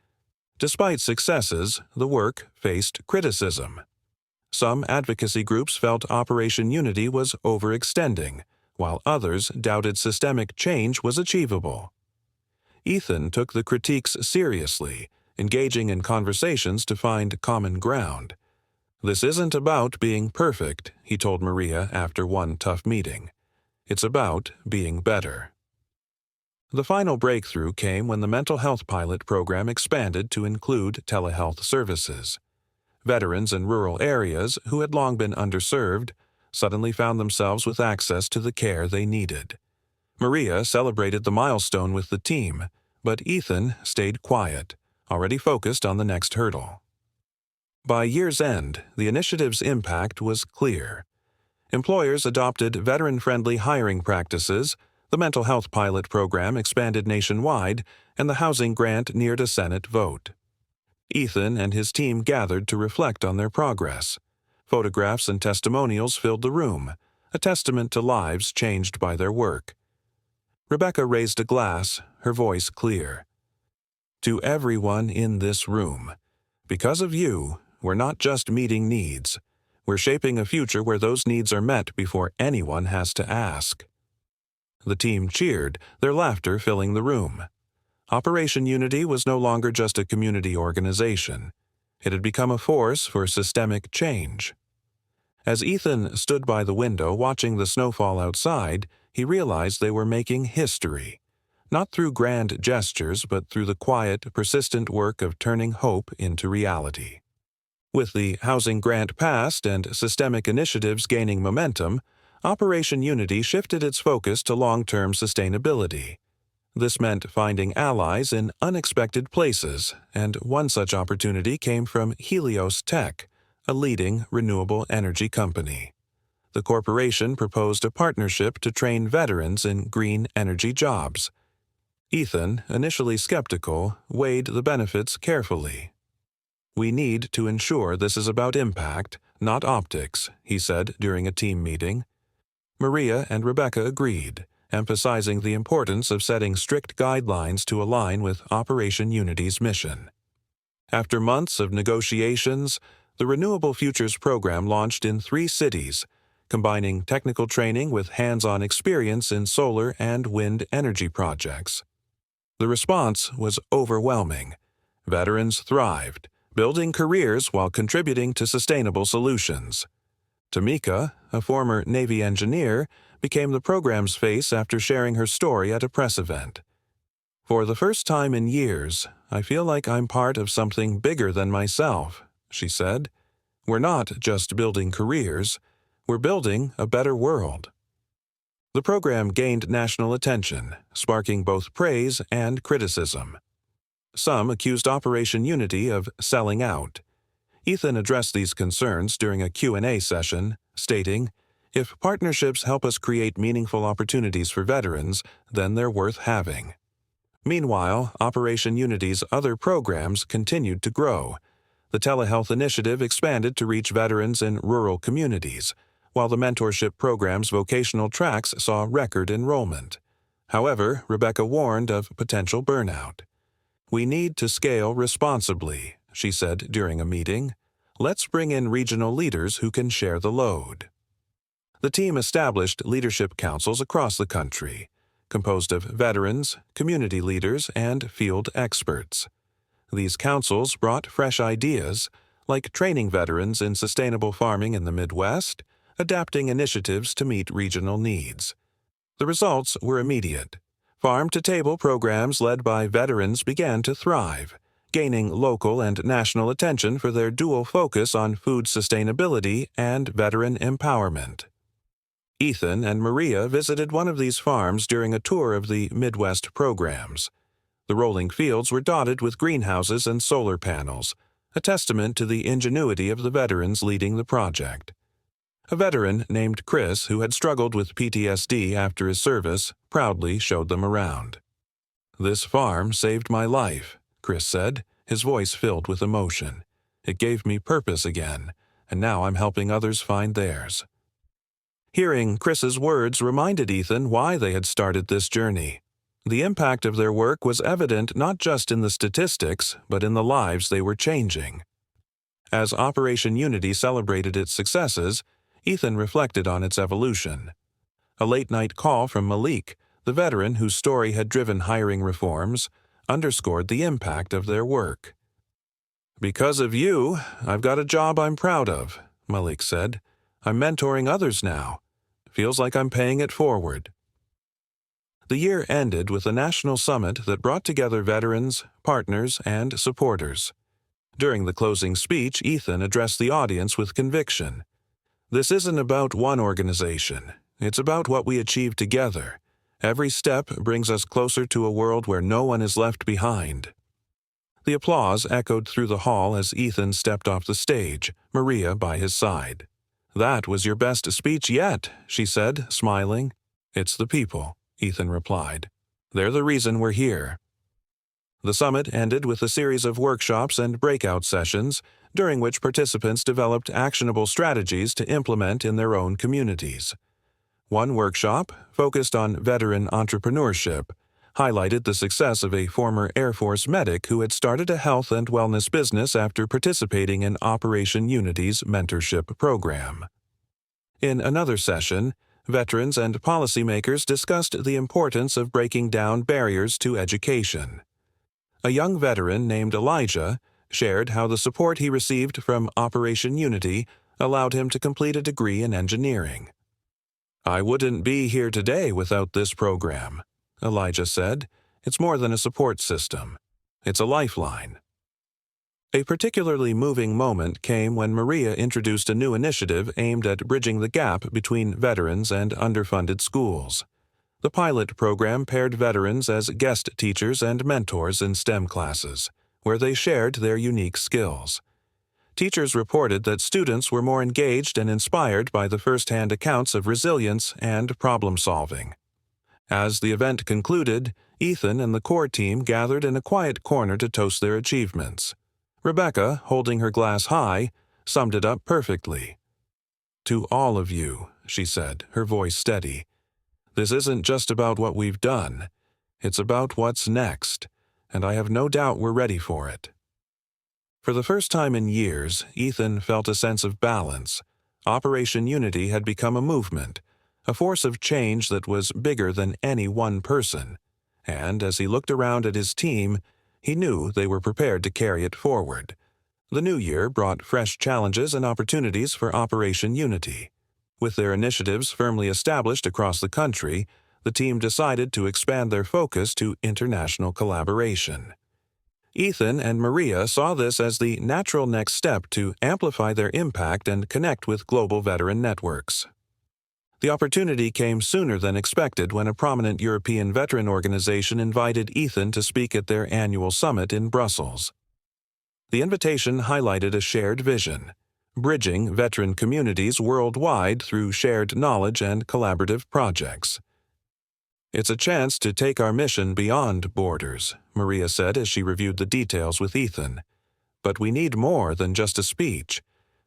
Speaker 1: Despite successes, the work faced criticism. Some advocacy groups felt Operation Unity was overextending, while others doubted systemic change was achievable. Ethan took the critiques seriously, engaging in conversations to find common ground. "This isn't about being perfect," he told Maria after one tough meeting. "It's about being better." The final breakthrough came when the mental health pilot program expanded to include telehealth services. Veterans in rural areas, who had long been underserved, suddenly found themselves with access to the care they needed. Maria celebrated the milestone with the team, but Ethan stayed quiet, already focused on the next hurdle. By year's end, the initiative's impact was clear. Employers adopted veteran-friendly hiring practices, the mental health pilot program expanded nationwide, and the housing grant neared a Senate vote. Ethan and his team gathered to reflect on their progress. Photographs and testimonials filled the room, a testament to lives changed by their work. Rebecca raised a glass, her voice clear. "To everyone in this room, because of you, we're not just meeting needs. We're shaping a future where those needs are met before anyone has to ask." The team cheered, their laughter filling the room. Operation Unity was no longer just a community organization. It had become a force for systemic change. As Ethan stood by the window watching the snowfall outside, he realized they were making history. Not through grand gestures, but through the quiet, persistent work of turning hope into reality. With the housing grant passed and systemic initiatives gaining momentum, Operation Unity shifted its focus to long-term sustainability. This meant finding allies in unexpected places, and one such opportunity came from Helios Tech, a leading renewable energy company. The corporation proposed a partnership to train veterans in green energy jobs. Ethan, initially skeptical, weighed the benefits carefully. "We need to ensure this is about impact, not optics," he said during a team meeting. Maria and Rebecca agreed, emphasizing the importance of setting strict guidelines to align with Operation Unity's mission. After months of negotiations, the Renewable Futures program launched in 3 cities, combining technical training with hands-on experience in solar and wind energy projects. The response was overwhelming. Veterans thrived, building careers while contributing to sustainable solutions. Tamika, a former Navy engineer, became the program's face after sharing her story at a press event. "For the first time in years, I feel like I'm part of something bigger than myself," she said. "We're not just building careers, we're building a better world." The program gained national attention, sparking both praise and criticism. Some accused Operation Unity of selling out. Ethan addressed these concerns during a Q&A session, stating, "If partnerships help us create meaningful opportunities for veterans, then they're worth having." Meanwhile, Operation Unity's other programs continued to grow. The telehealth initiative expanded to reach veterans in rural communities, while the mentorship program's vocational tracks saw record enrollment. However, Rebecca warned of potential burnout. "We need to scale responsibly," she said during a meeting. "Let's bring in regional leaders who can share the load." The team established leadership councils across the country, composed of veterans, community leaders, and field experts. These councils brought fresh ideas, like training veterans in sustainable farming in the Midwest, adapting initiatives to meet regional needs. The results were immediate. Farm-to-table programs led by veterans began to thrive, gaining local and national attention for their dual focus on food sustainability and veteran empowerment. Ethan and Maria visited one of these farms during a tour of the Midwest programs. The rolling fields were dotted with greenhouses and solar panels, a testament to the ingenuity of the veterans leading the project. A veteran named Chris, who had struggled with PTSD after his service, proudly showed them around. "This farm saved my life," Chris said, his voice filled with emotion. "It gave me purpose again, and now I'm helping others find theirs." Hearing Chris's words reminded Ethan why they had started this journey. The impact of their work was evident not just in the statistics, but in the lives they were changing. As Operation Unity celebrated its successes, Ethan reflected on its evolution. A late-night call from Malik, the veteran whose story had driven hiring reforms, underscored the impact of their work. "Because of you, I've got a job I'm proud of," Malik said. "I'm mentoring others now. Feels like I'm paying it forward." The year ended with a national summit that brought together veterans, partners, and supporters. During the closing speech, Ethan addressed the audience with conviction. "This isn't about one organization. It's about what we achieve together. Every step brings us closer to a world where no one is left behind." The applause echoed through the hall as Ethan stepped off the stage, Maria by his side. "That was your best speech yet," she said, smiling. "It's the people," Ethan replied. "They're the reason we're here." The summit ended with a series of workshops and breakout sessions, during which participants developed actionable strategies to implement in their own communities. One workshop, focused on veteran entrepreneurship, highlighted the success of a former Air Force medic who had started a health and wellness business after participating in Operation Unity's mentorship program. In another session, veterans and policymakers discussed the importance of breaking down barriers to education. A young veteran named Elijah shared how the support he received from Operation Unity allowed him to complete a degree in engineering. "I wouldn't be here today without this program," Elijah said. "It's more than a support system. It's a lifeline." A particularly moving moment came when Maria introduced a new initiative aimed at bridging the gap between veterans and underfunded schools. The pilot program paired veterans as guest teachers and mentors in STEM classes, where they shared their unique skills. Teachers reported that students were more engaged and inspired by the first-hand accounts of resilience and problem-solving. As the event concluded, Ethan and the core team gathered in a quiet corner to toast their achievements. Rebecca, holding her glass high, summed it up perfectly. "To all of you," she said, her voice steady, "this isn't just about what we've done. It's about what's next, and I have no doubt we're ready for it." For the first time in years, Ethan felt a sense of balance. Operation Unity had become a movement, a force of change that was bigger than any one person, and as he looked around at his team, he knew they were prepared to carry it forward. The new year brought fresh challenges and opportunities for Operation Unity. With their initiatives firmly established across the country, the team decided to expand their focus to international collaboration. Ethan and Maria saw this as the natural next step to amplify their impact and connect with global veteran networks. The opportunity came sooner than expected when a prominent European veteran organization invited Ethan to speak at their annual summit in Brussels. The invitation highlighted a shared vision, bridging veteran communities worldwide through shared knowledge and collaborative projects. "It's a chance to take our mission beyond borders," Maria said as she reviewed the details with Ethan. "But we need more than just a speech.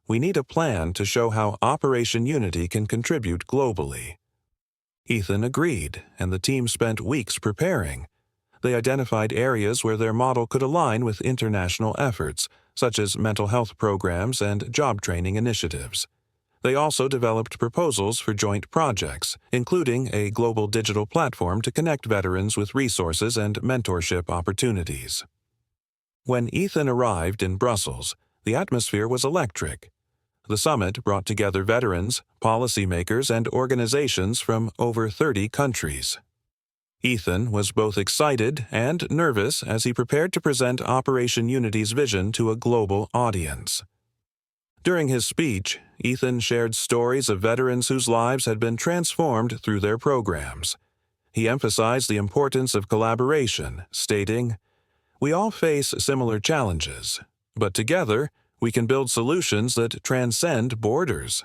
Speaker 1: We need a plan to show how Operation Unity can contribute globally." Ethan agreed, and the team spent weeks preparing. They identified areas where their model could align with international efforts, such as mental health programs and job training initiatives. They also developed proposals for joint projects, including a global digital platform to connect veterans with resources and mentorship opportunities. When Ethan arrived in Brussels, the atmosphere was electric. The summit brought together veterans, policymakers, and organizations from over 30 countries. Ethan was both excited and nervous as he prepared to present Operation Unity's vision to a global audience. During his speech, Ethan shared stories of veterans whose lives had been transformed through their programs. He emphasized the importance of collaboration, stating, "We all face similar challenges, but together, we can build solutions that transcend borders.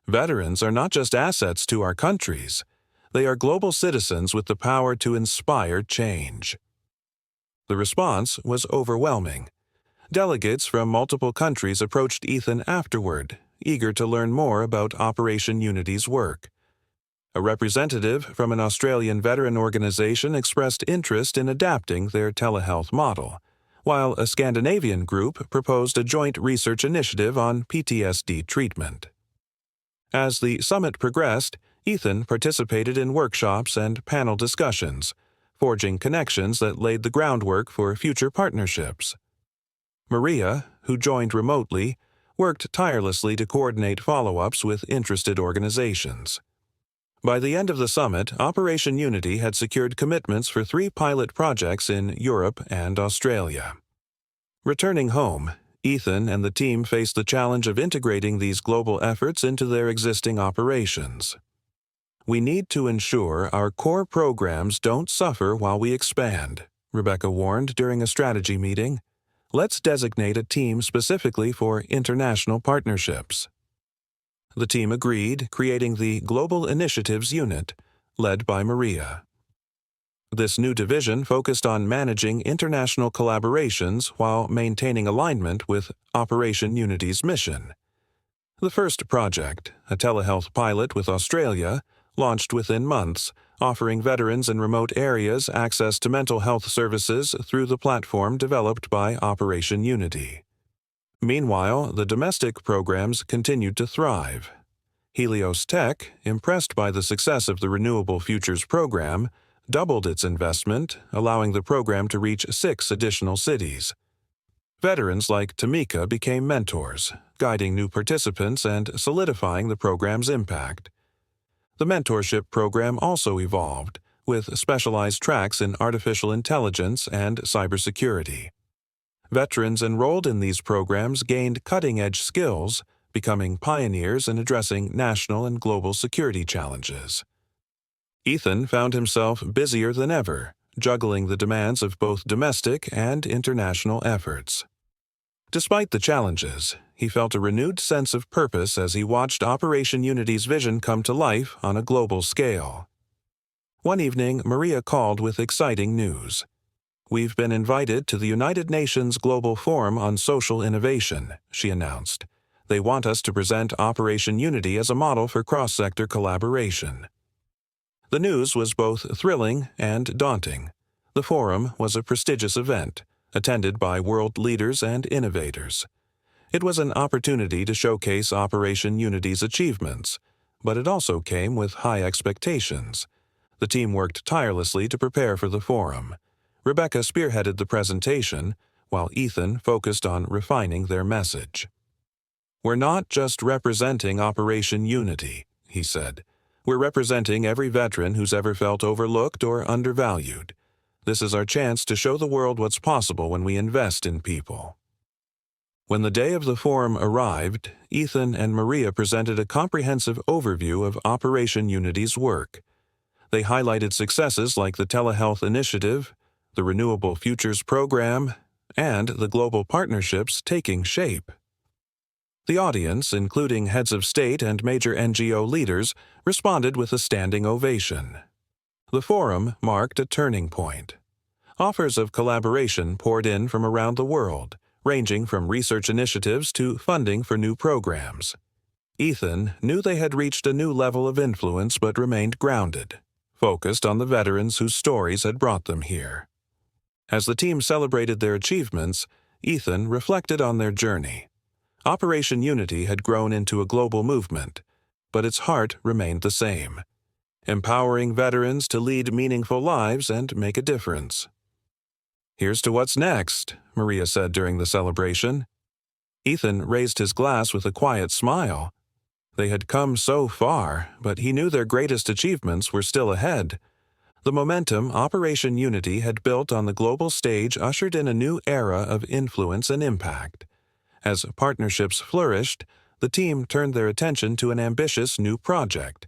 Speaker 1: Veterans are not just assets to our countries. They are global citizens with the power to inspire change." The response was overwhelming. Delegates from multiple countries approached Ethan afterward, eager to learn more about Operation Unity's work. A representative from an Australian veteran organization expressed interest in adapting their telehealth model, while a Scandinavian group proposed a joint research initiative on PTSD treatment. As the summit progressed, Ethan participated in workshops and panel discussions, forging connections that laid the groundwork for future partnerships. Maria, who joined remotely, worked tirelessly to coordinate follow-ups with interested organizations. By the end of the summit, Operation Unity had secured commitments for 3 pilot projects in Europe and Australia. Returning home, Ethan and the team faced the challenge of integrating these global efforts into their existing operations. "We need to ensure our core programs don't suffer while we expand," Rebecca warned during a strategy meeting. "Let's designate a team specifically for international partnerships." The team agreed, creating the Global Initiatives Unit, led by Maria. This new division focused on managing international collaborations while maintaining alignment with Operation Unity's mission. The first project, a telehealth pilot with Australia, launched within months, offering veterans in remote areas access to mental health services through the platform developed by Operation Unity. Meanwhile, the domestic programs continued to thrive. Helios Tech, impressed by the success of the Renewable Futures program, doubled its investment, allowing the program to reach 6 additional cities. Veterans like Tamika became mentors, guiding new participants and solidifying the program's impact. The mentorship program also evolved, with specialized tracks in artificial intelligence and cybersecurity. Veterans enrolled in these programs gained cutting-edge skills, becoming pioneers in addressing national and global security challenges. Ethan found himself busier than ever, juggling the demands of both domestic and international efforts. Despite the challenges, he felt a renewed sense of purpose as he watched Operation Unity's vision come to life on a global scale. One evening, Maria called with exciting news. "We've been invited to the United Nations Global Forum on Social Innovation," she announced. "They want us to present Operation Unity as a model for cross-sector collaboration." The news was both thrilling and daunting. The forum was a prestigious event, attended by world leaders and innovators. It was an opportunity to showcase Operation Unity's achievements, but it also came with high expectations. The team worked tirelessly to prepare for the forum. Rebecca spearheaded the presentation, while Ethan focused on refining their message. "We're not just representing Operation Unity," he said. "We're representing every veteran who's ever felt overlooked or undervalued. This is our chance to show the world what's possible when we invest in people." When the day of the forum arrived, Ethan and Maria presented a comprehensive overview of Operation Unity's work. They highlighted successes like the telehealth initiative, the Renewable Futures program, and the global partnerships taking shape. The audience, including heads of state and major NGO leaders, responded with a standing ovation. The forum marked a turning point. Offers of collaboration poured in from around the world, ranging from research initiatives to funding for new programs. Ethan knew they had reached a new level of influence but remained grounded, focused on the veterans whose stories had brought them here. As the team celebrated their achievements, Ethan reflected on their journey. Operation Unity had grown into a global movement, but its heart remained the same: empowering veterans to lead meaningful lives and make a difference. "Here's to what's next," Maria said during the celebration. Ethan raised his glass with a quiet smile. They had come so far, but he knew their greatest achievements were still ahead. The momentum Operation Unity had built on the global stage ushered in a new era of influence and impact. As partnerships flourished, the team turned their attention to an ambitious new project: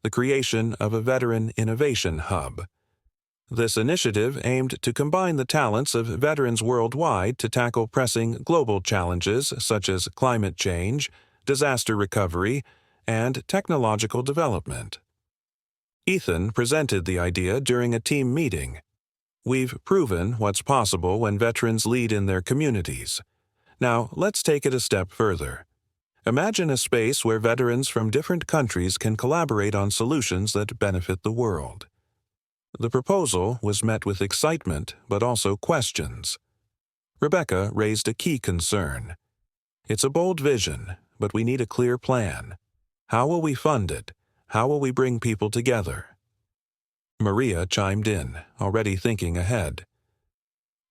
Speaker 1: the creation of a Veteran Innovation Hub. This initiative aimed to combine the talents of veterans worldwide to tackle pressing global challenges such as climate change, disaster recovery, and technological development. Ethan presented the idea during a team meeting. "We've proven what's possible when veterans lead in their communities. Now, let's take it a step further. Imagine a space where veterans from different countries can collaborate on solutions that benefit the world." The proposal was met with excitement, but also questions. Rebecca raised a key concern. "It's a bold vision, but we need a clear plan. How will we fund it? How will we bring people together?" Maria chimed in, already thinking ahead.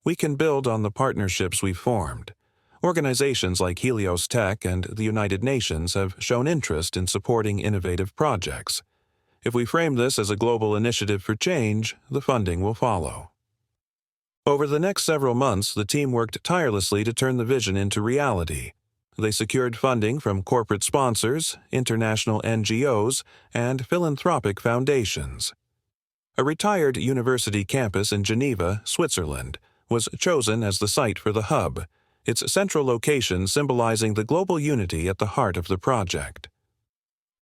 Speaker 1: "We can build on the partnerships we've formed. Organizations like Helios Tech and the United Nations have shown interest in supporting innovative projects. If we frame this as a global initiative for change, the funding will follow." Over the next several months, the team worked tirelessly to turn the vision into reality. They secured funding from corporate sponsors, international NGOs, and philanthropic foundations. A retired university campus in Geneva, Switzerland, was chosen as the site for the hub, its central location symbolizing the global unity at the heart of the project.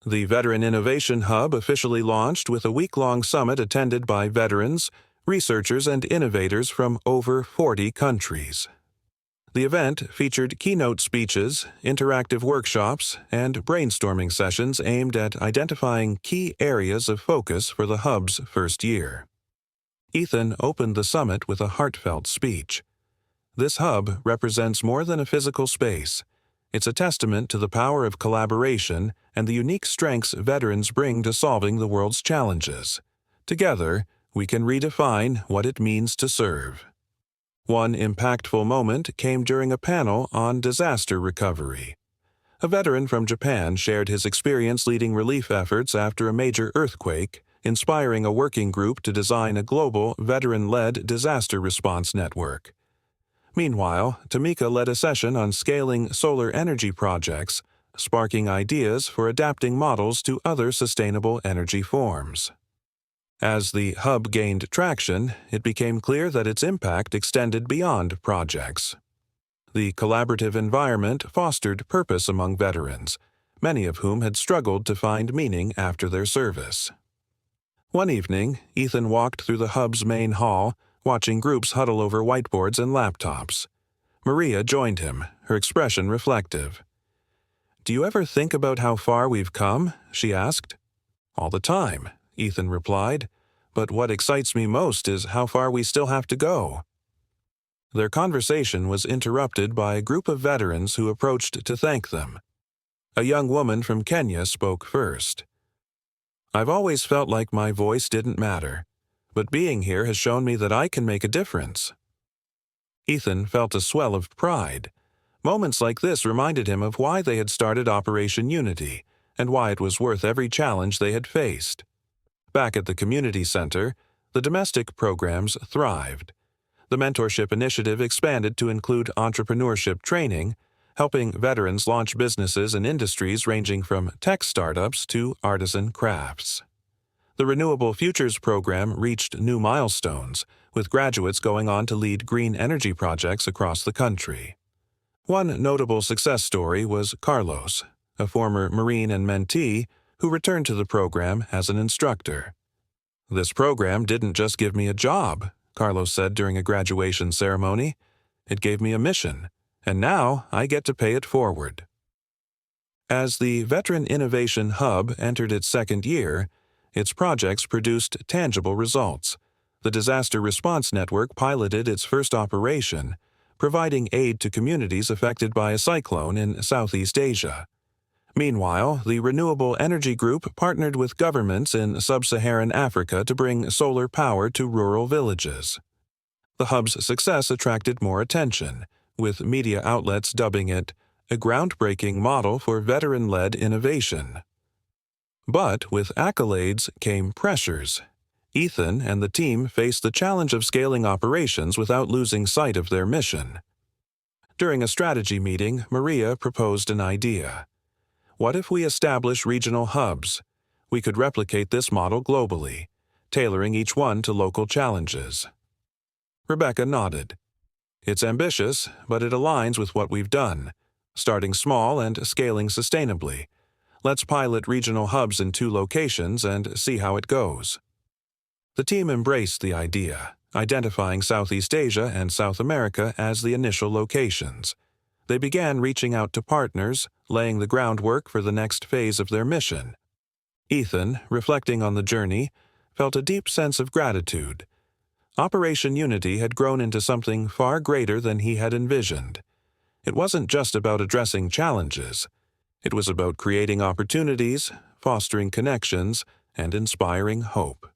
Speaker 1: The Veteran Innovation Hub officially launched with a week-long summit attended by veterans, researchers, and innovators from over 40 countries. The event featured keynote speeches, interactive workshops, and brainstorming sessions aimed at identifying key areas of focus for the hub's first year. Ethan opened the summit with a heartfelt speech. "This hub represents more than a physical space. It's a testament to the power of collaboration and the unique strengths veterans bring to solving the world's challenges. Together, we can redefine what it means to serve." One impactful moment came during a panel on disaster recovery. A veteran from Japan shared his experience leading relief efforts after a major earthquake, inspiring a working group to design a global, veteran-led disaster response network. Meanwhile, Tamika led a session on scaling solar energy projects, sparking ideas for adapting models to other sustainable energy forms. As the hub gained traction, it became clear that its impact extended beyond projects. The collaborative environment fostered purpose among veterans, many of whom had struggled to find meaning after their service. One evening, Ethan walked through the hub's main hall, watching groups huddle over whiteboards and laptops. Maria joined him, her expression reflective. "Do you ever think about how far we've come?" she asked. "All the time," Ethan replied, "but what excites me most is how far we still have to go." Their conversation was interrupted by a group of veterans who approached to thank them. A young woman from Kenya spoke first. "I've always felt like my voice didn't matter, but being here has shown me that I can make a difference." Ethan felt a swell of pride. Moments like this reminded him of why they had started Operation Unity and why it was worth every challenge they had faced. Back at the community center, the domestic programs thrived. The mentorship initiative expanded to include entrepreneurship training, helping veterans launch businesses in industries ranging from tech startups to artisan crafts. The Renewable Futures program reached new milestones, with graduates going on to lead green energy projects across the country. One notable success story was Carlos, a former Marine and mentee who returned to the program as an instructor. "This program didn't just give me a job," Carlos said during a graduation ceremony. "It gave me a mission, and now I get to pay it forward." As the Veteran Innovation Hub entered its second year, its projects produced tangible results. The Disaster Response Network piloted its first operation, providing aid to communities affected by a cyclone in Southeast Asia. Meanwhile, the Renewable Energy Group partnered with governments in sub-Saharan Africa to bring solar power to rural villages. The hub's success attracted more attention, with media outlets dubbing it a groundbreaking model for veteran-led innovation. But with accolades came pressures. Ethan and the team faced the challenge of scaling operations without losing sight of their mission. During a strategy meeting, Maria proposed an idea. "What if we establish regional hubs? We could replicate this model globally, tailoring each one to local challenges." Rebecca nodded. "It's ambitious, but it aligns with what we've done, starting small and scaling sustainably. Let's pilot regional hubs in 2 locations and see how it goes." The team embraced the idea, identifying Southeast Asia and South America as the initial locations. They began reaching out to partners, laying the groundwork for the next phase of their mission. Ethan, reflecting on the journey, felt a deep sense of gratitude. Operation Unity had grown into something far greater than he had envisioned. It wasn't just about addressing challenges. It was about creating opportunities, fostering connections, and inspiring hope.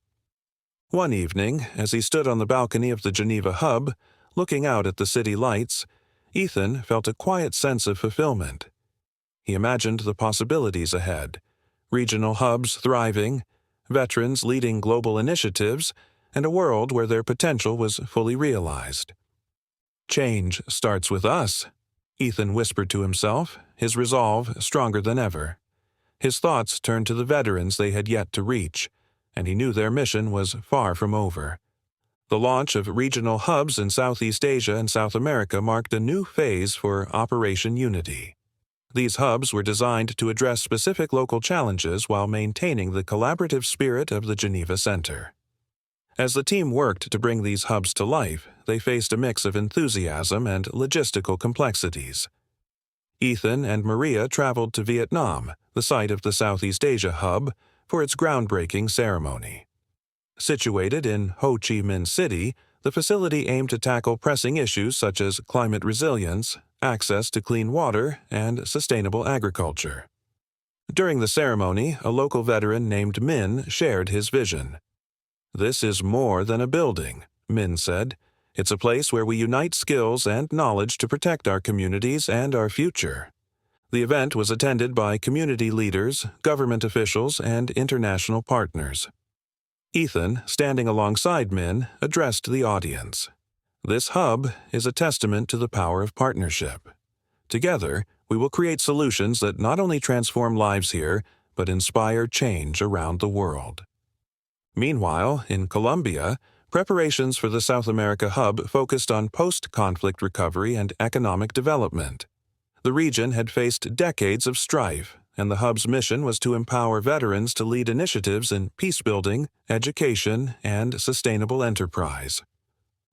Speaker 1: One evening, as he stood on the balcony of the Geneva Hub, looking out at the city lights, Ethan felt a quiet sense of fulfillment. He imagined the possibilities ahead: regional hubs thriving, veterans leading global initiatives, and a world where their potential was fully realized. "Change starts with us," Ethan whispered to himself, his resolve stronger than ever. His thoughts turned to the veterans they had yet to reach, and he knew their mission was far from over. The launch of regional hubs in Southeast Asia and South America marked a new phase for Operation Unity. These hubs were designed to address specific local challenges while maintaining the collaborative spirit of the Geneva Center. As the team worked to bring these hubs to life, they faced a mix of enthusiasm and logistical complexities. Ethan and Maria traveled to Vietnam, the site of the Southeast Asia Hub, for its groundbreaking ceremony. Situated in Ho Chi Minh City, the facility aimed to tackle pressing issues such as climate resilience, access to clean water, and sustainable agriculture. During the ceremony, a local veteran named Min shared his vision. "This is more than a building," Min said. "It's a place where we unite skills and knowledge to protect our communities and our future." The event was attended by community leaders, government officials, and international partners. Ethan, standing alongside Min, addressed the audience. "This hub is a testament to the power of partnership. Together, we will create solutions that not only transform lives here, but inspire change around the world." Meanwhile, in Colombia, preparations for the South America Hub focused on post-conflict recovery and economic development. The region had faced decades of strife, and the Hub's mission was to empower veterans to lead initiatives in peacebuilding, education, and sustainable enterprise.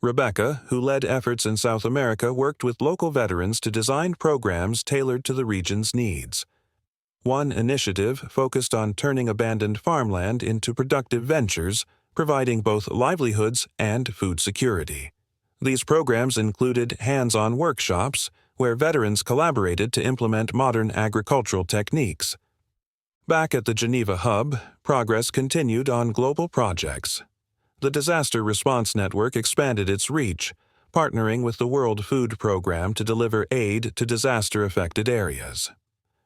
Speaker 1: Rebecca, who led efforts in South America, worked with local veterans to design programs tailored to the region's needs. One initiative focused on turning abandoned farmland into productive ventures, providing both livelihoods and food security. These programs included hands-on workshops, where veterans collaborated to implement modern agricultural techniques. Back at the Geneva Hub, progress continued on global projects. The Disaster Response Network expanded its reach, partnering with the World Food Program to deliver aid to disaster-affected areas.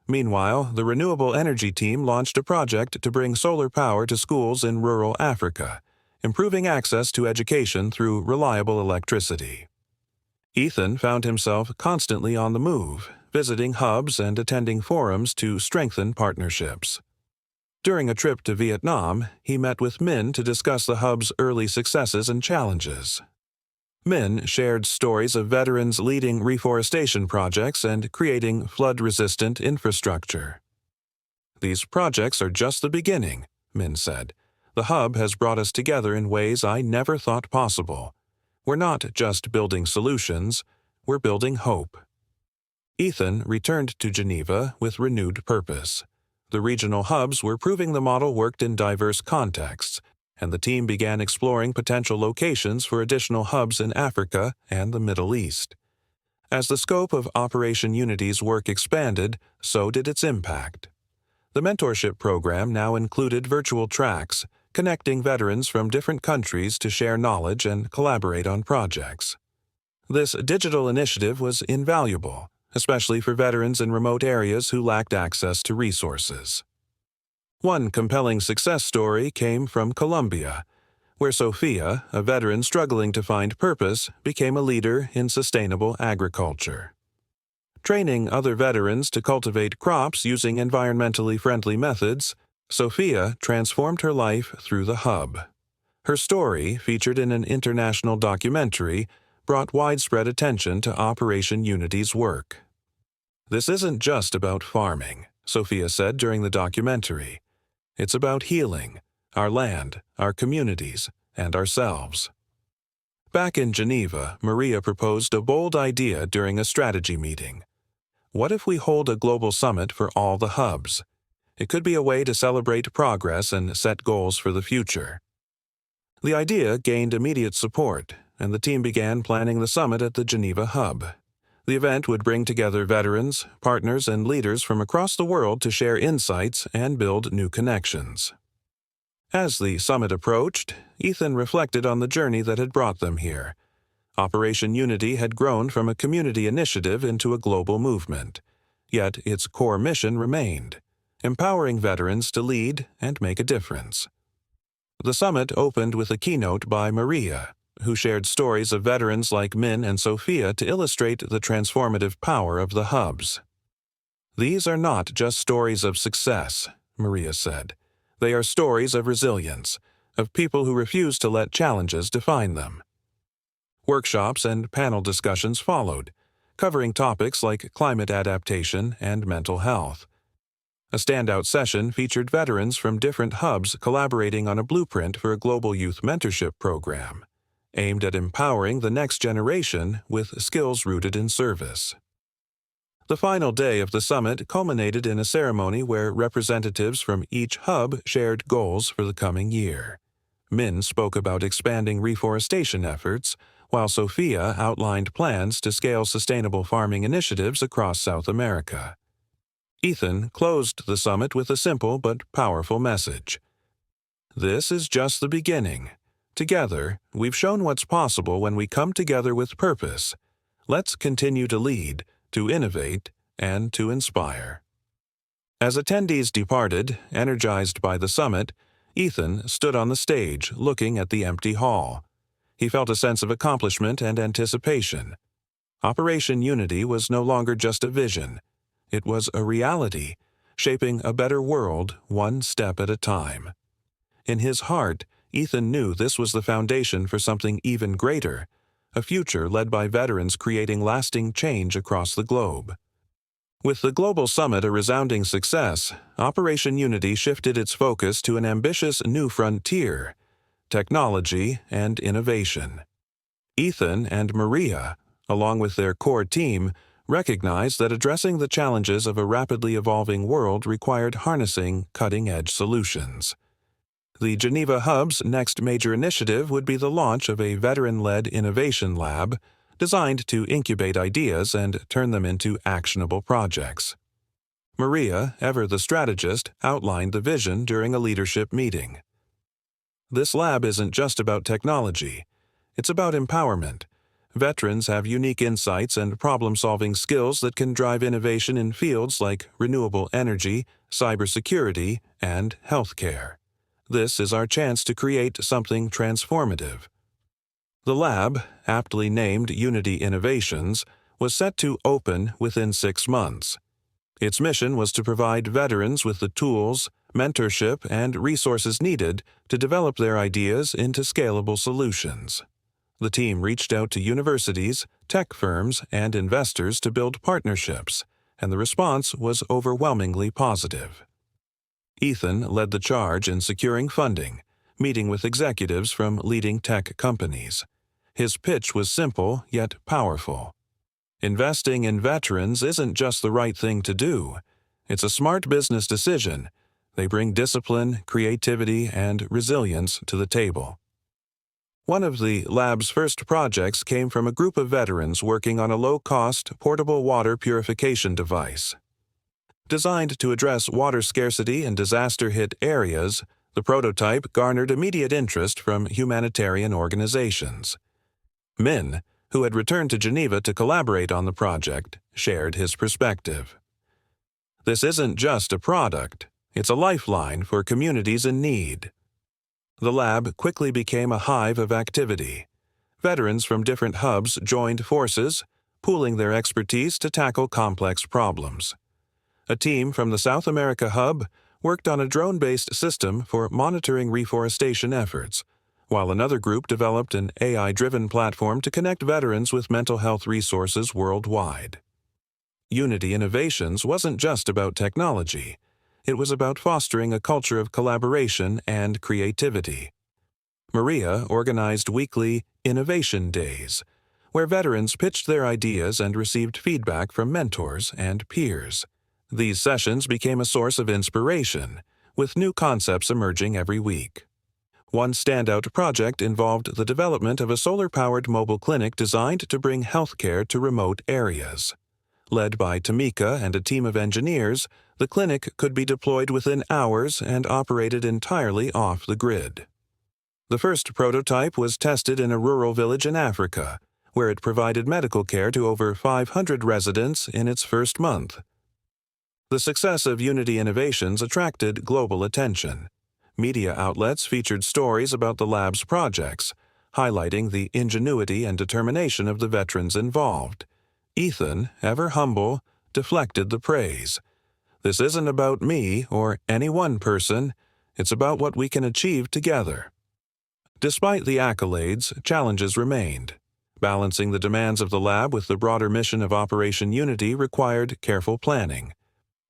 Speaker 1: Meanwhile, the Renewable Energy Team launched a project to bring solar power to schools in rural Africa, improving access to education through reliable electricity. Ethan found himself constantly on the move, visiting hubs and attending forums to strengthen partnerships. During a trip to Vietnam, he met with Min to discuss the hub's early successes and challenges. Min shared stories of veterans leading reforestation projects and creating flood-resistant infrastructure. "These projects are just the beginning," Min said. "The hub has brought us together in ways I never thought possible. We're not just building solutions, we're building hope." Ethan returned to Geneva with renewed purpose. The regional hubs were proving the model worked in diverse contexts, and the team began exploring potential locations for additional hubs in Africa and the Middle East. As the scope of Operation Unity's work expanded, so did its impact. The mentorship program now included virtual tracks, connecting veterans from different countries to share knowledge and collaborate on projects. This digital initiative was invaluable, especially for veterans in remote areas who lacked access to resources. One compelling success story came from Colombia, where Sophia, a veteran struggling to find purpose, became a leader in sustainable agriculture. Training other veterans to cultivate crops using environmentally friendly methods, Sophia transformed her life through the hub. Her story, featured in an international documentary, brought widespread attention to Operation Unity's work. "This isn't just about farming," Sophia said during the documentary. "It's about healing our land, our communities, and ourselves." Back in Geneva, Maria proposed a bold idea during a strategy meeting. "What if we hold a global summit for all the hubs? It could be a way to celebrate progress and set goals for the future." The idea gained immediate support, and the team began planning the summit at the Geneva hub. The event would bring together veterans, partners, and leaders from across the world to share insights and build new connections. As the summit approached, Ethan reflected on the journey that had brought them here. Operation Unity had grown from a community initiative into a global movement. Yet its core mission remained: empowering veterans to lead and make a difference. The summit opened with a keynote by Maria, who shared stories of veterans like Min and Sophia to illustrate the transformative power of the hubs. "These are not just stories of success," Maria said. "They are stories of resilience, of people who refuse to let challenges define them." Workshops and panel discussions followed, covering topics like climate adaptation and mental health. A standout session featured veterans from different hubs collaborating on a blueprint for a global youth mentorship program, aimed at empowering the next generation with skills rooted in service. The final day of the summit culminated in a ceremony where representatives from each hub shared goals for the coming year. Min spoke about expanding reforestation efforts, while Sophia outlined plans to scale sustainable farming initiatives across South America. Ethan closed the summit with a simple but powerful message. "This is just the beginning. Together, we've shown what's possible when we come together with purpose. Let's continue to lead, to innovate, and to inspire." As attendees departed, energized by the summit, Ethan stood on the stage looking at the empty hall. He felt a sense of accomplishment and anticipation. Operation Unity was no longer just a vision. It was a reality, shaping a better world one step at a time. In his heart, Ethan knew this was the foundation for something even greater, a future led by veterans creating lasting change across the globe. With the Global Summit a resounding success, Operation Unity shifted its focus to an ambitious new frontier: technology and innovation. Ethan and Maria, along with their core team, recognized that addressing the challenges of a rapidly evolving world required harnessing cutting-edge solutions. The Geneva Hub's next major initiative would be the launch of a veteran-led innovation lab designed to incubate ideas and turn them into actionable projects. Maria, ever the strategist, outlined the vision during a leadership meeting. "This lab isn't just about technology. It's about empowerment. Veterans have unique insights and problem-solving skills that can drive innovation in fields like renewable energy, cybersecurity, and healthcare. This is our chance to create something transformative." The lab, aptly named Unity Innovations, was set to open within 6 months. Its mission was to provide veterans with the tools, mentorship, and resources needed to develop their ideas into scalable solutions. The team reached out to universities, tech firms, and investors to build partnerships, and the response was overwhelmingly positive. Ethan led the charge in securing funding, meeting with executives from leading tech companies. His pitch was simple yet powerful. Investing in veterans isn't just the right thing to do. It's a smart business decision. They bring discipline, creativity, and resilience to the table. One of the lab's first projects came from a group of veterans working on a low-cost, portable water purification device. Designed to address water scarcity in disaster-hit areas, the prototype garnered immediate interest from humanitarian organizations. Min, who had returned to Geneva to collaborate on the project, shared his perspective. This isn't just a product, it's a lifeline for communities in need. The lab quickly became a hive of activity. Veterans from different hubs joined forces, pooling their expertise to tackle complex problems. A team from the South America hub worked on a drone-based system for monitoring reforestation efforts, while another group developed an AI-driven platform to connect veterans with mental health resources worldwide. Unity Innovations wasn't just about technology. It was about fostering a culture of collaboration and creativity. Maria organized weekly Innovation Days, where veterans pitched their ideas and received feedback from mentors and peers. These sessions became a source of inspiration, with new concepts emerging every week. One standout project involved the development of a solar-powered mobile clinic designed to bring healthcare to remote areas. Led by Tamika and a team of engineers, the clinic could be deployed within hours and operated entirely off the grid. The first prototype was tested in a rural village in Africa, where it provided medical care to over 500 residents in its first month. The success of Unity Innovations attracted global attention. Media outlets featured stories about the lab's projects, highlighting the ingenuity and determination of the veterans involved. Ethan, ever humble, deflected the praise. "This isn't about me or any one person. It's about what we can achieve together." Despite the accolades, challenges remained. Balancing the demands of the lab with the broader mission of Operation Unity required careful planning.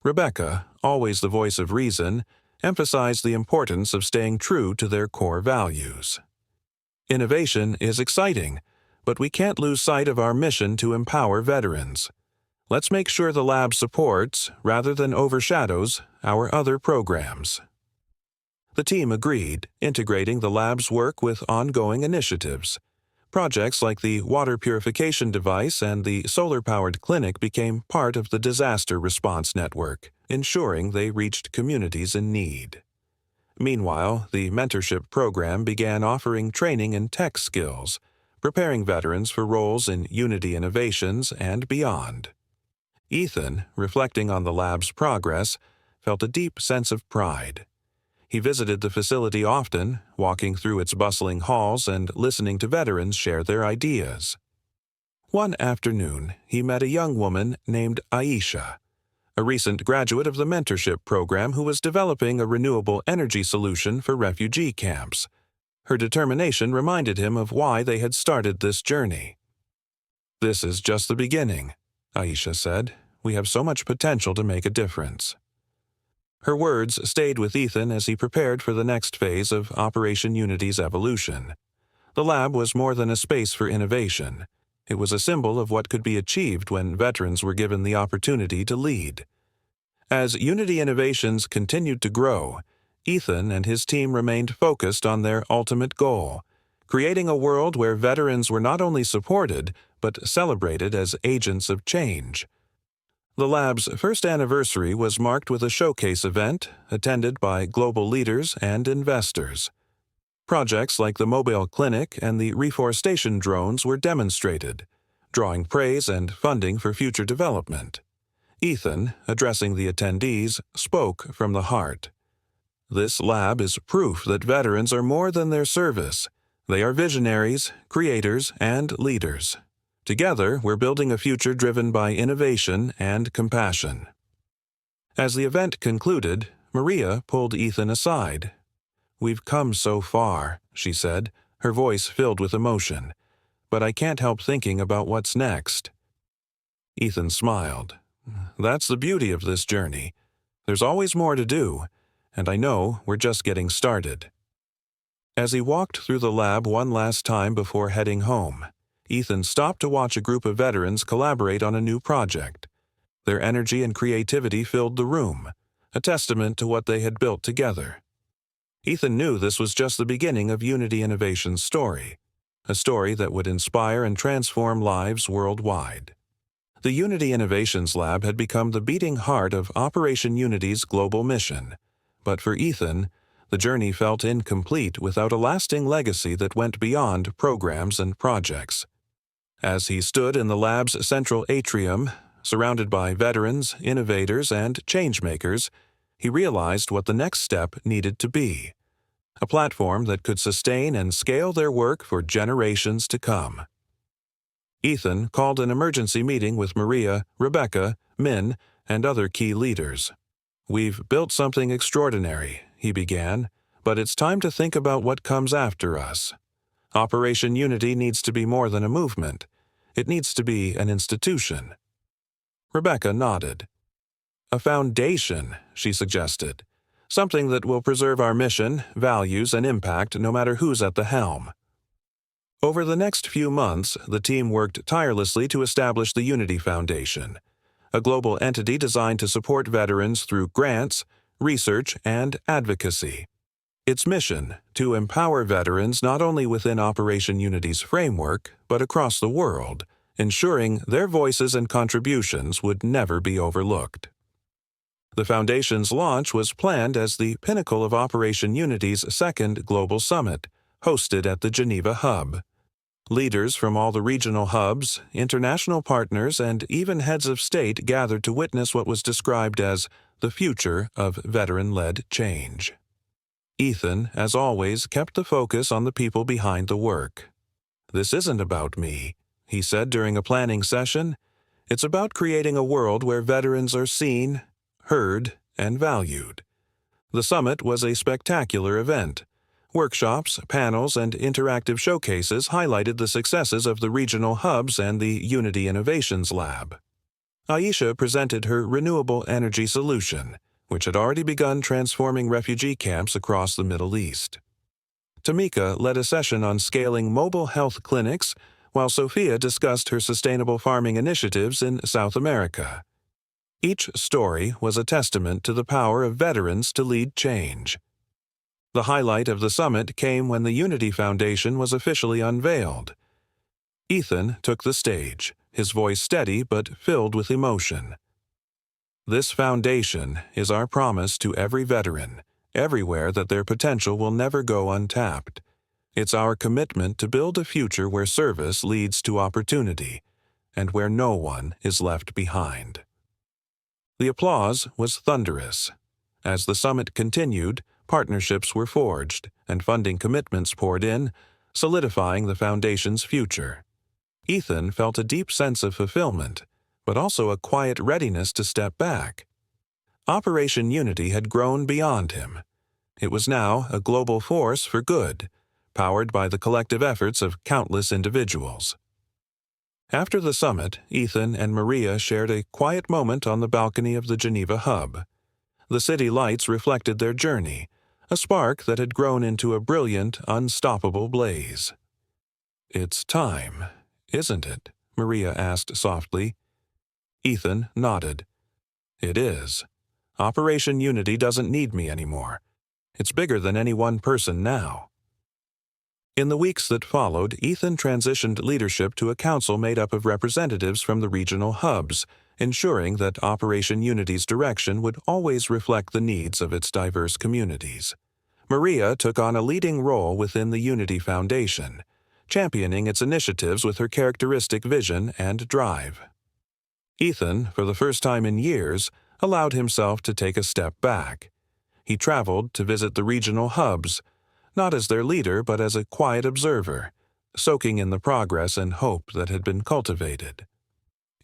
Speaker 1: Rebecca, always the voice of reason, emphasized the importance of staying true to their core values. Innovation is exciting, but we can't lose sight of our mission to empower veterans. Let's make sure the lab supports, rather than overshadows, our other programs. The team agreed, integrating the lab's work with ongoing initiatives. Projects like the water purification device and the solar-powered clinic became part of the disaster response network, ensuring they reached communities in need. Meanwhile, the mentorship program began offering training in tech skills, preparing veterans for roles in Unity Innovations and beyond. Ethan, reflecting on the lab's progress, felt a deep sense of pride. He visited the facility often, walking through its bustling halls and listening to veterans share their ideas. One afternoon, he met a young woman named Aisha, a recent graduate of the mentorship program who was developing a renewable energy solution for refugee camps. Her determination reminded him of why they had started this journey. "This is just the beginning," Aisha said. "We have so much potential to make a difference." Her words stayed with Ethan as he prepared for the next phase of Operation Unity's evolution. The lab was more than a space for innovation. It was a symbol of what could be achieved when veterans were given the opportunity to lead. As Unity Innovations continued to grow, Ethan and his team remained focused on their ultimate goal, creating a world where veterans were not only supported, but celebrated as agents of change. The lab's first anniversary was marked with a showcase event attended by global leaders and investors. Projects like the mobile clinic and the reforestation drones were demonstrated, drawing praise and funding for future development. Ethan, addressing the attendees, spoke from the heart. "This lab is proof that veterans are more than their service. They are visionaries, creators, and leaders. Together, we're building a future driven by innovation and compassion." As the event concluded, Maria pulled Ethan aside. "We've come so far," she said, her voice filled with emotion, "but I can't help thinking about what's next." Ethan smiled. "That's the beauty of this journey. There's always more to do, and I know we're just getting started." As he walked through the lab one last time before heading home, Ethan stopped to watch a group of veterans collaborate on a new project. Their energy and creativity filled the room, a testament to what they had built together. Ethan knew this was just the beginning of Unity Innovation's story, a story that would inspire and transform lives worldwide. The Unity Innovations Lab had become the beating heart of Operation Unity's global mission, but for Ethan, the journey felt incomplete without a lasting legacy that went beyond programs and projects. As he stood in the lab's central atrium, surrounded by veterans, innovators, and changemakers, he realized what the next step needed to be: a platform that could sustain and scale their work for generations to come. Ethan called an emergency meeting with Maria, Rebecca, Min, and other key leaders. "We've built something extraordinary," he began, "but it's time to think about what comes after us. Operation Unity needs to be more than a movement. It needs to be an institution." Rebecca nodded. "A foundation," she suggested. "Something that will preserve our mission, values, and impact no matter who's at the helm." Over the next few months, the team worked tirelessly to establish the Unity Foundation, a global entity designed to support veterans through grants, research, and advocacy. Its mission: to empower veterans not only within Operation Unity's framework, but across the world, ensuring their voices and contributions would never be overlooked. The Foundation's launch was planned as the pinnacle of Operation Unity's second global summit, hosted at the Geneva Hub. Leaders from all the regional hubs, international partners, and even heads of state gathered to witness what was described as the future of veteran-led change. Ethan, as always, kept the focus on the people behind the work. "This isn't about me," he said during a planning session. "It's about creating a world where veterans are seen, heard, and valued." The summit was a spectacular event. Workshops, panels, and interactive showcases highlighted the successes of the regional hubs and the Unity Innovations Lab. Aisha presented her renewable energy solution, which had already begun transforming refugee camps across the Middle East. Tamika led a session on scaling mobile health clinics, while Sophia discussed her sustainable farming initiatives in South America. Each story was a testament to the power of veterans to lead change. The highlight of the summit came when the Unity Foundation was officially unveiled. Ethan took the stage, his voice steady but filled with emotion. "This foundation is our promise to every veteran, everywhere that their potential will never go untapped. It's our commitment to build a future where service leads to opportunity, and where no one is left behind." The applause was thunderous. As the summit continued, partnerships were forged, and funding commitments poured in, solidifying the Foundation's future. Ethan felt a deep sense of fulfillment, but also a quiet readiness to step back. Operation Unity had grown beyond him. It was now a global force for good, powered by the collective efforts of countless individuals. After the summit, Ethan and Maria shared a quiet moment on the balcony of the Geneva Hub. The city lights reflected their journey, a spark that had grown into a brilliant, unstoppable blaze. "It's time, isn't it?" Maria asked softly. Ethan nodded. "It is. Operation Unity doesn't need me anymore. It's bigger than any one person now." In the weeks that followed, Ethan transitioned leadership to a council made up of representatives from the regional hubs, ensuring that Operation Unity's direction would always reflect the needs of its diverse communities. Maria took on a leading role within the Unity Foundation, championing its initiatives with her characteristic vision and drive. Ethan, for the first time in years, allowed himself to take a step back. He traveled to visit the regional hubs, not as their leader but as a quiet observer, soaking in the progress and hope that had been cultivated.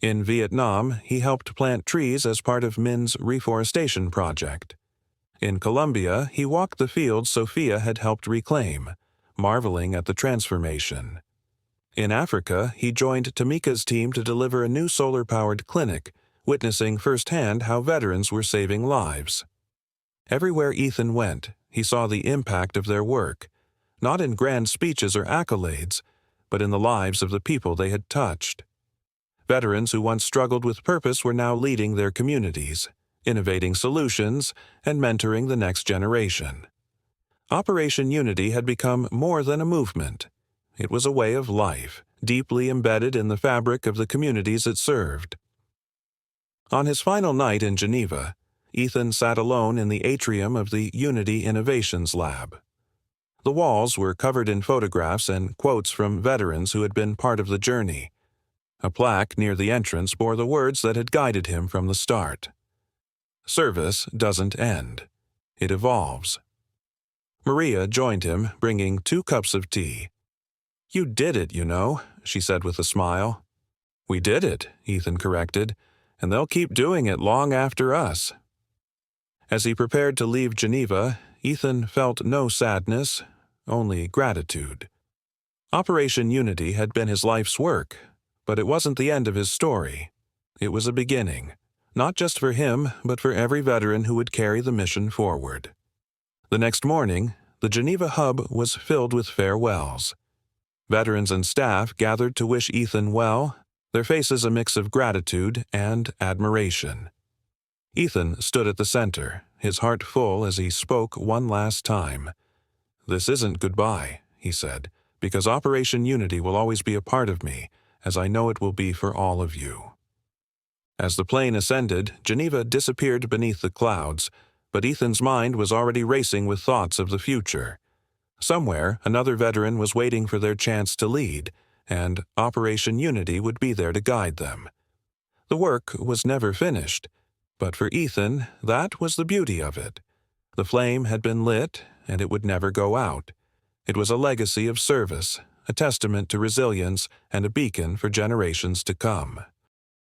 Speaker 1: In Vietnam, he helped plant trees as part of Min's reforestation project. In Colombia, he walked the fields Sophia had helped reclaim, marveling at the transformation. In Africa, he joined Tamika's team to deliver a new solar-powered clinic, witnessing firsthand how veterans were saving lives. Everywhere Ethan went, he saw the impact of their work, not in grand speeches or accolades, but in the lives of the people they had touched. Veterans who once struggled with purpose were now leading their communities, innovating solutions, and mentoring the next generation. Operation Unity had become more than a movement. It was a way of life, deeply embedded in the fabric of the communities it served. On his final night in Geneva, Ethan sat alone in the atrium of the Unity Innovations Lab. The walls were covered in photographs and quotes from veterans who had been part of the journey. A plaque near the entrance bore the words that had guided him from the start. Service doesn't end. It evolves. Maria joined him, bringing 2 cups of tea. "You did it, you know," she said with a smile. "We did it," Ethan corrected, "and they'll keep doing it long after us." As he prepared to leave Geneva, Ethan felt no sadness, only gratitude. Operation Unity had been his life's work, but it wasn't the end of his story. It was a beginning, not just for him, but for every veteran who would carry the mission forward. The next morning, the Geneva hub was filled with farewells. Veterans and staff gathered to wish Ethan well, their faces a mix of gratitude and admiration. Ethan stood at the center, his heart full as he spoke one last time. "This isn't goodbye," he said, "because Operation Unity will always be a part of me, as I know it will be for all of you." As the plane ascended, Geneva disappeared beneath the clouds, but Ethan's mind was already racing with thoughts of the future. Somewhere, another veteran was waiting for their chance to lead, and Operation Unity would be there to guide them. The work was never finished, but for Ethan, that was the beauty of it. The flame had been lit, and it would never go out. It was a legacy of service, a testament to resilience, and a beacon for generations to come.